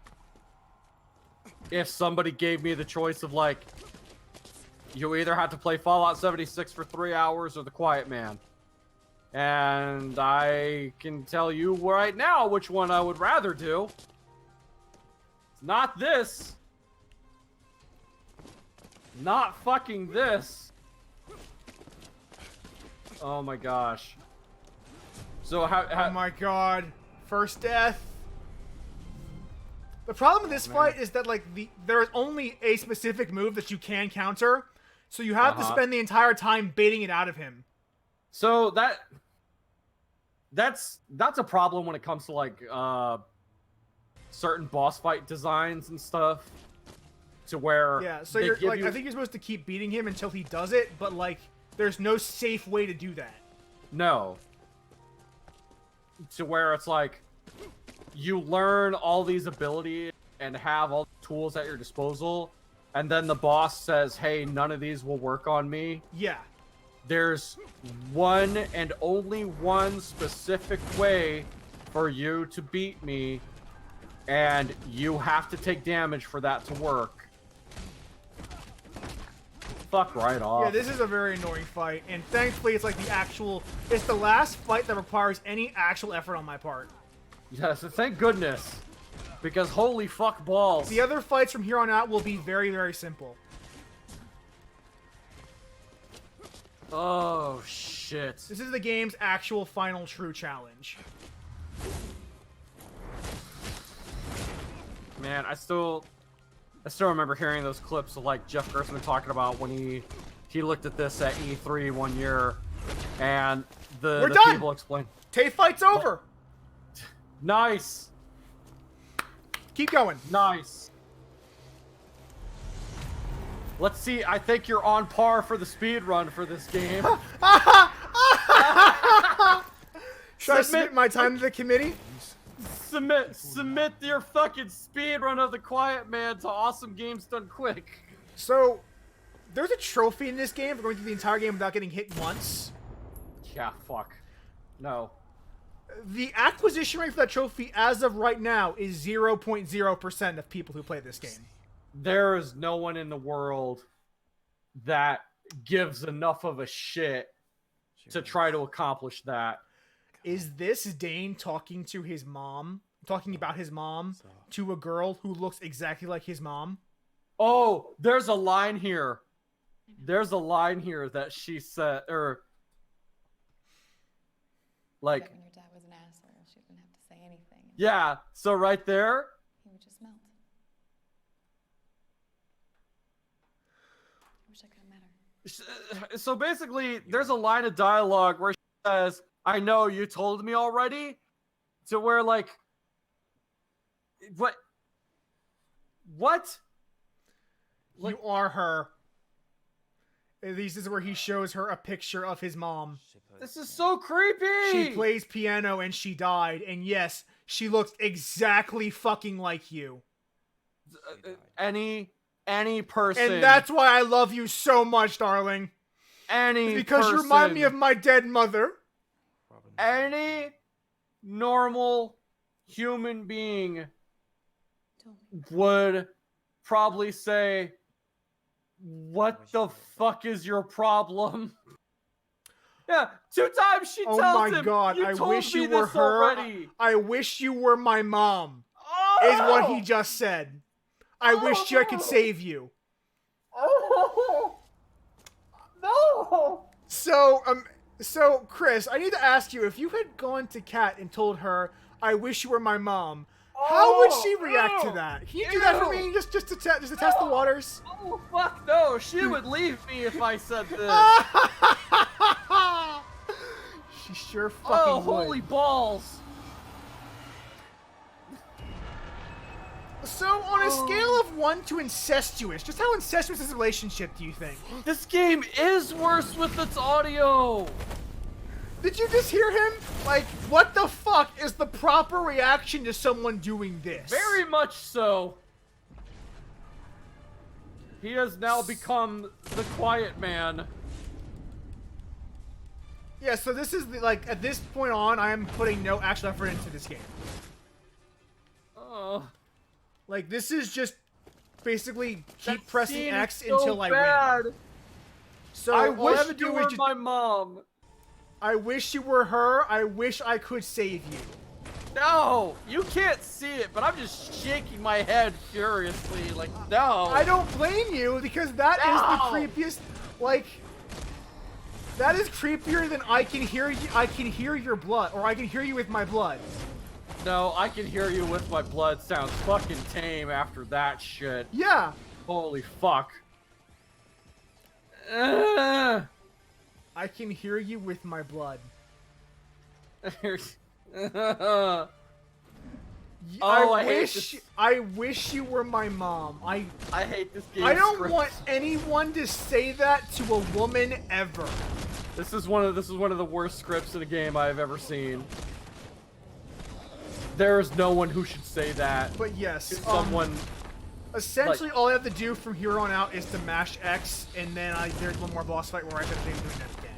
If somebody gave me the choice of, like, you either have to play Fallout 76 for 3 hours or the Quiet Man. And I can tell you right now which one I would rather do. It's not this. Not fucking this. Oh my gosh. So how oh my god. First death. The problem with this fight is that, like, there is only a specific move that you can counter, so you have to spend the entire time baiting it out of him. So that's a problem when it comes to, like, certain boss fight designs and stuff. To where so you're like, I think you're supposed to keep beating him until he does it, but, like, there's no safe way to do that. No. To where it's like, you learn all these abilities and have all the tools at your disposal, and then the boss says, hey, none of these will work on me. Yeah. There's one and only one specific way for you to beat me, and you have to take damage for that to work. Fuck right off. Yeah, this is a very annoying fight, and thankfully it's like it's the last fight that requires any actual effort on my part. Yes, thank goodness. Because holy fuck balls. The other fights from here on out will be very, very simple. Oh, shit. This is the game's actual final true challenge. Man, I still remember hearing those clips of, like, Jeff Gerstmann talking about when he looked at this at E3 one year, and the people explained. TAFE fight's over. Nice. Keep going. Nice. Let's see. I think you're on par for the speed run for this game. Should I submit my time to the committee? Submit your fucking speed run of the Quiet Man to Awesome Games Done Quick. So, there's a trophy in this game for going through the entire game without getting hit once. Yeah, fuck. No. The acquisition rate for that trophy as of right now is 0.0% of people who play this game. There is no one in the world that gives enough of a shit to try to accomplish that. Is this Dane talking about his mom to a girl who looks exactly like his mom? Oh, there's a line here. There's a line here that she said, or like, when your dad was an asshole, she didn't have to say anything. Yeah, so right there. He would just melt. I wish I could have met her. So basically, there's a line of dialogue where she says, I know you told me already, to where, like, what? Like, you are her. At least this is where he shows her a picture of his mom. This is so creepy! She plays piano and she died, and yes, she looks exactly fucking like you. Any person. And that's why I love you so much, darling. Because you remind me of my dead mother. Any normal human being would probably say, what the fuck is your problem? Yeah, 2 times she tells him, oh my god, I wish you were her. Already. I wish you were my mom. Oh! is what he just said. I wish I could save you. No. So Chris, I need to ask you, if you had gone to Kat and told her, "I wish you were my mom," how would she react to that? Can you do that for me, just to test the waters? Oh fuck no! She would leave me if I said this. She sure fucking would. Holy balls! So, on a scale of 1 to incestuous, just how incestuous is this relationship, do you think? This game is worse with its audio! Did you just hear him? Like, what the fuck is the proper reaction to someone doing this? Very much so. He has now become the quiet man. Yeah, so this is, like, at this point on, I am putting no actual effort into this game. Like, this is just basically keep pressing X until I win. So I all I have to wish do you is were just, my mom. I wish you were her. I wish I could save you. No, you can't see it, but I'm just shaking my head furiously. Like, no. I don't blame you, because that is the creepiest. Like, that is creepier than I can hear you. I can hear your blood, or I can hear you with my blood. No, I can hear you with my blood sounds fucking tame after that shit. Yeah. Holy fuck. I can hear you with my blood. I wish you were my mom. I hate this game. I don't want anyone to say that to a woman ever. This is one of the worst scripts in a game I've ever seen. There is no one who should say that. But yes, to someone. Essentially, all I have to do from here on out is to mash X, and then there's one more boss fight where I have to doing that again.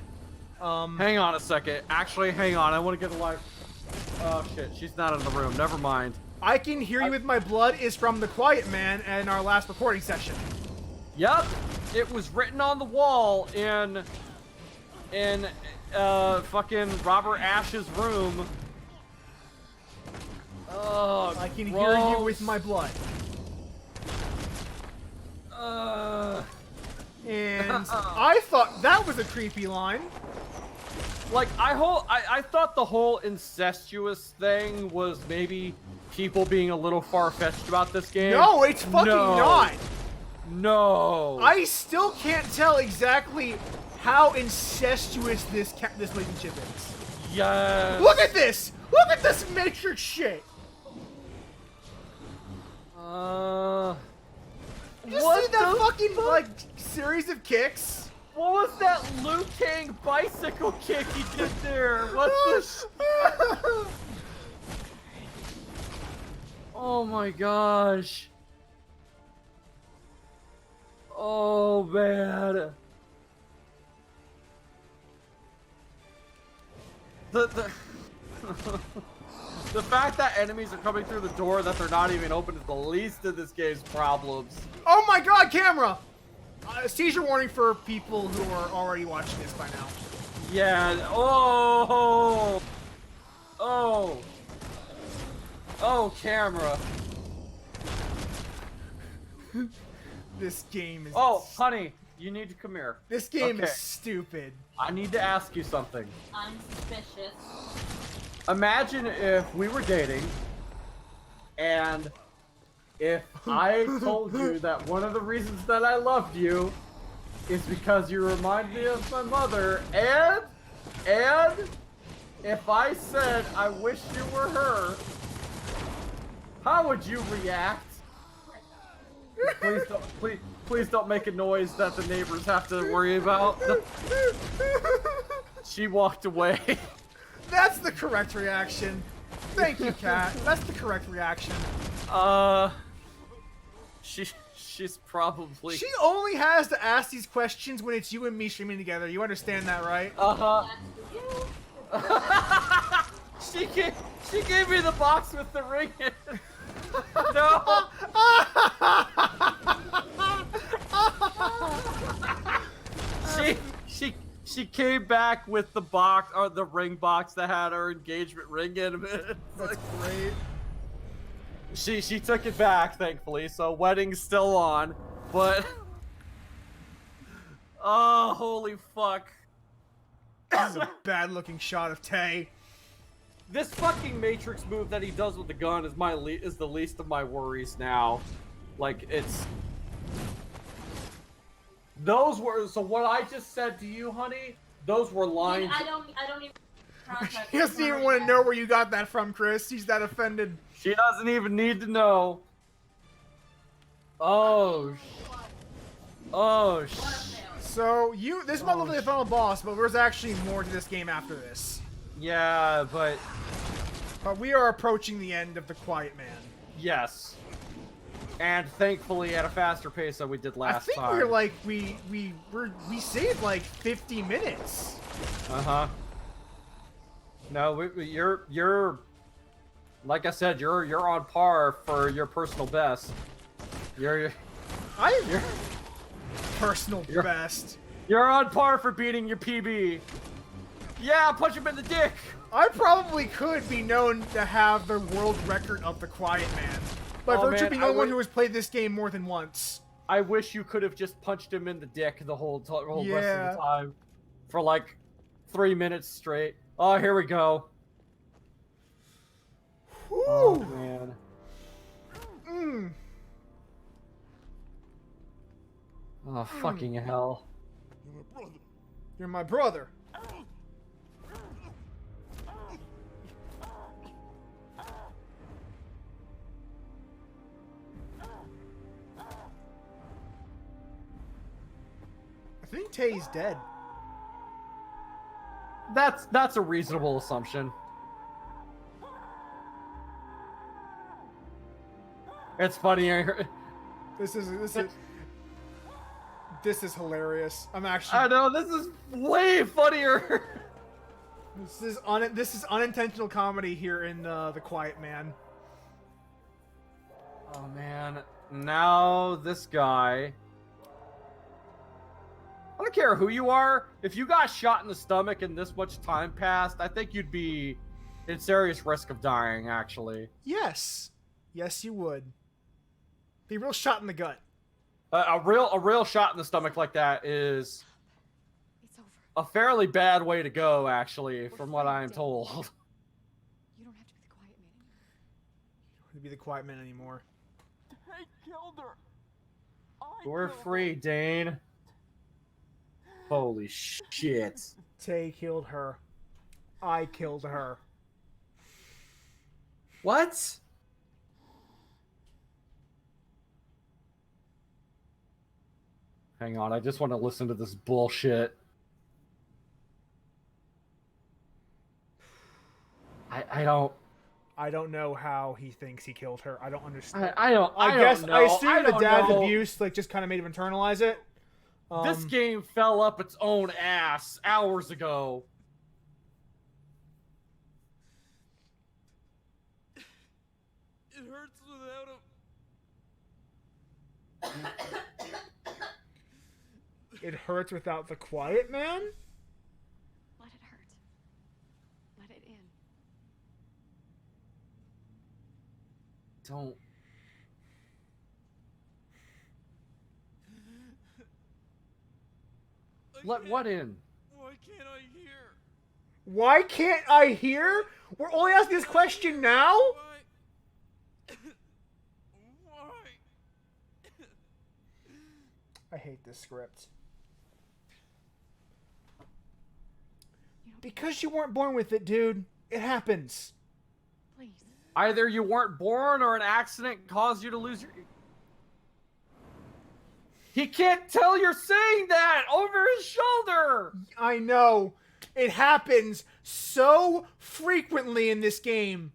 Hang on a second. Actually, hang on. I want to get a live. Oh shit, she's not in the room. Never mind. I can hear you with my blood is from the Quiet Man in our last recording session. Yep, it was written on the wall in fucking Robert Ash's room. Oh, I can hear you with my blood. And I thought that was a creepy line. Like, I thought the whole incestuous thing was maybe people being a little far-fetched about this game. No, it's fucking not. No. I still can't tell exactly how incestuous this relationship is. Yes. Look at this! Look at this Matrix shit! You see that fucking, like, series of kicks? What was that Liu Kang bicycle kick he did there? What the Oh my gosh. Oh man. The fact that enemies are coming through the door that they're not even open is the least of this game's problems. Oh my god, camera! Seizure warning for people who are already watching this by now. Yeah. Oh. Oh. Oh, camera. This game is... Oh, honey, you need to come here. This game is stupid. I need to ask you something. I'm suspicious. Imagine if we were dating, and if I told you that one of the reasons that I loved you is because you remind me of my mother, and if I said I wish you were her, how would you react? Please don't make a noise that the neighbors have to worry about. She walked away. That's the correct reaction. Thank you, Kat. That's the correct reaction. She's probably... She only has to ask these questions when it's you and me streaming together. You understand that, right? She gave me the box with the ring in it. No. She came back with the box, or the ring box that had her engagement ring in it. That's great. She took it back, thankfully, so wedding's still on. But oh, holy fuck. This is a bad looking shot of Tay. This fucking Matrix move that he does with the gun is the least of my worries now. Like, it's... Those were... So what I just said to you, honey, those were lines... I don't even... He doesn't even want to know where you got that from, Chris. He's that offended. She doesn't even need to know. Oh, So, this might look like the final boss, but there's actually more to this game after this. Yeah, but... But we are approaching the end of The Quiet Man. Yes. And thankfully at a faster pace than we did last time. I think we're like, we saved like 50 minutes. Uh-huh. No, you're... Like I said, you're on par for your personal best. You're personal best. You're on par for beating your PB. Yeah, punch him in the dick. I probably could be known to have the world record of The Quiet Man. By virtue of being the only one who has played this game more than once. I wish you could have just punched him in the dick the whole rest of the time. For like 3 minutes straight. Oh, here we go. Whew. Oh, man. Oh, fucking hell. You're my brother. I think Tay's dead. That's a reasonable assumption. It's funny. This is hilarious. I'm actually. I know, this is way funnier. This is unintentional comedy here in The Quiet Man. Oh man, now this guy. I don't care who you are. If you got shot in the stomach and this much time passed, I think you'd be in serious risk of dying. Actually. Yes, you would. Be a real shot in the gut. A real shot in the stomach like that is a fairly bad way to go, actually, from what I'm told. You don't have to be the quiet man anymore. You don't have to be the quiet man anymore. I killed her. We're free, Dane. Holy shit. Tay killed her. I killed her. What? Hang on, I just want to listen to this bullshit. I don't know how he thinks he killed her. I don't understand. I don't know. I assume the dad's know. abuse just kind of made him internalize it. This game fell up its own ass hours ago. It hurts without him. It hurts without the Quiet Man? Let it hurt. Let it in. Don't. Let what in? Why can't I hear? Why can't I hear? We're only asking this question now? Why? I hate this script. Because you weren't born with it, dude. It happens. Please. Either you weren't born or an accident caused you to lose your... He can't tell you're saying that over his shoulder! I know. It happens so frequently in this game.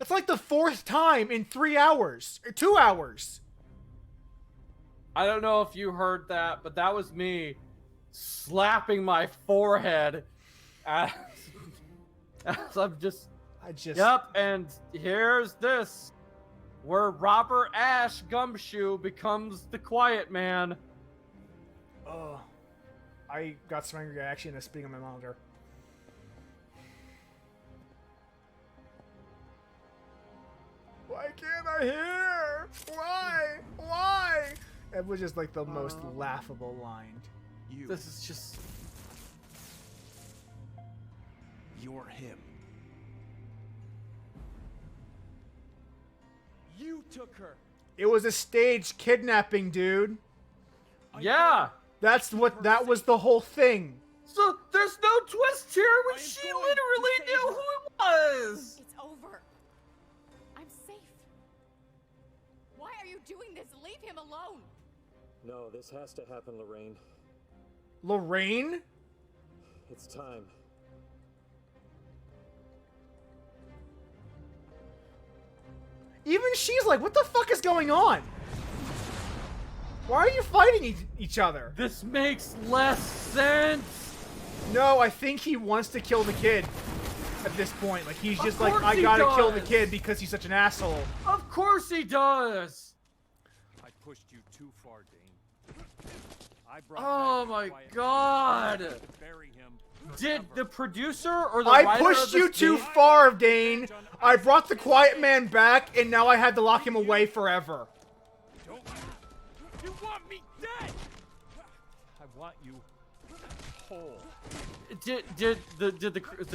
It's like the 4th time in 3 hours. Or 2 hours. I don't know if you heard that, but that was me slapping my forehead as I'm just... Yep, and here's this. Where Robert Ash Gumshoe becomes the Quiet Man. I got so angry I actually ended up spitting on my monitor. Why here? Why? Why? It was just like the most laughable line. This is just... You're him. You took her. It was a staged kidnapping, dude. Yeah. That was the whole thing. So there's no twist here when she literally knew who it was. It's over. I'm safe. Why are you doing this? Leave him alone. No, this has to happen, Lorraine. Lorraine? It's time. Even she's like, what the fuck is going on? Why are you fighting each other? This makes less sense. No, I think he wants to kill the kid at this point. Like, he's just like, I he gotta kill the does. kid because he's such an asshole. Of course he does. I pushed you too far, Dane. I brought Oh back my quiet God. to bury him Did the producer or the I writer pushed of you this too game- far, Dane. I brought the quiet man back, and now I had to lock him away forever. You want me dead? I want you whole. Did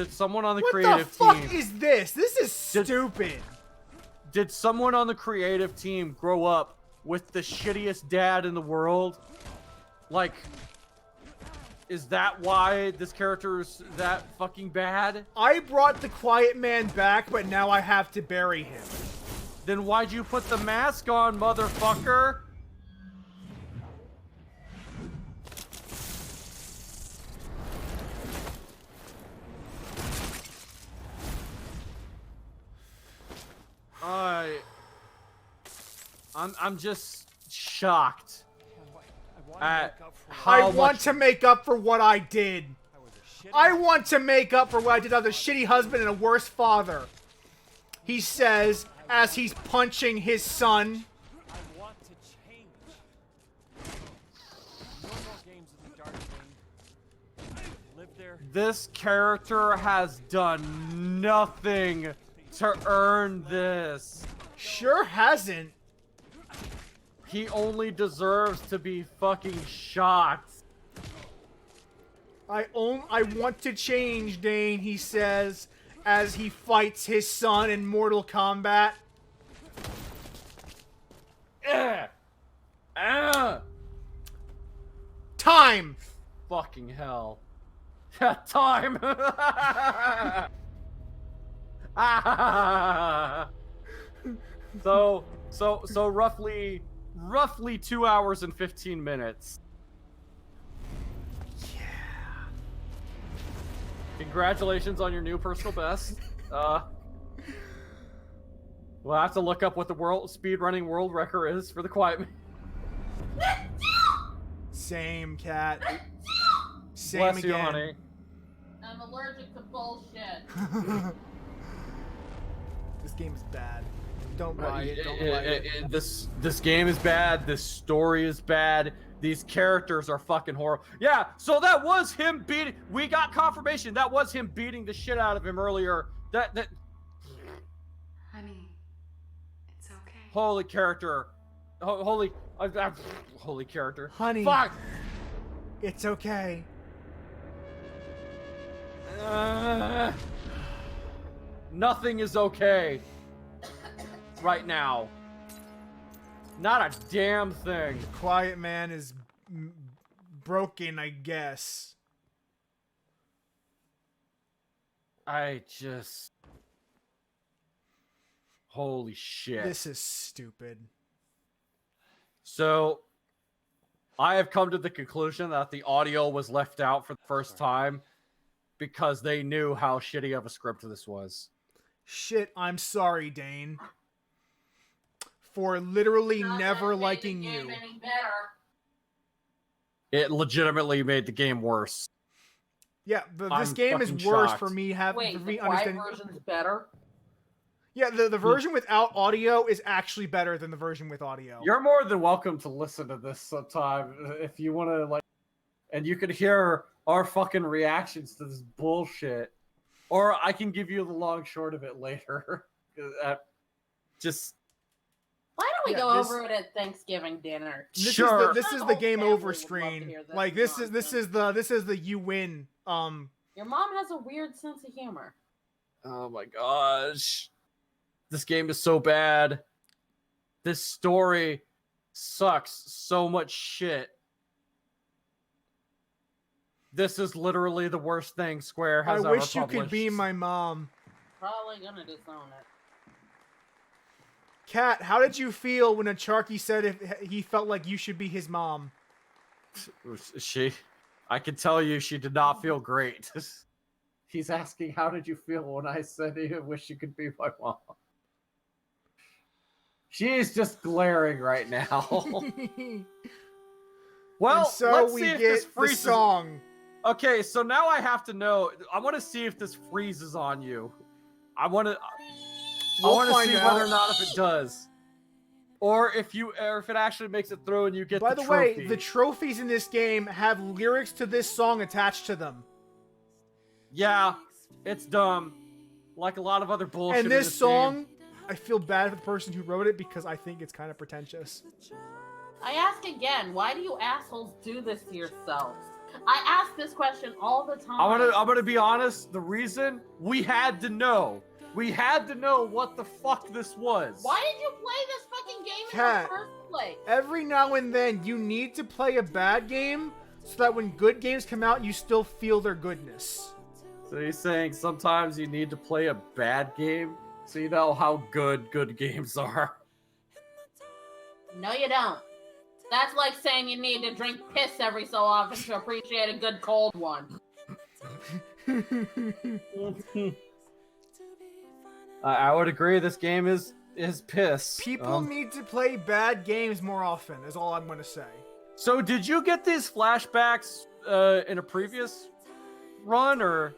someone on the What creative the fuck team is this? This is stupid. Did someone on the creative team grow up with the shittiest dad in the world? Like, is that why this character is that fucking bad? I brought the quiet man back, but now I have to bury him. Then why'd you put the mask on, motherfucker? I'm just shocked at how I want much to make up for what I did. I want to make up for what I did. I was a shitty husband and a worse father. He says as he's punching his son. I want to change. No more games in the dark, Dane. Live there. this character has done nothing to earn this. Sure hasn't. He only deserves to be fucking shot. I want to change, Dane, he says, as he fights his son in Mortal Kombat. Time! Fucking hell. Time! So roughly 2 hours and 15 minutes. Yeah. Congratulations on your new personal best. We'll have to look up what the speedrunning world record is for the Quiet Man. Same, cat. Same Bless again. you, honey. I'm allergic to bullshit. This game is bad. Don't buy it. Don't buy it. This game is bad. This story is bad. These characters are fucking horrible. Yeah, so that was him beating. We got confirmation that was him beating the shit out of him earlier. That. Honey, it's okay. Holy character. Holy character. Honey. Fuck. It's okay. Nothing is okay right now. Not a damn thing. The Quiet Man is broken, I guess. I just... Holy shit. This is stupid. So, I have come to the conclusion that the audio was left out for the first time because they knew how shitty of a script this was. Shit, I'm sorry, Dane. For literally never liking you. It legitimately made the game worse. Yeah, this I'm game is fucking worse shocked. for me Wait, for the me quiet understanding. version's better? Yeah, the version without audio is actually better than the version with audio. You're more than welcome to listen to this sometime if you want to, like, and you could hear our fucking reactions to this bullshit. Or I can give you the long short of it later. Just we Yeah, go this- over it at Thanksgiving dinner? This Sure. This is My the whole game family over would love to screen. hear this Like this is nonsense. the you win. Your mom has a weird sense of humor. Oh my gosh. This game is so bad. This story sucks so much shit. This is literally the worst thing Square I has ever wish you published. could be my mom. Probably gonna disown it. Kat, how did you feel when Acharky said if he felt like you should be his mom? I can tell you she did not feel great. He's asking, how did you feel when I said I wish you could be my mom? She is just glaring right now. Well, And so let's we see if get this the freezes. song. Okay, so now I have to know. I want to see if this freezes on you. I want to We'll find see out. whether or not if it does, or if it actually makes it through and you get By the the trophy. way, the trophies in this game have lyrics to this song attached to them. Yeah, it's dumb. Like a lot of other bullshit. And in this song, game. I feel bad for the person who wrote it because I think it's kind of pretentious. I ask again, why do you assholes do this to yourselves? I ask this question all the time. I'm gonna be honest. The reason we had to know what the fuck this was. Why did you play this fucking game in Kat, the first place? Every now and then, you need to play a bad game so that when good games come out, you still feel their goodness. So you're saying sometimes you need to play a bad game so you know how good games are. No, you don't. That's like saying you need to drink piss every so often to appreciate a good cold one. I would agree. This game is piss. People need to play bad games more often, is all I'm going to say. So did you get these flashbacks in a previous run, or?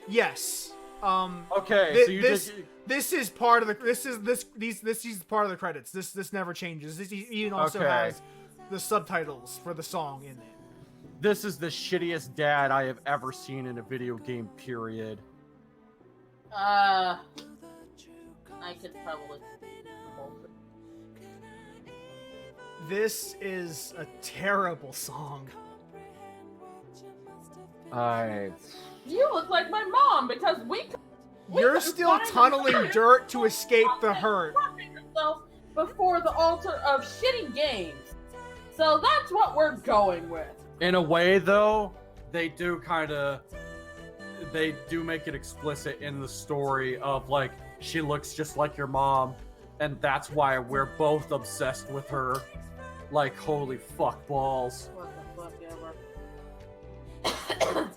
Yes. Okay, so you this is part of the this is part of the credits. This never changes. This even also has the subtitles for the song in it. This is the shittiest dad I have ever seen in a video game. Period. I could probably. This is a terrible song. You look like my mom because we You're still tunneling dirt to escape the hurt. Before the altar of shitty games. So that's what we're going with. In a way, though, they do make it explicit in the story of, like, she looks just like your mom, and that's why we're both obsessed with her. Like, holy fuck balls. What the fuck ever.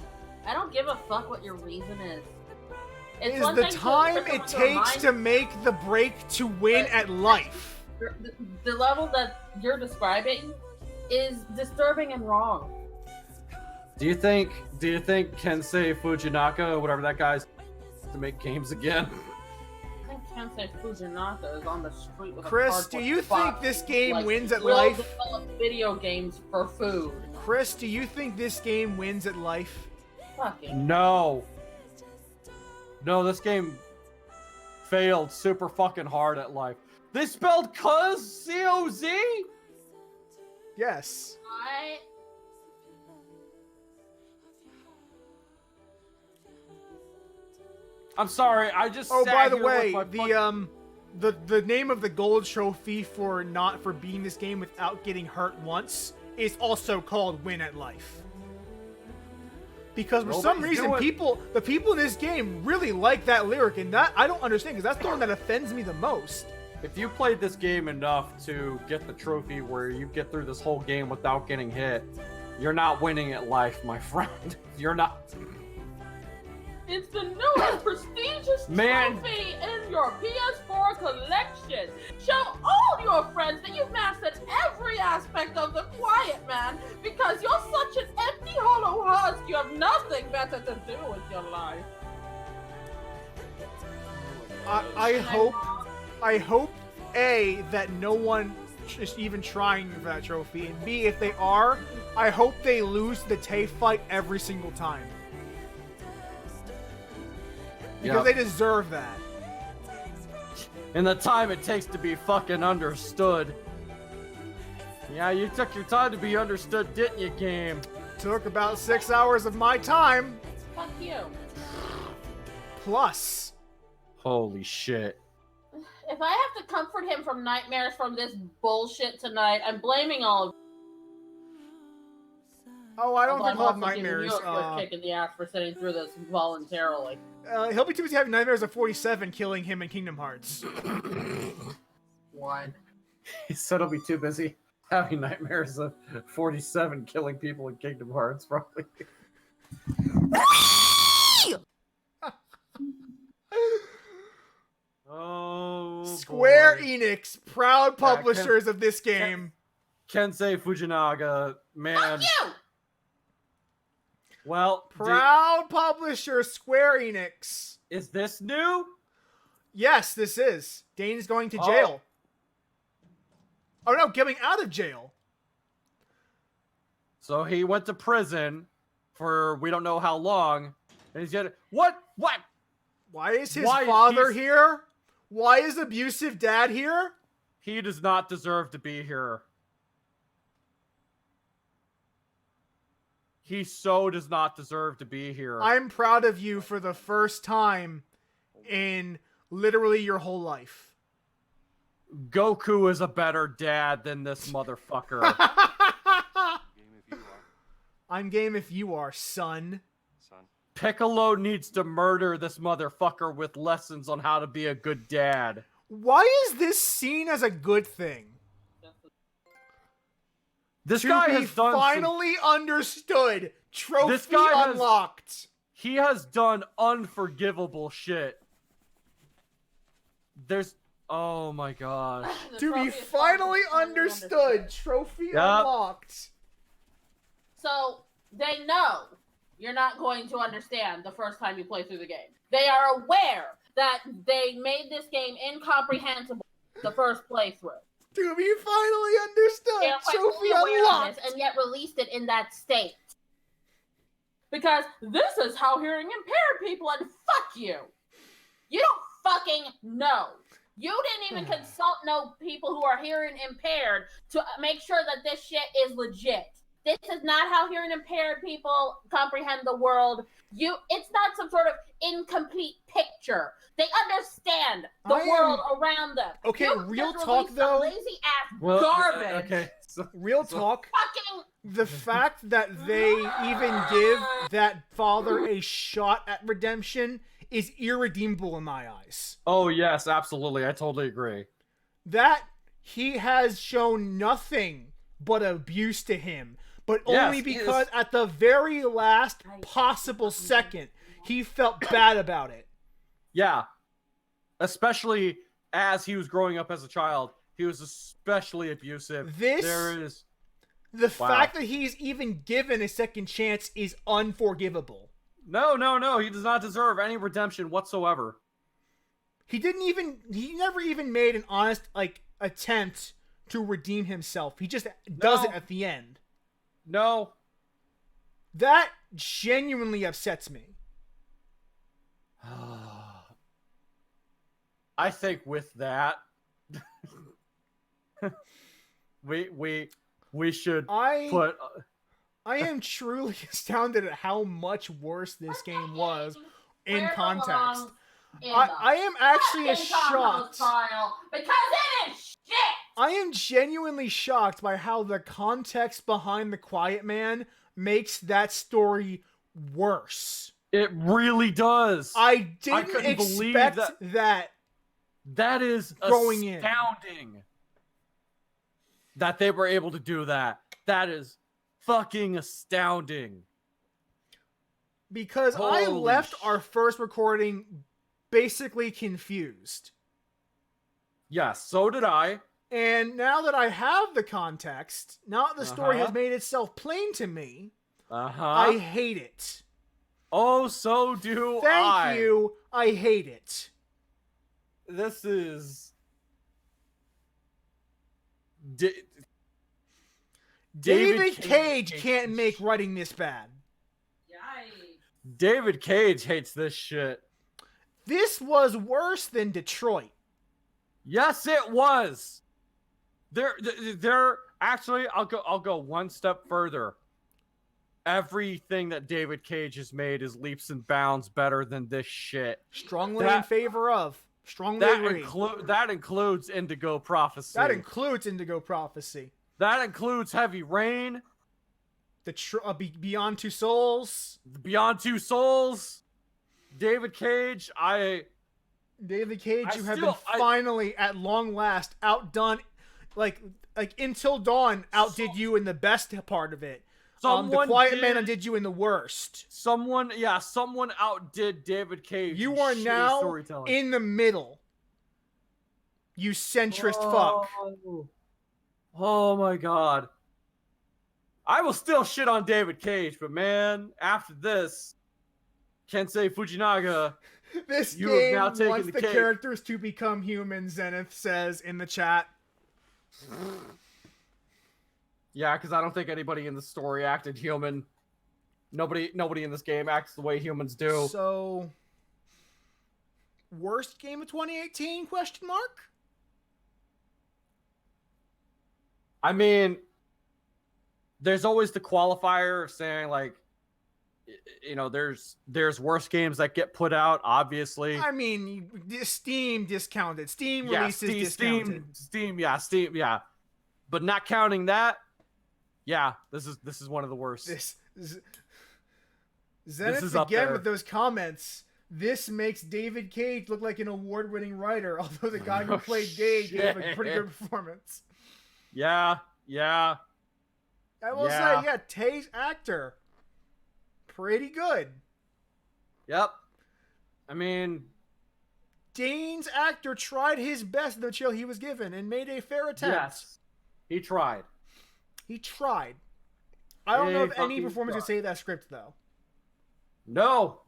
I don't give a fuck what your reason is. It's Is one the thing to time trick it up your takes mind, to make the break to win at life. the level that you're describing is disturbing and wrong. Do you think Kensei Fujinaka, whatever that guy's, to make games again? I think Kensei Fujinaka is on the street with Chris, a do you think this game wins at will life? Develop video games for food. Chris, do you think this game wins at life? Fucking. No, this game failed super fucking hard at life. They spelled cuz C-O-Z? Yes. I'm sorry, I just Oh, sat by the here way, with the name of the gold trophy for beating this game without getting hurt once is also called Win at Life. Because for some reason, the people in this game really like that lyric, and that I don't understand, because that's the one that offends me the most. If you played this game enough to get the trophy where you get through this whole game without getting hit, you're not winning at life, my friend. You're not. It's the newest prestigious trophy in your PS4 collection. Show all your friends that you've mastered every aspect of the Quiet Man, because you're such an empty, hollow husk. You have nothing better to do with your life. I hope A, that no one is even trying for that trophy, and B, if they are, I hope they lose the TAE fight every single time. Because they deserve that. in the time it takes to be fucking understood. Yeah, you took your time to be understood, didn't you, game? Took about 6 hours of my time. Fuck you. Plus. Holy shit. If I have to comfort him from nightmares from this bullshit tonight, I'm blaming all of. Oh, I don't think he'll have I'm also giving nightmares. you a quick kick in the ass for sitting through this voluntarily. He'll be too busy having nightmares of 47 killing him in Kingdom Hearts. What? He said he'll be too busy having nightmares of 47 killing people in Kingdom Hearts, probably. Oh, Square boy. Enix, proud publishers of this game. Kensei Fujinaga, man. Fuck you! Well, proud publisher Square Enix. Is this new? Yes, this is. Dane's going to jail. Oh no, getting out of jail. So he went to prison for we don't know how long. And he's getting what? Why is his father here? Why is abusive dad here? He does not deserve to be here. He so does not deserve to be here. I'm proud of you for the first time in literally your whole life. Goku is a better dad than this motherfucker. I'm game if you are, son. Piccolo needs to murder this motherfucker with lessons on how to be a good dad. Why is this seen as a good thing? This guy has done finally understood. Trophy unlocked. He has done unforgivable shit. Oh my gosh. To be finally understood. Trophy unlocked. So, they know you're not going to understand the first time you play through the game. They are aware that they made this game incomprehensible the first playthrough. To be finally understood. Trophy unlocked. And yet released it in that state. Because this is how hearing impaired people, and fuck you. You don't fucking know. You didn't even consult people who are hearing impaired to make sure that this shit is legit. This is not how hearing impaired people comprehend the world. It's not some sort of incomplete picture. They understand the world around them. Okay, real talk though. Lazy ass garbage. Okay, real talk. Fucking. The fact that they even give that father a shot at redemption is irredeemable in my eyes. Oh yes, absolutely. I totally agree. That he has shown nothing but abuse to him. But only because at the very last possible second, he felt bad about it. Yeah. Especially as he was growing up as a child. He was especially abusive. The fact that he's even given a second chance is unforgivable. No. He does not deserve any redemption whatsoever. He never even made an honest, attempt to redeem himself. He just does it at the end. No. That genuinely upsets me. I think with that, we should put. I am truly astounded at how much worse this game was in context. I am actually shocked. Because it is shit! I am genuinely shocked by how the context behind The Quiet Man makes that story worse. It really does. I didn't expect that. That is astounding. That they were able to do that. That is fucking astounding. Because I left our first recording basically confused. Yes, so did I. And now that I have the context, now that the story has made itself plain to me, I hate it. Oh, so do I. Thank you. I hate it. This is... David Cage can't make writing this bad. David Cage hates this shit. This was worse than Detroit. Yes, it was. There. Actually, I'll go one step further. Everything that David Cage has made is leaps and bounds better than this shit. Strongly in favor of. Strongly agree. That includes Indigo Prophecy. That includes Indigo Prophecy. That includes Heavy Rain. Beyond Two Souls. Beyond Two Souls. David Cage, you have been finally, at long last, outdone. Like Until Dawn outdid you in the best part of it. The Quiet Man outdid you in the worst. Someone outdid David Cage. You are now in the middle. You centrist fuck. Oh my god. I will still shit on David Cage, but man, after this, Kensei Fujinaga, this you game have now taken wants the cake. characters to become human, Zenith says in the chat. Yeah, because I don't think anybody in the story acted human. Nobody in this game acts the way humans do. So, worst game of 2018? Question mark. I mean, there's always the qualifier of saying like, you know, there's worse games that get put out. Obviously, I mean, Steam discounted. Steam releases discounted. Steam, yeah. But not counting that, yeah, this is one of the worst. Zenith is up again there. with those comments. This makes David Cage look like an award-winning writer, although the guy who played Dave gave a pretty good performance. Yeah. I will say, Tay's actor, pretty good. Yep. I mean, Dane's actor tried his best in the chill he was given and made a fair attempt. Yes, he tried. I don't know if any performance can save that script, though. No.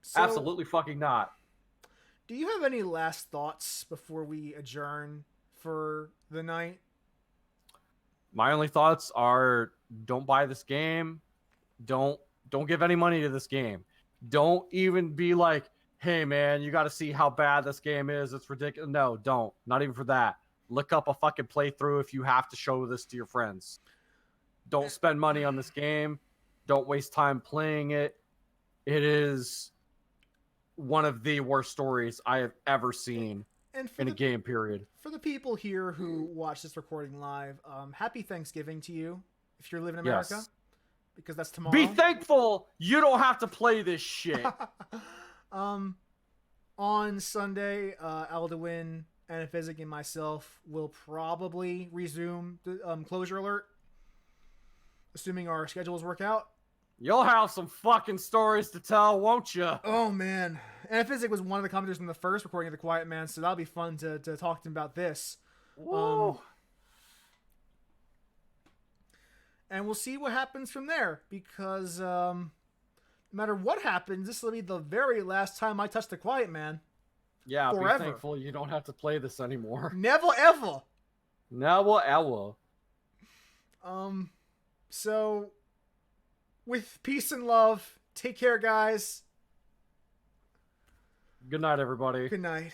So, absolutely fucking not. Do you have any last thoughts before we adjourn for the night? My only thoughts are: don't buy this game. Don't give any money to this game. Don't even be like, hey man, you got to see how bad this game is. It's ridiculous. No, don't. Not even for that. Look up a fucking playthrough if you have to show this to your friends. Don't spend money on this game. Don't waste time playing it. It is one of the worst stories I have ever seen in a game, period. For the people here who watch this recording live, happy Thanksgiving to you if you're living in America. Yes. Because that's tomorrow. Be thankful you don't have to play this shit. On Sunday, Alduin, Anaphysic, and myself will probably resume the Closure Alert, assuming our schedules work out. You'll have some fucking stories to tell, won't you? Oh, man. Anaphysic was one of the commenters in the first recording of The Quiet Man, so that'll be fun to talk to him about this. And we'll see what happens from there, because no matter what happens, this will be the very last time I touch The Quiet Man. Yeah, forever. Be thankful you don't have to play this anymore. Never, ever. Never, ever. So, with peace and love, take care, guys. Good night, everybody. Good night.